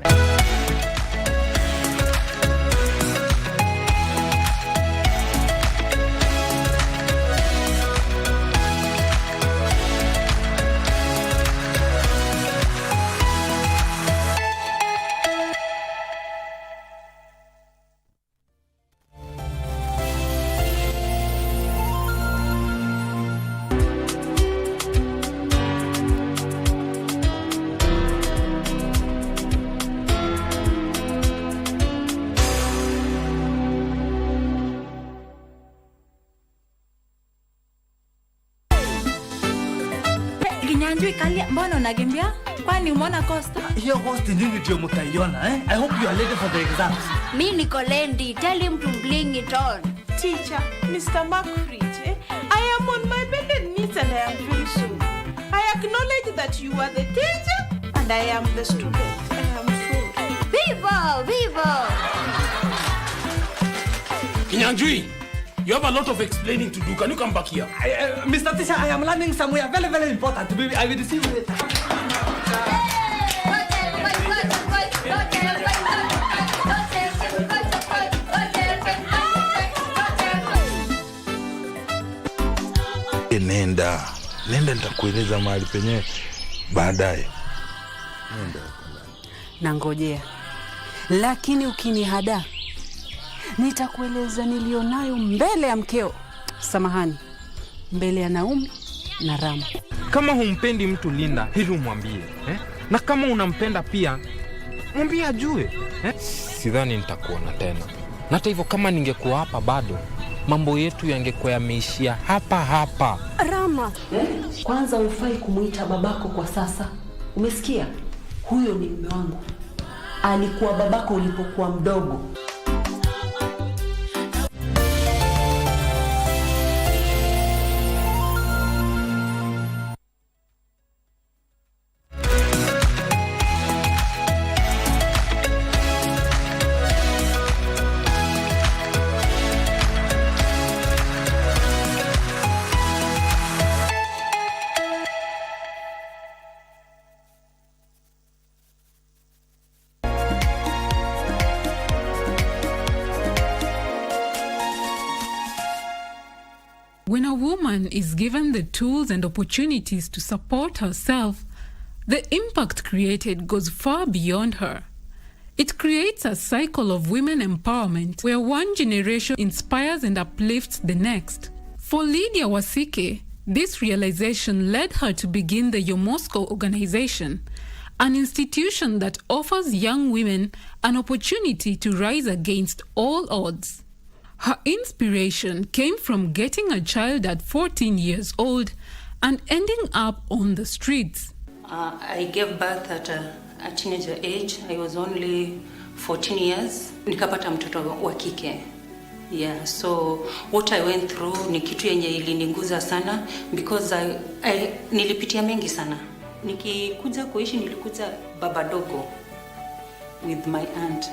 Kalia, mbona unakimbia? Kwani umeona Costa? Hiyo Costa nini ndio mtaiona eh? I hope you are ready for the exams. Mi niko Lendi, tell him to bring it on. Teacher, Mr. Makridge, I am on my bended knees and I am very sorry. I acknowledge that you are the teacher and I am the student. I am sorry. Vivo, vivo! Kinyanjui, you have a lot of explaining to do. Can you come back here? Mr. Teacher, I am learning somewhere very, very important. I will see you later. Nenda nitakueleza mahali penyewe baadaye. Na ngojea. Lakini ukinihada nitakueleza nilionayo mbele ya mkeo. Samahani. Mbele ya Naomi na Rama. Kama humpendi mtu Linda, hili umwambie. Na kama unampenda pia, mwambie ajue. Sidhani nitakuona tena. Na hata hivyo kama ningekuwa hapa bado, mambo yetu yangekuwa yameishia hapa hapa. Rama, kwanza ufai kumuita babako kwa sasa. Umesikia? Huyo ni mume wangu. Alikuwa babako ulipokuwa mdogo. When a woman is given the tools and opportunities to support herself, the impact created goes far beyond her. It creates a cycle of women empowerment where one generation inspires and uplifts the next. For Lydia Wasike, this realization led her to begin the Yomosko organization, an institution that offers young women an opportunity to rise against all odds. Her inspiration came from getting a child at 14 years old and ending up on the streets. I gave birth at a teenager age. I was only 14 years. Nikapata mtoto wa kike. Yeah, so what I went through ni kitu yenye iliniguza sana because nilipitia mengi sana. Nikikuja kuishi nilikuja baba dogo with my aunt.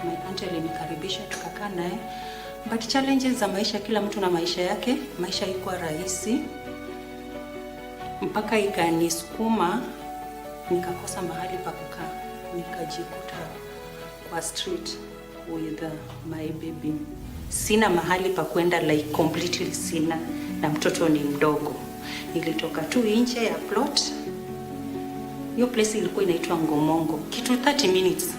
My aunt alinikaribisha tukakaa naye. But challenges za maisha, kila mtu na maisha yake. Maisha haikuwa rahisi. Mpaka ikanisukuma nikakosa mahali pa kukaa. Nikajikuta kwa street with my baby. Sina mahali pa kwenda, like completely sina, na mtoto ni mdogo. Nilitoka tu nje ya plot. Hiyo place ilikuwa inaitwa Ngomongo. Kitu 30 minutes.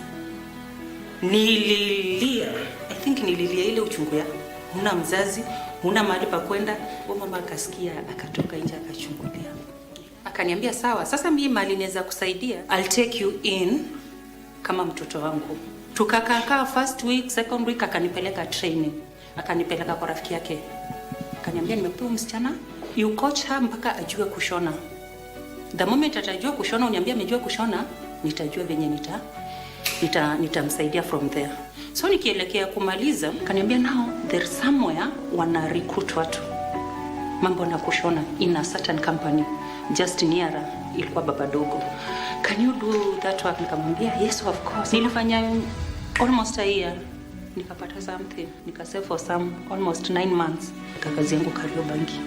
Nililia. I think nililia ile uchungu ya huna mzazi, huna mahali pa kwenda. Mama akasikia, akatoka nje akachungulia. Akaniambia sawa, sasa mimi mali naweza kusaidia. I'll take you in kama mtoto wangu. Tukakaa first week, second week akanipeleka training. Akanipeleka kwa rafiki yake. Akaniambia nimekuwa msichana, you coach her mpaka ajue kushona. The moment atajua kushona, uniambia amejua kushona, nitajua venye nitamsaidia from there. So nikielekea kumaliza, kaniambia now there's somewhere wana recruit watu mambo na kushona in a certain company just near ilikuwa baba dogo. Can you do that work? Nikamwambia yes of course. Nilifanya almost a year, nikapata something, nikasave for some almost 9 months. Kazi yangu Kariobangi.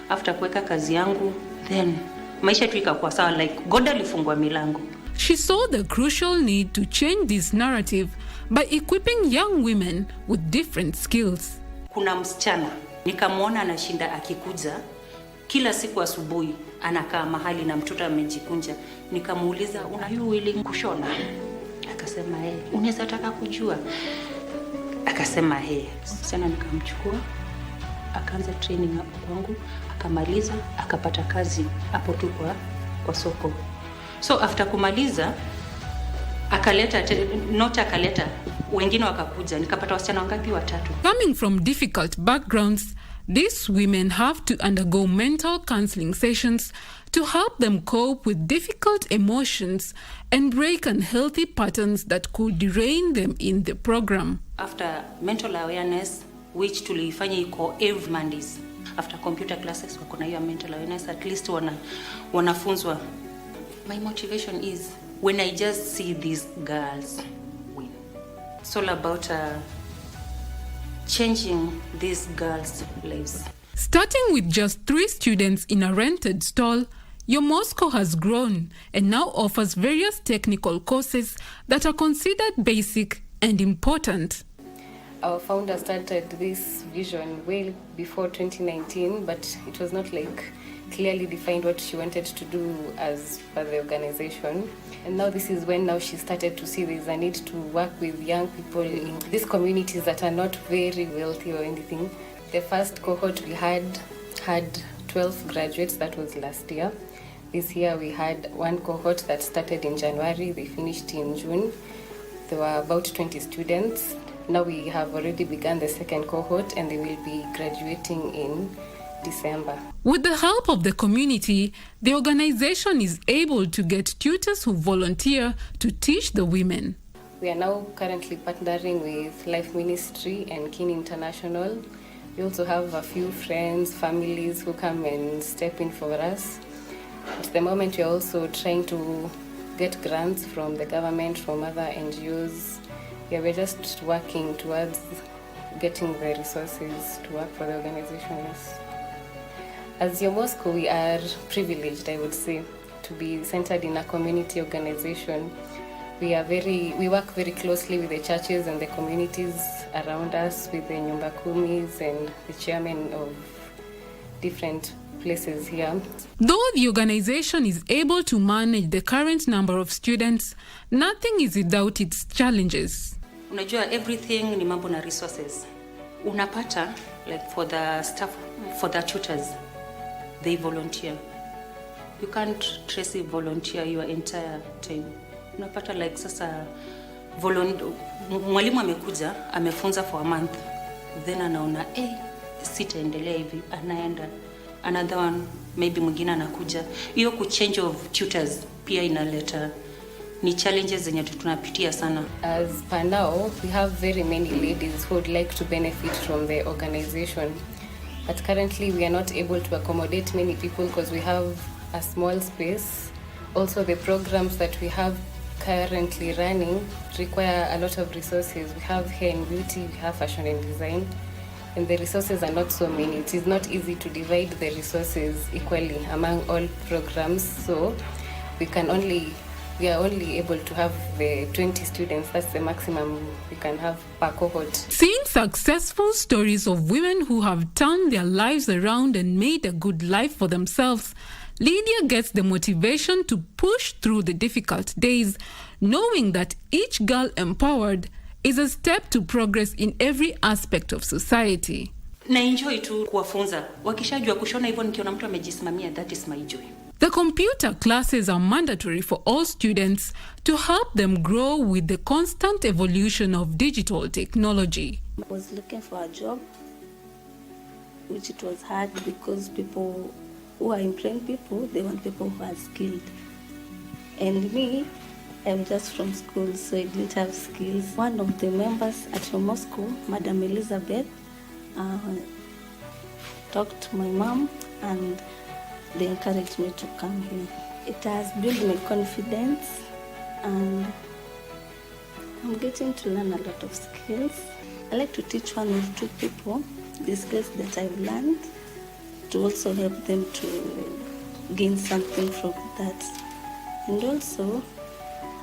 After kuweka kazi yangu, then maisha tu ikakuwa sawa, like God alifungua milango. She saw the crucial need to change this narrative by equipping young women with different skills. Kuna msichana nikamwona anashinda akikuja kila siku asubuhi, anakaa mahali na mtoto amejikunja. Nikamuuliza, una you willing kushona? Akasema unaweza taka kujua? Akasema Msichana nikamchukua, akaanza training hapo kwangu, akamaliza, akapata kazi hapo tu kwa soko. So after kumaliza akaleta wengine wakakuja, nikapata wasichana wangapi? 3. Coming from difficult backgrounds, these women have to undergo mental counseling sessions to help them cope with difficult emotions and break unhealthy patterns that could derail them in the program. After mental awareness, which tulifanya iko every Mondays, after computer classes wako na hiyo mental awareness, at least wanafunzwa. My motivation is when I just see these girls win. It's all about changing these girls' lives. Starting with just 3 students in a rented stall, your Moscow has grown and now offers various technical courses that are considered basic and important. Our founder started this vision way before 2019, but it was not like clearly defined what she wanted to do as per the organization. And now this is when she started to see there's a need to work with young people in these communities that are not very wealthy or anything. The first cohort we had 12 graduates. That was last year. This year we had one cohort that started in January. They finished in June. There were about 20 students. Now we have already begun the second cohort and they will be graduating in December. With the help of the community, the organization is able to get tutors who volunteer to teach the women. We are now currently partnering with Life Ministry and Kin International. We also have a few friends, families who come and step in for us. At the moment, we are also trying to get grants from the government, from other NGOs. Yeah, we're just working towards getting the resources to work for the organization. Yes. As Moscow, we are privileged, I would say, to be centered in a community organization. We work very closely with the churches and the communities around us, with the Nyumba Kumis and the chairman of different places here. Though the organization is able to manage the current number of students, nothing is without its challenges. Unajua, everything ni mambo na resources. Unapata, like for the staff, for the tutors, they volunteer. You can't trace a volunteer your entire time. Unapata like sasa mwalimu amekuja, amefunza for a month, then anaona sitaendelea hivi, anaenda another one, maybe mwingine anakuja. Hiyo change of tutors pia inaleta ni challenges zenye tunapitia sana. As per now, we have very many ladies who would like to benefit from the organization. But currently we are not able to accommodate many people because we have a small space. Also the programs that we have currently running require a lot of resources. We have hair and beauty, we have fashion and design, and the resources are not so many. It is not easy to divide the resources equally among all programs, so we are only able to have the 20 students. That's the maximum we can have per cohort. Seeing successful stories of women who have turned their lives around and made a good life for themselves, Lydia gets the motivation to push through the difficult days, knowing that each girl empowered is a step to progress in every aspect of society. Na enjoy tu kuwafunza. Wakishajua kushona hivyo nikiona mtu amejisimamia, that is my joy. The computer classes are mandatory for all students to help them grow with the constant evolution of digital technology. I was looking for a job, which it was hard because people who are employing people, they want people who are skilled. And me, I'm just from school, so I didn't have skills. One of the members at Moscow, Madam Elizabeth, talked to my mom and they encouraged me to come here. It has built my confidence and I'm getting to learn a lot of skills. I like to teach one or two people the skills that I've learned to also help them to gain something from that. And also,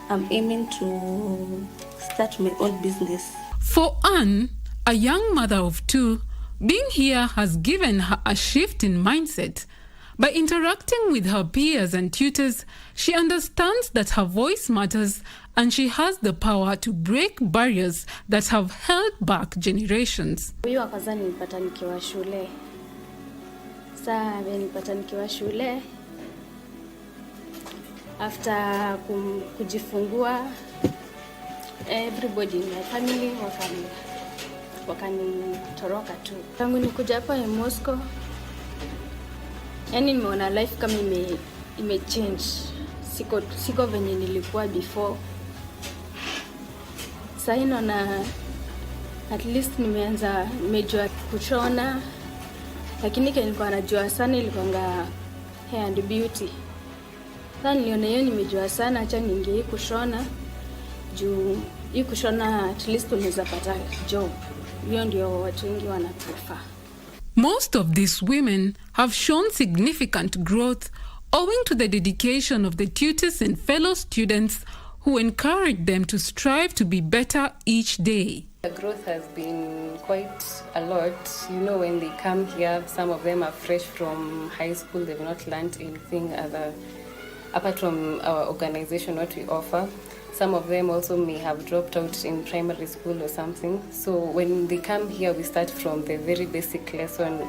I'm aiming to start my own business. For Anne, a young mother of 2, being here has given her a shift in mindset. By interacting with her peers and tutors, she understands that her voice matters and she has the power to break barriers that have held back generations. Huyu kwanza nilipata nikiwa shule. Sasa nilipata nikiwa shule. After kujifungua, everybody in my family wakanitoroka tu. Tangu nikuja hapa Moscow, yani nimeona life kama imechange. Siko venye nilikuwa before. Sasa naona at least nimejua kushona, lakini nilikuwa najua sana ilikuwa hair and beauty. Sasa niliona hiyo nimejua sana, acha niingie kushona. Juu hii kushona at least unaweza pata job. Hiyo ndio watu wengi wanaprefer. Most of these women have shown significant growth owing to the dedication of the tutors and fellow students who encourage them to strive to be better each day. The growth has been quite a lot. You know, when they come here, some of them are fresh from high school. They've not learned anything apart from our organization, what we offer. Some of them also may have dropped out in primary school or something. So when they come here, we start from the very basic lesson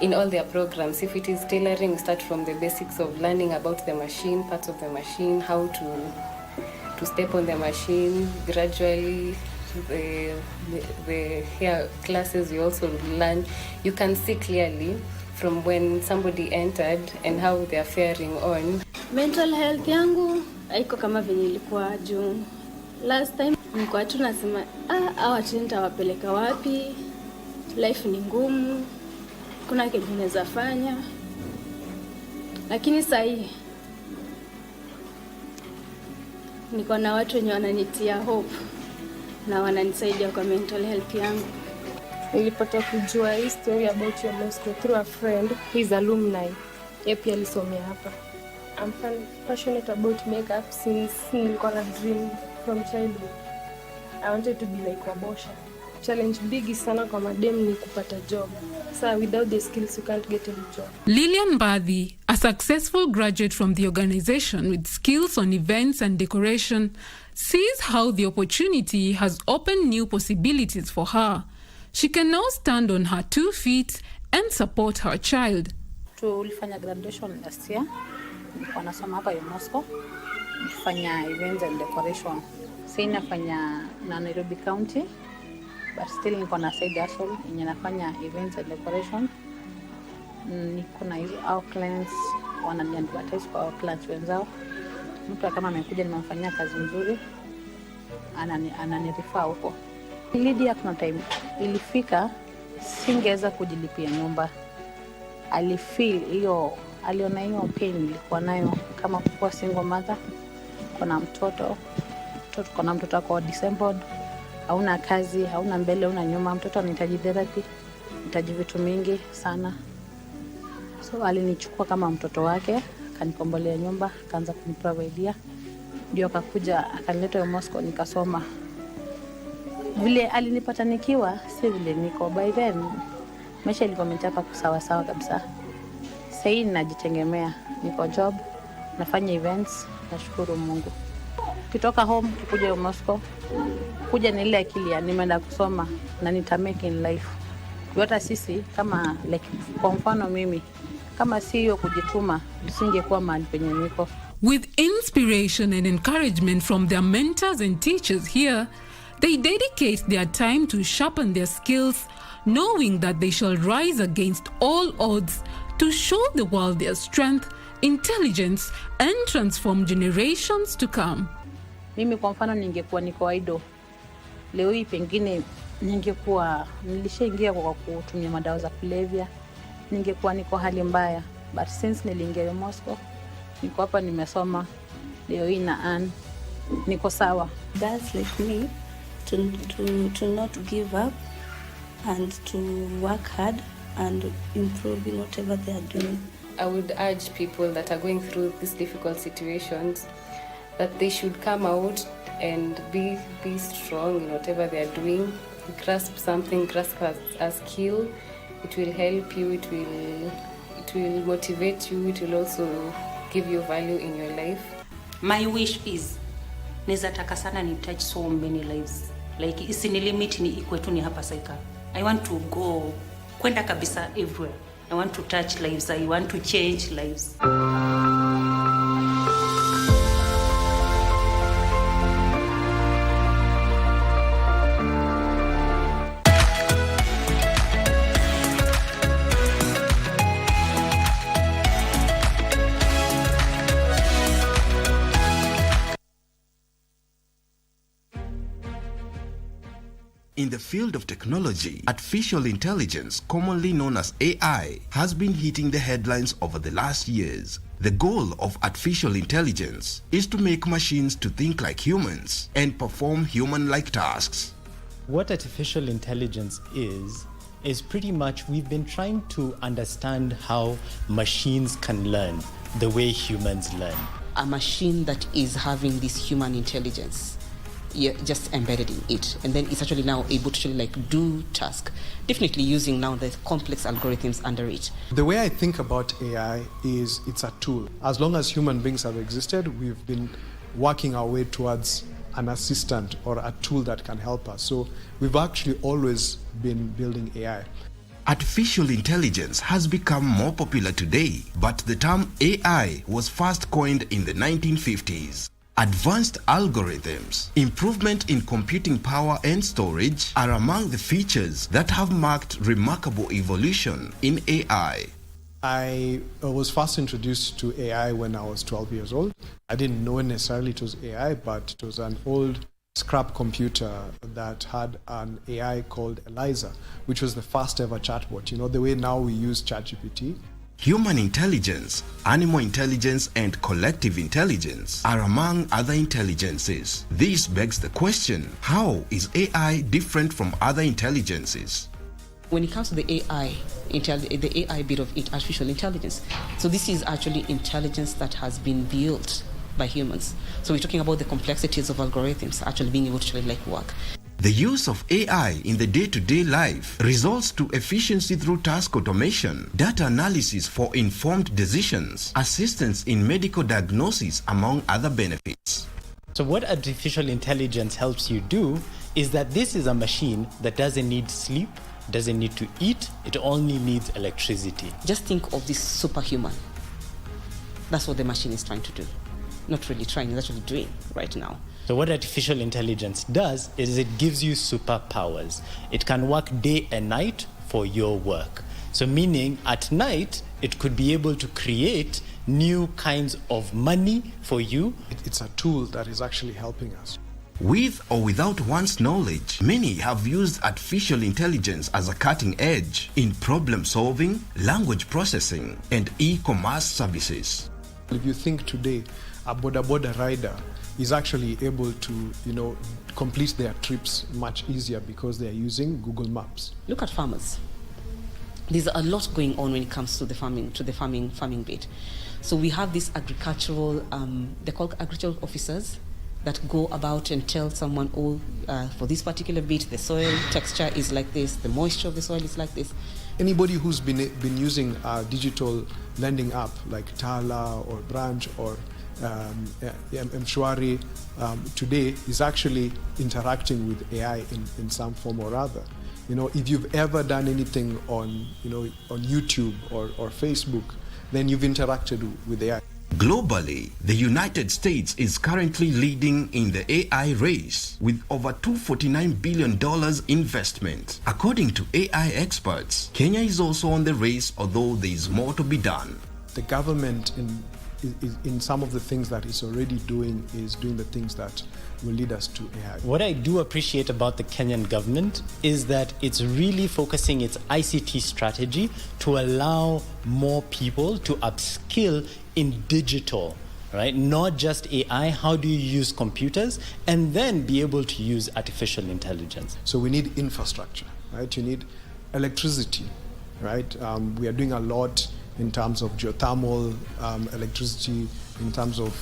in all their programs. If it is tailoring, we start from the basics of learning about the machine, parts of the machine, how to step on the machine. Gradually, the hair classes we also learn. You can see clearly from when somebody entered and how they are faring on. Mental health yangu haiko kama venye ilikuwa juu. Last time nilikuwa tu nasema hawa nitawapeleka wapi? Life ni ngumu. Kuna kitu naweza fanya. Lakini sasa niko na watu wenye wananitia hope na wananisaidia kwa mental health yangu. Nilipata kujua hii story about your mosque through a friend who is alumni. Yeye pia alisomea hapa. I'm passionate about makeup since nilikuwa na dream from childhood. I wanted to be like Wabosha. Challenge big sana kwa madem ni kupata job. So without the skills you can't get any job. Lillian Badhi, a successful graduate from the organization with skills on events and decoration, sees how the opportunity has opened new possibilities for her. She can now stand on her 2 feet and support her child. Tulifanya graduation last year. Nilikuwa nasoma hapa UNESCO. Nilifanya events and decoration. Sasa nafanya na Nairobi County. But still niko na side hustle yenye nafanya events and decoration. Niko na our clients wananiadvertise kwa our clients wenzao. Mtu kama amekuja nimemfanyia kazi nzuri ananirefer huko. Lydia kuna time ilifika singeweza kujilipia nyumba. Aliona hiyo pain nilikuwa nayo kama kuwa single mother. Kuna mtoto ako disabled, hauna kazi, hauna mbele, hauna nyuma, mtoto anahitaji therapy, anahitaji vitu mingi sana. So alinichukua kama mtoto wake, akanikombolea nyumba, akaanza kuniprovidea. Ndio akakuja akanileta Moscow nikasoma. Vile alinipata nikiwa si vile niko by then. Maisha ilikuwa imechapa sawa kabisa. Sasa najitegemea, niko job, nafanya events, nashukuru Mungu. Kitoka home kuja Moscow, kuja na ile akili ya nimeenda kusoma na nitamake in life. Hata sisi kama like kwa mfano mimi kama si hiyo kujituma nisingekuwa mahali penye niko. With inspiration and encouragement from their mentors and teachers here, they dedicate their time to sharpen their skills, knowing that they shall rise against all odds to show the world their strength, intelligence, and transform generations to come. Mimi kwa mfano ningekuwa niko idle leo hii, pengine nilishaingia kwa kutumia madawa za kulevya, ningekuwa niko hali mbaya. But since niliingia Moscow, niko hapa nimesoma, leo hii na niko sawa. Girls like me to not give up and to work hard and improve in whatever they are doing. I would urge people that are going through these difficult situations that they should come out and be strong in whatever they are doing. Grasp something, grasp a skill. It will help you, it will motivate you, it will also give you value in your life. My wish is naweza taka sana ni touch so many lives. Like isini limit ni ikwetu ni hapa Saika. I want to go kwenda kabisa everywhere. I want to touch lives. I want to change lives. In the field of technology, artificial intelligence, commonly known as AI, has been hitting the headlines over the last years. The goal of artificial intelligence is to make machines to think like humans and perform human-like tasks. What artificial intelligence is pretty much we've been trying to understand how machines can learn the way humans learn. A machine that is having this human intelligence, just embedded in it, and then it's actually now able to actually like do task, definitely using now the complex algorithms under it. The way I think about AI is it's a tool. As long as human beings have existed, we've been working our way towards an assistant or a tool that can help us. So we've actually always been building AI. Artificial intelligence has become more popular today, but the term AI was first coined in the 1950s. Advanced algorithms, improvement in computing power and storage are among the features that have marked remarkable evolution in AI. I was first introduced to AI when I was 12 years old. I didn't know necessarily it was AI, but it was an old scrap computer that had an AI called Eliza, which was the first ever chatbot. You know, the way now we use ChatGPT. Human intelligence, animal intelligence, and collective intelligence are among other intelligences. This begs the question, how is AI different from other intelligences? When it comes to the AI bit of it, artificial intelligence, so this is actually intelligence that has been built by humans. So we're talking about the complexities of algorithms actually being able to actually like work. The use of AI in the day-to-day life results to efficiency through task automation, data analysis for informed decisions, assistance in medical diagnosis, among other benefits. So what artificial intelligence helps you do is that this is a machine that doesn't need sleep, doesn't need to eat, it only needs electricity. Just think of this superhuman. That's what the machine is trying to do. Not really trying, it's actually doing right now. So what artificial intelligence does is it gives you superpowers. It can work day and night for your work. So meaning at night, it could be able to create new kinds of money for you. It's a tool that is actually helping us. With or without one's knowledge, many have used artificial intelligence as a cutting edge in problem solving, language processing, and e-commerce services. If you think today, a boda rider is actually able to, complete their trips much easier because they are using Google Maps. Look at farmers. There's a lot going on when it comes to the farming bit. So we have these agricultural, they're called agricultural officers that go about and tell someone, for this particular bit, the soil texture is like this, the moisture of the soil is like this. Anybody who's been using a digital lending app like Tala or Branch or Mshwari today is actually interacting with AI in some form or other. If you've ever done anything on YouTube or Facebook, then you've interacted with AI. Globally, the United States is currently leading in the AI race with over $249 billion investment. According to AI experts, Kenya is also on the race, although there is more to be done. The government in some of the things that it's already doing is doing the things that will lead us to AI. What I do appreciate about the Kenyan government is that it's really focusing its ICT strategy to allow more people to upskill in digital, right? Not just AI, how do you use computers and then be able to use artificial intelligence? So we need infrastructure, right? You need electricity, right? We are doing a lot in terms of geothermal electricity, in terms of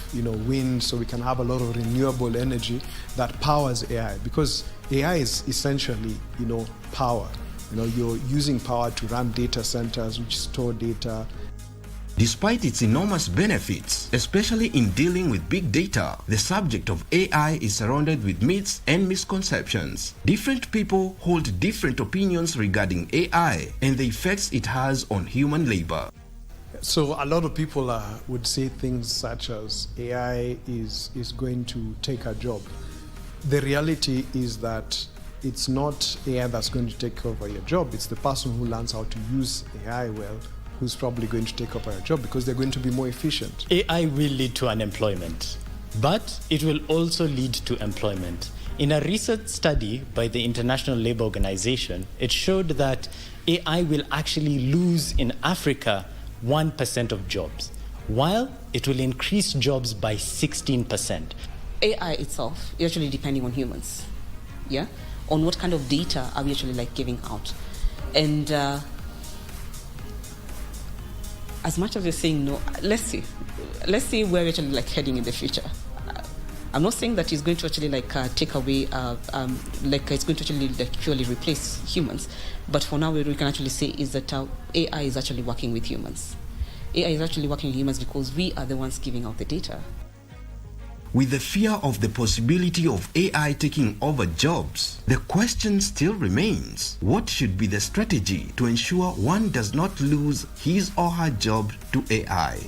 wind, so we can have a lot of renewable energy that powers AI, because AI is essentially power. You're using power to run data centers which store data. Despite its enormous benefits, especially in dealing with big data, the subject of AI is surrounded with myths and misconceptions. Different people hold different opinions regarding AI and the effects it has on human labor. So a lot of people would say things such as AI is going to take a job. The reality is that it's not AI that's going to take over your job. It's the person who learns how to use AI well who's probably going to take over your job, because they're going to be more efficient. AI will lead to unemployment, but it will also lead to employment. In a recent study by the International Labour Organization, it showed that AI will actually lose in Africa 1% of jobs, while it will increase jobs by 16%. AI itself is actually depending on humans, yeah? On what kind of data are we actually like giving out? And as much as you're saying no, let's see where we're actually like heading in the future. I'm not saying that it's going to actually like take away, like it's going to actually like purely replace humans. But for now, what we can actually say is that AI is actually working with humans. AI is actually working with humans because we are the ones giving out the data. With the fear of the possibility of AI taking over jobs, the question still remains: what should be the strategy to ensure one does not lose his or her job to AI?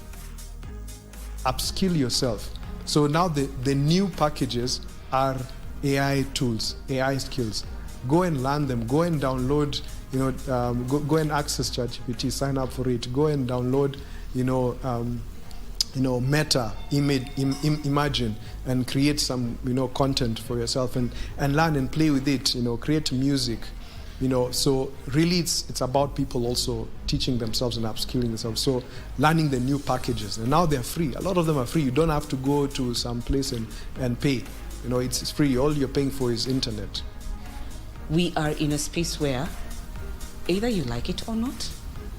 Upskill yourself. So now the new packages are AI tools, AI skills. Go and learn them. Go and download, go and access ChatGPT, sign up for it. Go and download, Meta, Imagine, and create some, content for yourself and learn and play with it, create music, so really it's about people also teaching themselves and upskilling themselves. So learning the new packages, and now they're free. A lot of them are free. You don't have to go to some place and pay. It's free. All you're paying for is internet. We are in a space where either you like it or not,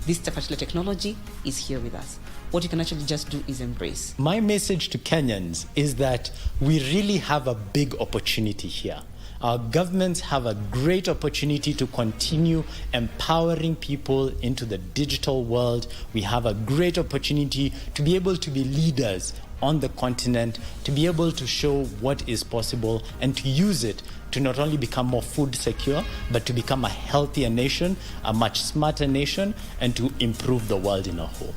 this particular technology is here with us. What you can actually just do is embrace. My message to Kenyans is that we really have a big opportunity here. Our governments have a great opportunity to continue empowering people into the digital world. We have a great opportunity to be able to be leaders on the continent, to be able to show what is possible and to use it to not only become more food secure, but to become a healthier nation, a much smarter nation, and to improve the world in a whole.